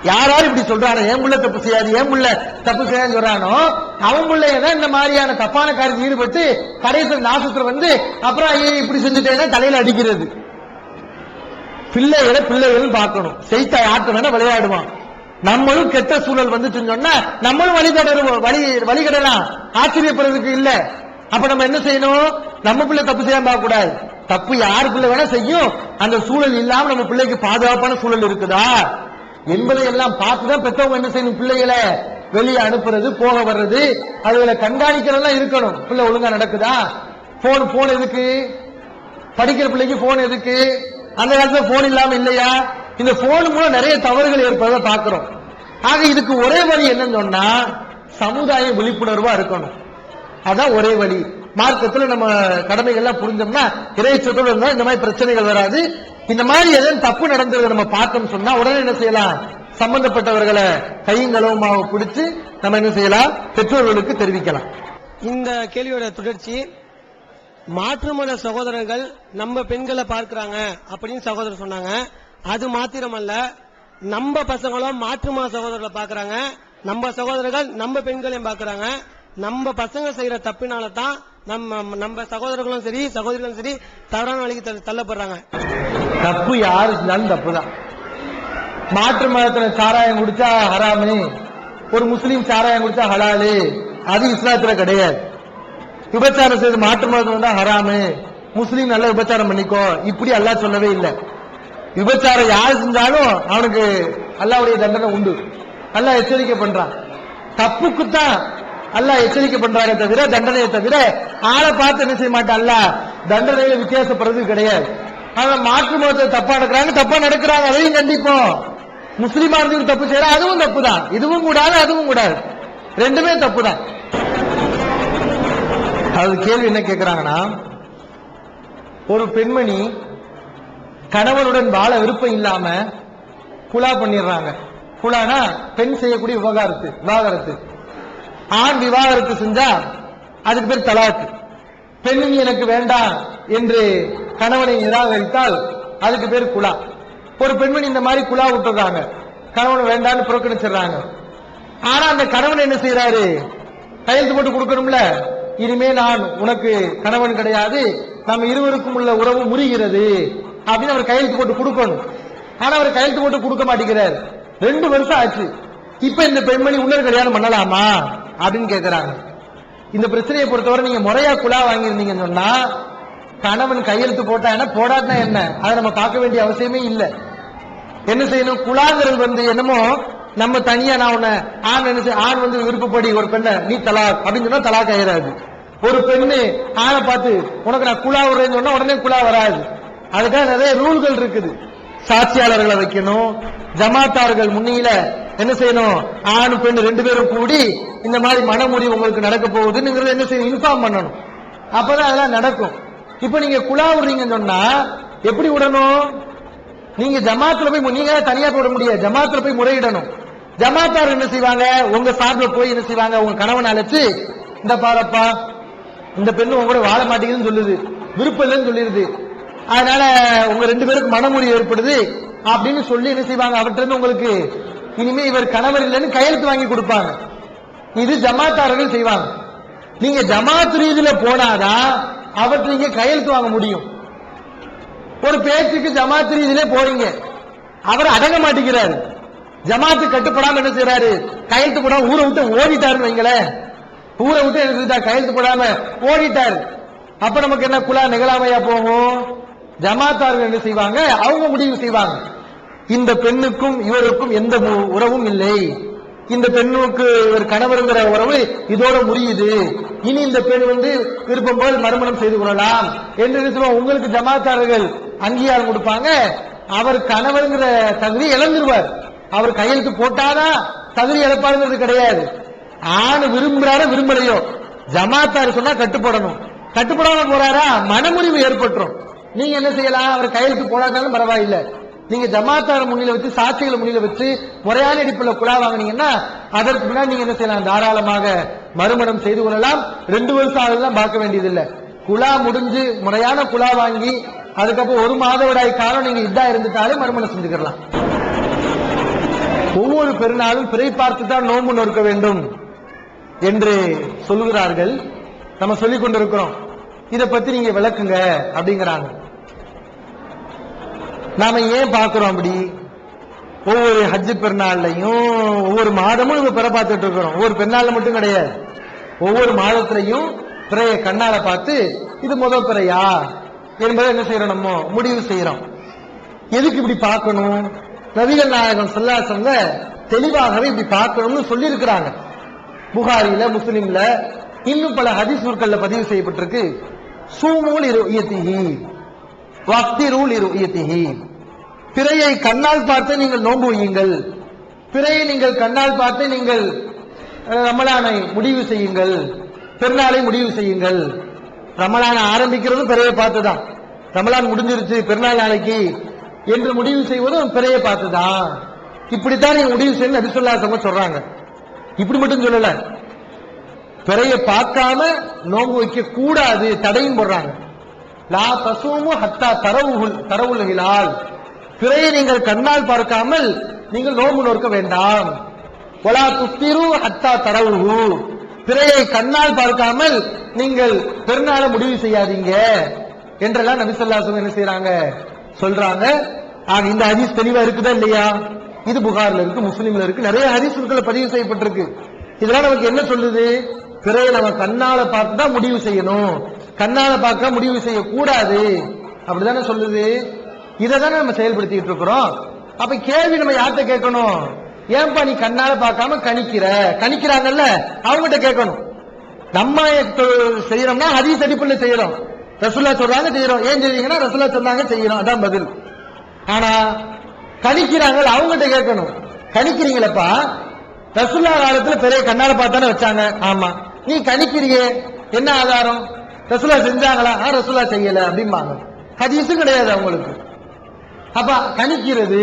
யாராரு இப்படி சொல்றானோ ஏன் புள்ள தப்பு செய்யாது, ஏன் புள்ள தப்பு செய்யாதுன்னு சொல்றானோ அவன் பிள்ளையதான் இந்த மாதிரியான தப்பான காரியத்தில் ஈடுபட்டு கடைசி நாசத்துல வந்து அப்புறம் இப்படி செஞ்சுட்டேன்னா தலையில அடிக்கிறது. பிள்ளைகள் பார்க்கணும், செய்த ஆட்டு வேணா விளையாடுவான். நம்மளும் கெட்ட சூழல் வந்துச்சுன்னு சொன்னா நம்மளும் வழிகடலாம், ஆச்சரியப்படுறதுக்கு இல்ல. அப்ப நம்ம என்ன செய்யணும்? நம்ம பிள்ளை தப்பு செய்யாம பார்க்க கூடாது. தப்பு யாரு பிள்ளை வேணா செய்யும், அந்த சூழல் இல்லாம நம்ம பிள்ளைக்கு பாதுகாப்பான சூழல் இருக்குதா என்பதை எல்லாம் பார்த்துதான் பெற்றவங்க என்ன செய்யணும்? பிள்ளைகளை வெளியே அனுப்புறது, போக வர்றது, அதுல கண்காணிக்கிறதெல்லாம் இருக்கணும். பிள்ளை ஒழுங்கா நடக்குதா? போன் எதுக்கு? படிக்கிற பிள்ளைக்கு போன் எதுக்கு? அந்த காலத்துல போன் இல்லாம இல்லையா? இந்த போன் மூலம் நிறைய தவறுகள் ஏற்படுறத பாக்குறோம். ஆக இதுக்கு ஒரே வழி என்னன்னு சொன்னா சமுதாய விழிப்புணர்வா இருக்கணும். அதான் ஒரே வழி. மார்க்கத்துல நம்ம கடமைகள்லாம் புரிஞ்சோம்னா இறைச்சத்தோடு இருந்தா இந்த மாதிரி பிரச்சனைகள் வராது. இந்த மாதிரி எதுவும் தப்பு நடந்ததை நம்ம பார்த்தோம் சொன்னா உடனே என்ன செய்யலாம்? சம்பந்தப்பட்டவர்களை கையங்களவுமாக பிடிச்சு நம்ம என்ன செய்யலாம்? பெற்றோர்களுக்கு தெரிவிக்கலாம். இந்த கேள்வியோட தொடர்ச்சி, மாற்று மத சகோதரர்கள் நம்ம பெண்களை பார்க்கிறாங்க அப்படின்னு சகோதரர் சொன்னாங்க. அது மாத்திரமல்ல, நம்ம பசங்களும் மாற்று மத சகோதரர்களை பாக்குறாங்க, நம்ம சகோதரர்கள் நம்ம பெண்களையும் பாக்குறாங்க. நம்ம பசங்க செய்யற தப்பினால தான் நம்ம சகோதரர்களும் சரி சகோதரிகளும் சரி தவறான வழிக்கு தள்ளப்படுறாங்க. தப்பு யாரு செஞ்சாலும் தப்புதான். மாற்று மதத்துல சாராயம் குடிச்சா ஹராமு, ஒரு முஸ்லீம் சாராயம் குடிச்சா ஹலாலு, அது இஸ்லாத்துல கிடையாது. விபச்சாரம் செய்து மாற்று மதத்துல தான் ஹராமு, முஸ்லீம் நல்லா விபச்சாரம் பண்ணிக்கோ, இப்படி அல்லாஹ் சொல்லவே இல்லை. விபச்சாரம் யாரு செஞ்சாலும் அவனுக்கு அல்லாஹ்வுடைய தண்டனை உண்டு. அல்லாஹ் எச்சரிக்கை பண்றான். தப்புக்குத்தான் அல்லாஹ் எச்சரிக்கை பண்றாங்க தவிர தண்டனையை தவிர ஆளை பார்த்து என்ன செய்ய மாட்டான். அல்லாஹ் தண்டனையில வித்தியாசப்படுறது கிடையாது. ஆனா மாற்று மதத்தை தப்பா நடக்கிறாங்க, தப்பா நடக்கிறாங்க, அதையும் கண்டிப்போம். முஸ்லீமா இருந்து தப்பு செய்யற அதுவும் தப்பு தான். இதுவும் கூடாது அதுவும் கூடாது, ரெண்டுமே தப்பு தான். அது கேள்வி என்ன கேட்கிறாங்கன்னா, ஒரு பெண்மணி கணவனுடன் வாழ விருப்பம் இல்லாம குலா பண்ணிடுறாங்க. குலானா பெண் செய்யக்கூடிய விவாகரத்து. ஆண் விவாகரத்து செஞ்சா அதுக்கு பேர் தலாக்கு. பெண் எனக்கு வேண்டாம் என்று கணவனை நிராகரித்தால் அதுக்கு பேர் குலா. ஒரு பெண்மணி இந்த மாதிரி குலா விட்டுறாங்க, கணவன் வேண்டான்னு புறக்கணிச்சிடறாங்க. ஆனா அந்த கணவன் என்ன செய்யறாரு? கையெழுத்து போட்டு கொடுக்கணும்ல, இனிமே நான் உனக்கு கணவன் கிடையாது, நம்ம இருவருக்கும் உள்ள உறவு முறிகிறது அப்படின்னு அவர் கையெழுத்து போட்டு கொடுக்கணும். ஆனா அவர் கையெழுத்து போட்டு கொடுக்க மாட்டேங்கிறார். 2 வருஷம் ஆச்சு. இப்ப இந்த பெண்மணி இன்னொரு கல்யாணம் பண்ணலாமா அப்படின்னு கேட்கிறாங்க. இந்த பிரச்சனையை பொறுத்தவரை நீங்க முறையா குலா வாங்கியிருந்தீங்கன்னு சொன்னா கணவன் கையெழுத்து போட்டா என்ன போடாட்டினா என்ன, அதை நம்ம பார்க்க வேண்டிய அவசியமே இல்லை. என்ன செய்யணும்? குலாங்கிறது என்னமோ நம்ம தனியா நான் உன்ன ஆண் விருப்பப்படி ஒரு பெண்ணை நீ தலாக் அப்படின்னு சொன்னா தலாக் ஆயிராது. ஒரு பெண்ணு ஆணை பார்த்து உனக்கு நான் குலா விடுறேன்னு சொன்னா உடனே குலா வராது. அதுக்காக நிறைய ரூல்கள் இருக்குது. சாட்சியாளர்களை வைக்கணும், ஜமாத்தார்கள் முன்னில என்ன செய்யணும்? ஆண் பெண் 2 பேரும் கூடி இந்த மாதிரி மனமுறிவு உங்களுக்கு நடக்க போகுதுன்னு என்ன செய்யணும்? இன்ஃபார்ம் பண்ணணும். அப்பதான் அதெல்லாம் நடக்கும். இப்ப நீங்க குலா விடுறீங்கன்னு சொன்னா எப்படி விடணும்? நீங்க ஜமாத்துல போய், நீங்க தனியா போட முடியாது, ஜமாத்துல போய் முறையிடணும். ஜமாத்தார் என்ன செய்வாங்க? உங்க சார்பில் போய் என்ன செய்வாங்க? உங்க கணவன் அழைச்சு, இந்த பாரப்பா இந்த பெண்ணு உங்க கூட வாழ மாட்டேங்குதுன்னு சொல்லுது, விருப்பம் இல்லைன்னு சொல்லிடுது, அதனால உங்க 2 பேருக்கு மனமுறிவு ஏற்படுது அப்படின்னு சொல்லி என்ன செய்வாங்க, அவர்கிட்ட இருந்து உங்களுக்கு இனிமே இவர் கணவர் இல்லைன்னு கையெழுத்து வாங்கி கொடுப்பாங்க. இது ஜமாத்தார்கள் செய்வாங்க. நீங்க ஜமாத் ரீதியில போனாதான் அவர்கிட்ட நீங்க கையெழுத்து வாங்க முடியும். ஒரு பேச்சுக்கு ஜமாத் ரீதியிலே போறீங்க, அவர் அடங்க மாட்டேங்கிறாரு, ஜமாத்து கட்டுப்படாம என்ன செய்யறாரு, கையெழுத்து போடாம ஊரை விட்டு ஓடிட்டாருன்னு வைங்களேன், ஊரை விட்டு என்ன கையெழுத்து போடாம ஓடிட்டாரு, அப்ப நமக்கு என்ன குலா நிகழாமையா போகும்? ஜமாத்தார்கள் என்ன செய்வாங்க, அவங்க முடிவு செய்வாங்க, இந்த பெண்ணுக்கும் இவருக்கும் எந்த உறவும் இல்லை, இந்த பெண்ணுக்கு ஒரு கணவருங்கிற உறவு இதோட முடியுது, இனி இந்த பெண் விருப்பம் போல் மறுமணம் செய்து கொள்ளலாம் என்று உங்களுக்கு ஜமாத்தார்கள் அங்கீகாரம் கொடுப்பாங்க. அவர் கணவருங்கிற தகுதி இழந்துருவார். அவர் கையெழுத்து போட்டாதான் தகுதி இழப்பாருங்கிறது கிடையாது. ஆண் விரும்புறாரோ விரும்பலையோ ஜமாத்தார் சொன்னா கட்டுப்படணும். கட்டுப்படாம போறாரா மனமுறிவு ஏற்பட்டுரும். நீங்க என்ன செய்யலாம், அவர் கையெழுத்து போடாட்டாலும் பரவாயில்லை, நீங்க ஜமாத்தார முன்னில வச்சு சாட்சிகளை முன்னில வச்சு முறையான அடிப்படையில் குலா வாங்கினீங்கன்னா அதற்கு முன்னாடி நீங்க என்ன செய்யலாம், தாராளமாக மறுமணம் செய்து கொள்ளலாம். 2 வருஷம் ஆகுதுலாம் பார்க்க வேண்டியதில்லை. குலா முடிஞ்சு முறையான குலா வாங்கி அதுக்கப்புறம் 1 மாதவிடாய் காலம் நீங்க இதா இருந்துட்டாலே மறுமணம் செஞ்சுக்கலாம். ஒவ்வொரு பெருநாளும் பிறை பார்த்து தான் நோன்பு நோக்க வேண்டும் என்று சொல்லுகிறார்கள். நம்ம சொல்லிக் கொண்டிருக்கிறோம், இதை பத்தி நீங்க விளக்குங்க அப்படிங்கிறாங்க. நாம ஏன் பார்க்கிறோம் அப்படி? ஒவ்வொரு ஹஜ்ஜு பெருநாள்லையும் ஒவ்வொரு மாதமும் இவங்க பிற பார்த்துட்டு இருக்கிறோம். ஒவ்வொரு பெருநாள் மட்டும் கிடையாது, ஒவ்வொரு மாதத்திலையும் பிறைய கண்ணால பார்த்து இது முதல் பிறையா என்பதை என்ன செய்யறோம், நம்ம முடிவு செய்யறோம். எதுக்கு இப்படி பார்க்கணும்? நபிகள் நாயகம் ஸல்லல்லாஹு அலைஹி வஸல்லம் தெளிவாகவே இப்படி பார்க்கணும்னு சொல்லி இருக்கிறாங்க. புகாரில, முஸ்லிம்ல, இன்னும் பல ஹதீஸ் நூல்கள்ல பதிவு செய்யப்பட்டிருக்கு. சூமூல் இருயதிஹி வஃப்திரூல் இருயதிஹி, பிறையை கண்ணால் பார்த்து நீங்கள் நோன்பு வையுங்கள், பிறையை நீங்கள் கண்ணால் பார்த்து நீங்கள் ரமலானை முடிவு செய்யுங்கள், பெருநாளை முடிவு செய்யுங்கள். ரமலானை ஆரம்பிக்கிறது பிறையை பார்த்துதான், ரமலான் முடிஞ்சிருச்சு பெருநாள் நாளைக்கு என்று முடிவு செய்வதும் பிறையை பார்த்துதான். இப்படித்தான் நீங்க முடிவு செய்யணும் நபி ஸல்லல்லாஹு அலைஹி வஸல்லம் சொல்றாங்க. இப்படி மட்டும் சொல்லல, பிறையை பார்க்காம நோன்பு வைக்க கூடாது, தடையும் போடுறாங்க. லா தசூமு ஹத்தா தரவுல் ஹிலால், பிறையை நீங்கள் கண்ணால் பார்க்காமல் நீங்கள் நோன்பு நோக்க வேண்டாம். வலா துஃப்திரு ஹத்தா தரவுஹு, பிறையை கண்ணால் பார்க்காமல் நீங்கள் பெருநாளை முடிவு செய்யாதீங்க என்றெல்லாம் நபி ஸல்லல்லாஹு அலைஹி வஸல்லம் என்ன செய்யறாங்க, சொல்றாங்க. இந்த ஹதீஸ் தெளிவா இருக்குதா இல்லையா? இது புகார்ல இருக்கு, முஸ்லிம்ல இருக்கு, நிறைய ஹதீஸ்கள் பதிவு செய்யப்பட்டிருக்கு. இதெல்லாம் நமக்கு என்ன சொல்லுது? பிறையை நம்ம கண்ணால பார்த்து தான் முடிவு செய்யணும், கண்ணால பார்க்க முடிவு செய்ய கூடாது அப்படிதானே சொல்லுது. இதை தானே நம்ம செயல்படுத்திட்டு இருக்கிறோம். அப்ப கேள்வி நம்ம யார்கிட்ட கேட்கணும்? ஏன்பா நீ கண்ணால பார்க்காம கணிக்கிறாங்கல்ல, அவங்ககிட்ட கேட்கணும். நம்ம செய்யறோம்னா ஹதீஸ் அடிப்படையில் செய்யறோம், ரசூலுல்லாஹ் சொல்றாங்க செய்யறோம். ஏன் செய்வீங்கன்னா ரசூலுல்லாஹ் சொன்னாங்க செய்யறோம், அதான் பதில். ஆனா கணிக்கிறாங்க, அவங்ககிட்ட கேட்கணும். கணிக்கிறீங்களப்பா, ரசூலுல்லாஹ் காலத்துல பெரிய கண்ணால பார்த்தானே வச்சாங்க, ஆமா. நீ கணிக்கிறியே, என்ன ஆதாரம்? ரசூலுல்லாஹ் செஞ்சாங்களா? ரசூலுல்லாஹ் செய்யல அப்படிம்பாங்க. ஹதீஸும் கிடையாது அவங்களுக்கு. அப்ப கணிக்கிறது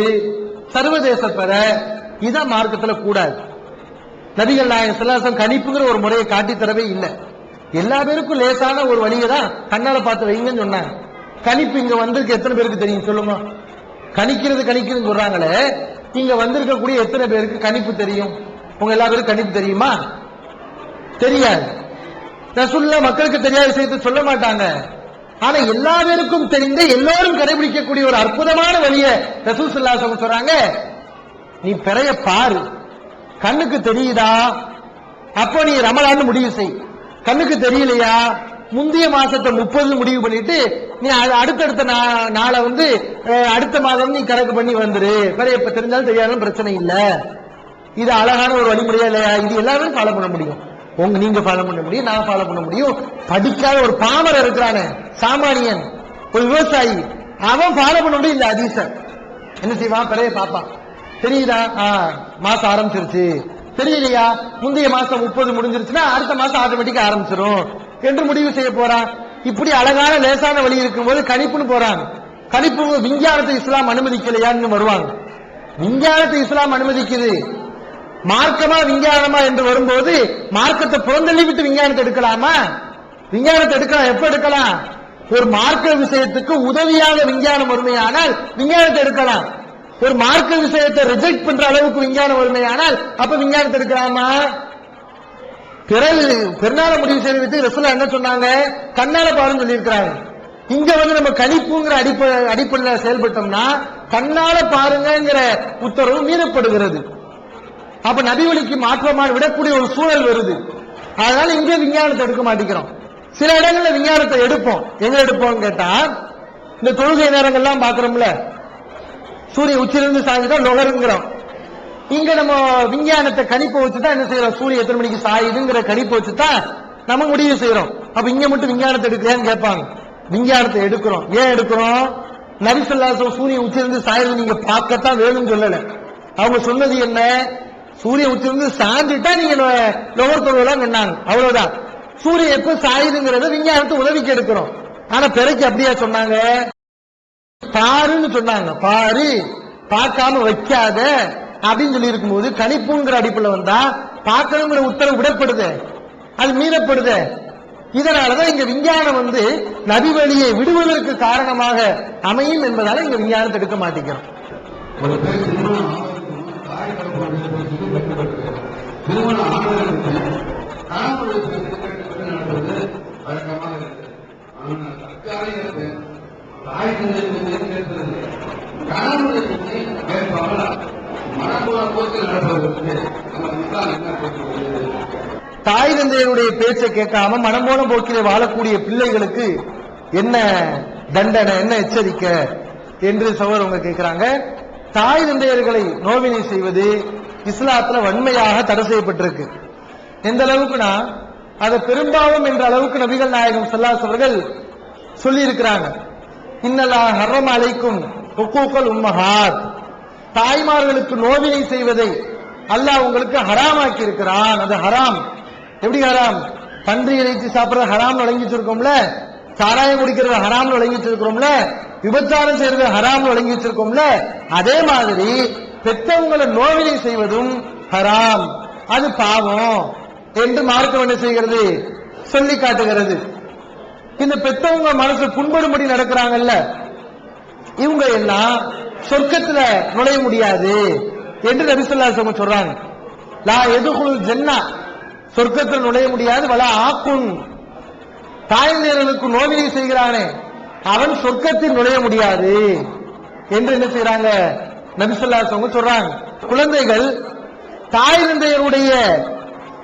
சர்வதேச பெற இதான் மார்க்கத்துல கூடாது. நபிகள் நாயகம் ஸல்லல்லாஹு அலைஹி வஸல்லம் கணிப்புங்கிற ஒரு முறையை காட்டி தரவே இல்லை. எல்லா பேருக்கும் லேசான ஒரு வழியை தான் கண்ணால பார்த்து வைங்கன்னு சொன்னாங்க. கணிப்பு இங்க வந்திருக்கு எத்தனை பேருக்கு தெரியும் சொல்லுங்க? கணிக்கிறது சொல்றாங்களே, இங்க வந்திருக்கக்கூடிய எத்தனை பேருக்கு கணிப்பு தெரியும்? உங்க எல்லா பேருக்கும் கணிப்பு தெரியுமா? தெரியாது. ரசூலுல்லாஹ் மக்களுக்கு தெரியாத விஷயத்தை சொல்ல மாட்டாங்க. ஆனா எல்லா பேருக்கும் தெரிந்த, எல்லோரும் கடைபிடிக்கக்கூடிய ஒரு அற்புதமான வழியை ரசூல் ஸல்லல்லாஹு அலைஹி வஸல்லம் சொல்றாங்க. நீ பிறைய பாரு, கண்ணுக்கு தெரியுதா? அப்போ நீ ரமலான் முடிவு செய். கண்ணுக்கு தெரியலையா? முந்தைய மாசத்தை 30 முடிவு பண்ணிட்டு நீ அடுத்தடுத்த நாளை அடுத்த மாதம் நீ கணக்கு பண்ணி வந்துரு. பிறைய இப்ப தெரிஞ்சாலும் தெரியாதும் பிரச்சனை இல்ல. இது அழகான ஒரு வழிமுறையா இல்லையா? இது எல்லாரும் ஃபாலோ பண்ண முடியும். நீங்க ஃபாலோ பண்ண முடியும், நான் ஃபாலோ பண்ண முடியும். படிக்காத ஒரு பாமரர் இருக்கிறானே, சாமானியன், ஒரு விவசாயி, அவன் ஃபாலோ பண்ண முடியும். இந்த ஹதீஸ என்ன செய்வான்? பிறைய பார்ப்பான். தெரியுதா? மாசம் ஆரம்பிச்சிருச்சு. தெரியலையா? முந்தைய மாசம் 30 முடிஞ்சிருச்சுன்னா அடுத்த மாசம் ஆட்டோமேட்டிக்கா ஆரம்பிச்சிடும் என்று முடிவு செய்ய போறான். இப்படி அழகான லேசான வழி இருக்கும்போது கணிப்புன்னு போறாங்க. கணிப்பு விஞ்ஞானத்தை இஸ்லாம் அனுமதிக்கலையான்னு வருவாங்க. விஞ்ஞானத்தை இஸ்லாம் அனுமதிக்குது. மார்க்கமா விஞ்ஞானமா என்று வரும்போது மார்க்கத்தை புறந்தள்ளி விட்டு விஞ்ஞானத்தை எடுக்கலாமா? விஞ்ஞானத்தை எடுக்கலாம். எப்ப எடுக்கலாம்? ஒரு மார்க்க விஷயத்துக்கு உதவியாக விஞ்ஞானம் வறுமையானால் விஞ்ஞானத்தை எடுக்கலாம். ஒரு மார்க்க விஷயத்தை ரிஜெக்ட் பண்ற அளவுக்கு விஞ்ஞானம் வறுமையானால் அப்ப விஞ்ஞானத்தை எடுக்கலாமா? பெருநாள முடிவு செய்து விட்டு ரசூலா என்ன சொன்னாங்க? கண்ணால பாருன்னு சொல்லி இருக்கிறாங்க. இங்க நம்ம கணிப்புங்கிற அடிப்படையில் செயல்பட்டோம்னா கண்ணால பாருங்கிற உத்தரவு மீறப்படுகிறது. அப்ப நபி வழிக்கு மாற்றமான விடக்கூடிய ஒரு சூழல் வருது. அதனால இங்க விஞ்ஞானத்தை எடுக்க மாட்டேங்கிறோம். சில இடங்கள்ல விஞ்ஞானத்தை எடுப்போம். எங்க எடுப்போம் கேட்டா, இந்த தொழுகை நேரங்கள்லாம் பாக்குறோம்ல, சூரிய உச்சிலிருந்து சாய்ந்துட்டா நுகருங்கிறோம். இங்க நம்ம விஞ்ஞானத்தை கணிப்பை வச்சுதான் என்ன செய்யறோம்? சூரிய எத்தனை மணிக்கு சாயுதுங்கிற கணிப்பை வச்சுதான் நம்ம முடிவு செய்யறோம். அப்ப இங்க மட்டும் விஞ்ஞானத்தை எடுக்கிறேன்னு கேட்பாங்க. விஞ்ஞானத்தை எடுக்கிறோம். ஏன் எடுக்கிறோம்? நபி ஸல்லல்லாஹு அலைஹி வஸல்லம் சூரிய உச்சிலிருந்து சாயுது நீங்க பார்க்கத்தான் வேணும்னு சொல்லல. அவங்க சொன்னது என்ன? சூரிய உச்சிலிருந்து சாய்ந்துட்டா நீங்க நுகர் தொழுவலாம் சொன்னாங்க. அவ்வளவுதான். சூரியன் எப்ப சாயுதுங்கிறத விஞ்ஞானத்தை உதவிக்கு எடுக்கிறோம். ஆனா பிறகு அப்படியா சொன்னாங்க? பாருன்னு சொன்னாங்க. பாரு, பார்க்காம வைக்காத அப்படின்னு சொல்லி இருக்கும்போது கணிப்புங்கிற அடிப்படையில் வந்தா பார்க்கணுங்கிற உத்தரவு விடப்படுது, அது மீறப்படுது. இதனாலதான் இங்க விஞ்ஞானம் நபி வழியை விடுவதற்கு காரணமாக அமையும் என்பதால இங்க விஞ்ஞானத்தை எடுக்க மாட்டேங்கிறோம். தாய் தந்தையருடைய பேச்சை கேட்காம மனம் போன போக்கிலே வாழக்கூடிய பிள்ளைகளுக்கு என்ன தண்டனை, என்ன எச்சரிக்கை என்று சகோதரங்க கேட்கிறாங்க. தாய் தந்தையர்களை நோவினை செய்வது இஸ்லாத்துல வன்மையாக தடை செய்யப்பட்டிருக்கு. எந்த அளவுக்குனா அதை பெரும்பாவம் என்ற அளவுக்கு நபிகள் நாயகம் ஸல்லல்லாஹு அலைஹி அவர்கள் சொல்லி இருக்கிறாங்க. இன்னல்லாஹ் ஹர்ரம அலைக்கும் ஹுக்கூகல் உம்மஹாத், தாய்மார்களுக்கு நோவினை செய்வதை அல்லாஹ் உங்களுக்கு ஹராமாக்கி இருக்கிறான். அது ஹராம். எப்படி ஹராம்? பன்றி இறைச்சி சாப்பிடுறது ஹராம் வழங்கி வச்சிருக்கோம்ல, சாராயம் குடிக்கிறது ஹராம் வழங்கி வச்சிருக்கோம்ல, விபச்சாரம் செய்யறது ஹராம் வழங்கி வச்சிருக்கோம்ல, அதே மாதிரி பெற்றவங்களை நோவினை செய்வதும் ஹராம், அது பாவம் என்று மார்க்கம் என்ன செய்கிறது? சொல்லி காட்டுகிறது. இந்த பெற்றவங்க மனசு புண்படும்படி நடக்கிறாங்கல்ல, இவங்க எல்லாம் சொர்க்கத்துல நுழைய முடியாது என்று நபி ஸல்லல்லாஹு அலைஹி வஸல்லம் சொல்றாங்க. லா யதுகுல் ஜன்னா, சொர்க்கத்தில் நுழைய முடியாது. வலா ஆக்குன், தாய்ந்தர்களுக்கு நோவினை செய்கிறானே அவன் சொர்க்கத்தில் நுழைய முடியாது என்று என்ன செய்யறாங்க? நபி ஸல்லல்லாஹு அலைஹி வஸல்லம் சொல்றாங்க. குழந்தைகள் தாய் தந்தையருடைய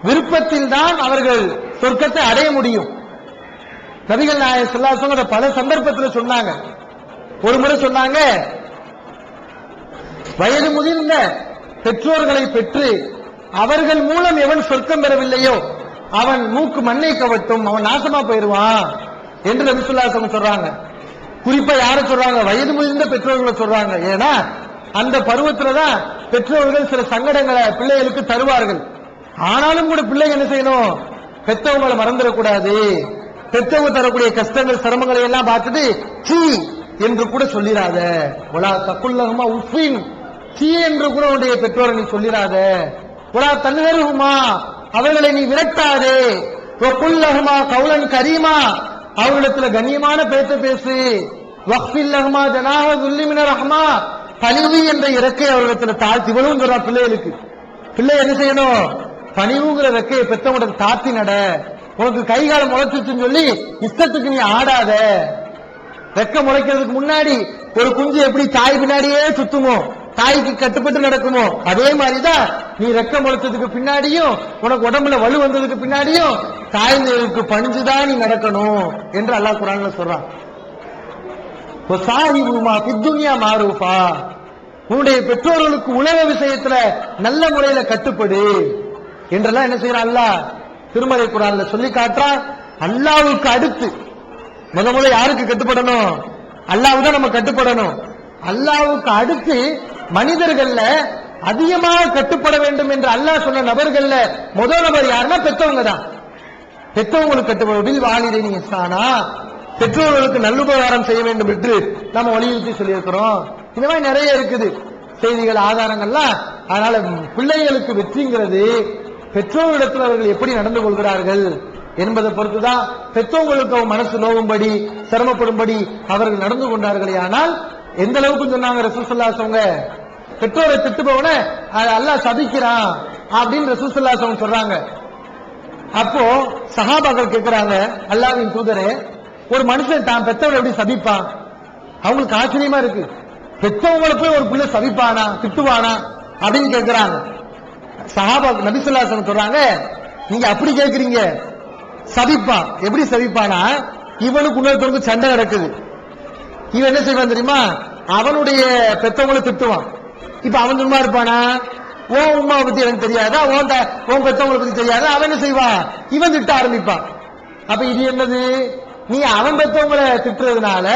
விருப்பத்தில் தான் அவர்கள் சொர்க்கத்தை அடைய முடியும். நபிகள் நாயகம் ஸல்லல்லாஹு அலைஹி வஸல்லம் பல சந்தர்ப்பத்தில் சொன்னாங்க. ஒரு முறை சொன்னாங்க, வயது முதிர்ந்த பெற்றோர்களை பெற்று அவர்கள் மூலம் எவன் சொர்க்கம் பெறவில்லையோ அவன் மூக்கு மண்ணை கவட்டும், அவன் நாசமா போயிருவான் என்று நபி ஸல்லல்லாஹு அலைஹி வஸல்லம் சொல்றாங்க. குறிப்பா யார சொல்றாங்க? வயது முதிர்ந்த பெற்றோர்களை சொல்றாங்க. ஏன்னா அந்த பருவத்துலதான் பெற்றோர்கள் சில சங்கடங்களை பிள்ளைகளுக்கு தருவார்கள். ஆனாலும் கூட பிள்ளைங்க என்ன செய்யணும்? பெற்றவங்களை மறந்துடக்கூடாது. பெற்றவங்க தரக்கூடிய கஷ்டங்கள் சிரமங்களை எல்லாம் பார்த்துட்டு சீ என்று கூட சொல்லிடாத. ஒலா தக்குல்லஹுமா உஃபின், சீ என்று கூட உன்னுடைய பெற்றோரை நீ சொல்லிடாத. ஒலா தன்ஹருஹுமா, அவர்களை நீ விரட்டாதே. வகுல்லஹுமா கௌலன் கரீமா, அவர்களிடத்துல கண்ணியமான பேச்ச பேசு. வக்ஃபில்லஹுமா ஜனாஹ துல்லி மின ரஹ்மா, பணிவு என்ற இறக்கை அவர்களிடத்துல தாழ்த்தி. இவளும் பிள்ளைகளுக்கு பிள்ளை என்ன செய்யணும்? பணிவுங்கிற இறக்கையை பெற்றவங்க தாத்தி நட. உனக்கு கைகாலம் முளைச்சுன்னு சொல்லி இஷ்டத்துக்கு நீ ஆடாத. ரெக்க முளைக்கிறதுக்கு முன்னாடி ஒரு குஞ்சு எப்படி தாய் பின்னாடியே சுத்துமோ, தாய்க்கு கட்டுப்பட்டு நடக்குமோ, அதே மாதிரிதான் நீ ரெக்க முளைச்சதுக்கு பின்னாடியும் உனக்கு உடம்புல வலு வந்ததுக்கு பின்னாடியும் தாய்ந்தருக்கு பணிஞ்சுதான் நீ நடக்கணும் என்று அல்லாஹ் குர்ஆன்ல சொல்றான். சாஹிபுமா பித்துன்யா மாரூஃபா, உன்னுடைய பெற்றோர்களுக்கு உலக விஷயத்துல நல்ல முறையில கட்டுப்படு என்றெல்லாம் என்ன செய்யறான் அல்லாஹ் திருமறை குர்ஆன்ல சொல்லி காட்டுறான். அல்லாஹ்வுக்கு அடுத்து முதல்ல யாருக்கு கட்டுப்படணும்? அல்லாஹ்வுக்கு தான் நம்ம கட்டுப்படணும். அல்லாஹ்வுக்கு அடுத்து மனிதர்கள்ல அதிகமாக கட்டுப்பட வேண்டும் என்று அல்லாஹ் சொன்ன நபர்கள்ல முதல் நபர் யாருன்னா பெற்றவங்க தான். பெற்றவங்களுக்கு கட்டுப்படும். வாலிதைனி இஹ்சானா, பெற்றோர்களுக்கு நல்லுபகாரம் செய்ய வேண்டும் என்று நம்ம வலியுறுத்தி சொல்லியிருக்கிறோம். இந்த மாதிரி நிறைய இருக்குது செய்திகள், ஆதாரங்கள்லாம். அதனால பிள்ளைகளுக்கு வெற்றிங்கிறது பெற்றோரிடத்தில் அவர்கள் எப்படி நடந்து கொள்கிறார்கள், என்பதை பொறுத்துதான் பெற்றவங்களுக்கு மனசு நோவும்படி சிரமப்படும்படி அவர்கள் நடந்து கொண்டார்களே. ஆனால் எந்த அளவுக்கு சொன்னாங்க ரசூல் ஸல்லல்லாஹு அலைஹி வஸல்லம், பெற்றோரை திட்டுபவன அல்லாஹ் சபிக்கிறான் அப்படின்னு ரசூல் ஸல்லல்லாஹு அலைஹி வஸல்லம் சொல்றாங்க. அப்போ சஹாபாக்கள் கேட்கிறாங்க, அல்லாஹ்வின் தூதரே, ஒரு மனுஷன் தான் பெற்றவரை எப்படி சபிப்பான்? அவங்களுக்கு ஆச்சரியமா இருக்கு. பெற்றவங்களை போய் ஒரு பிள்ளை சபிப்பானா திட்டுவானா அப்படின்னு கேட்கிறாங்க. சஹாபா நபி ஸல்லல்லாஹு அலைஹி வஸல்லம் சொல்றாங்க, நீங்க அப்படி கேட்கிறீங்க, சபிப்பான். எப்படி சபிப்பானா, இவனுக்கு இன்னொருத்தருக்கு சண்டை நடக்குது, இவன் என்ன செய்வான் தெரியுமா, அவனுடைய பெற்றவங்களை திட்டுவான். இப்ப அவன் சும்மா இருப்பானா? உன் உமாவை பத்தி எனக்கு தெரியாதா, உன் பெற்றவங்களை பத்தி தெரியாதா, அவன் என்ன செய்வான், இவன் திட்ட ஆரம்பிப்பான். அப்ப இது என்னது, நீ அவன் பெற்றவங்களை திட்டுறதுனால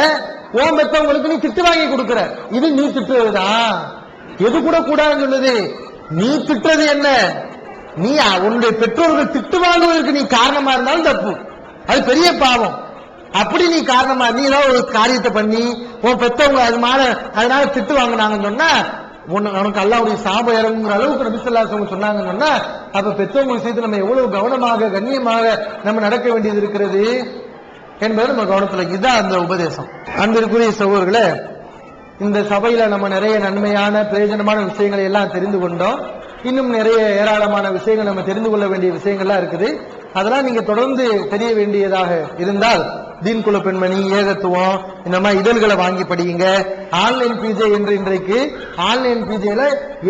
உன் பெற்றவங்களுக்கு நீ திட்டு வாங்கி கொடுக்கிற, இது நீ திட்டுறதுதான். எது கூட கூடாதுன்னு சொல்லுது, நீ திட்டுறது என்ன, நீ உன்னுடைய பெற்றோர்கள் திட்டு வாங்குவதற்கு நீ காரணமா இருந்தாலும் தப்பு, அது பெரிய பாவம். அப்படி நீ காரணமா நீ ஏதாவது ஒரு காரியத்தை பண்ணி உன் பெற்றவங்க அதனால திட்டு வாங்கினாங்கன்னு சொன்னா உனக்கு அல்லாஹ்வுடைய சாபம் இறங்குற அளவுக்கு நபி ஸல்லல்லாஹு அலைஹி வஸல்லம் சொன்னாங்கன்னு சொன்னா, அப்ப பெற்றவங்க விஷயத்தில் நம்ம எவ்வளவு கவனமாக கண்ணியமாக நம்ம நடக்க வேண்டியது இருக்கிறது என்பது நம்ம கவனத்துல. இதுதான் அந்த உபதேசம். அன்பிற்குரிய சகோதரர்களே, இந்த சபையில நம்ம நிறைய நன்மையான பிரயோஜனமான விஷயங்களை எல்லாம் தெரிந்து கொண்டோம். இன்னும் நிறைய ஏராளமான விஷயங்கள் நம்ம தெரிந்து கொள்ள வேண்டிய விஷயங்கள்லாம் இருக்குது. அதெல்லாம் நீங்க தொடர்ந்து தெரிய வேண்டியதாக இருந்தால் தீன் குல பெண்மணி, ஏகத்துவம், இந்த மாதிரி இதழ்களை வாங்கி படியுங்க. ஆன்லைன் பிஜே என்று இன்றைக்கு ஆன்லைன் பிஜேல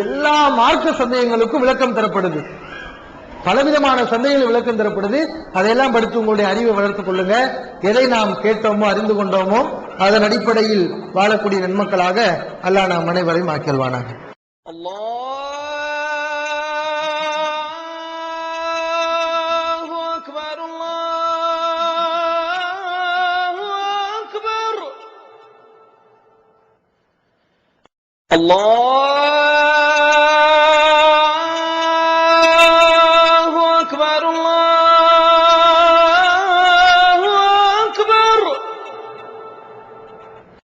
எல்லா மார்க்க சந்தேகங்களுக்கும் விளக்கம் தரப்படுது. பலவிதமான சந்தேகங்கள் விளக்கம் தரப்படுது. அதையெல்லாம் படித்து உங்களுடைய அறிவை வளர்த்துக் கொள்ளுங்க. எதை நாம் கேட்டோமோ அறிந்து கொண்டோமோ அதன் அடிப்படையில் வாழக்கூடிய நன்மக்களாக அல்லாஹ் நாம் அனைவரையும் ஆக்கியல்வானாக. Allah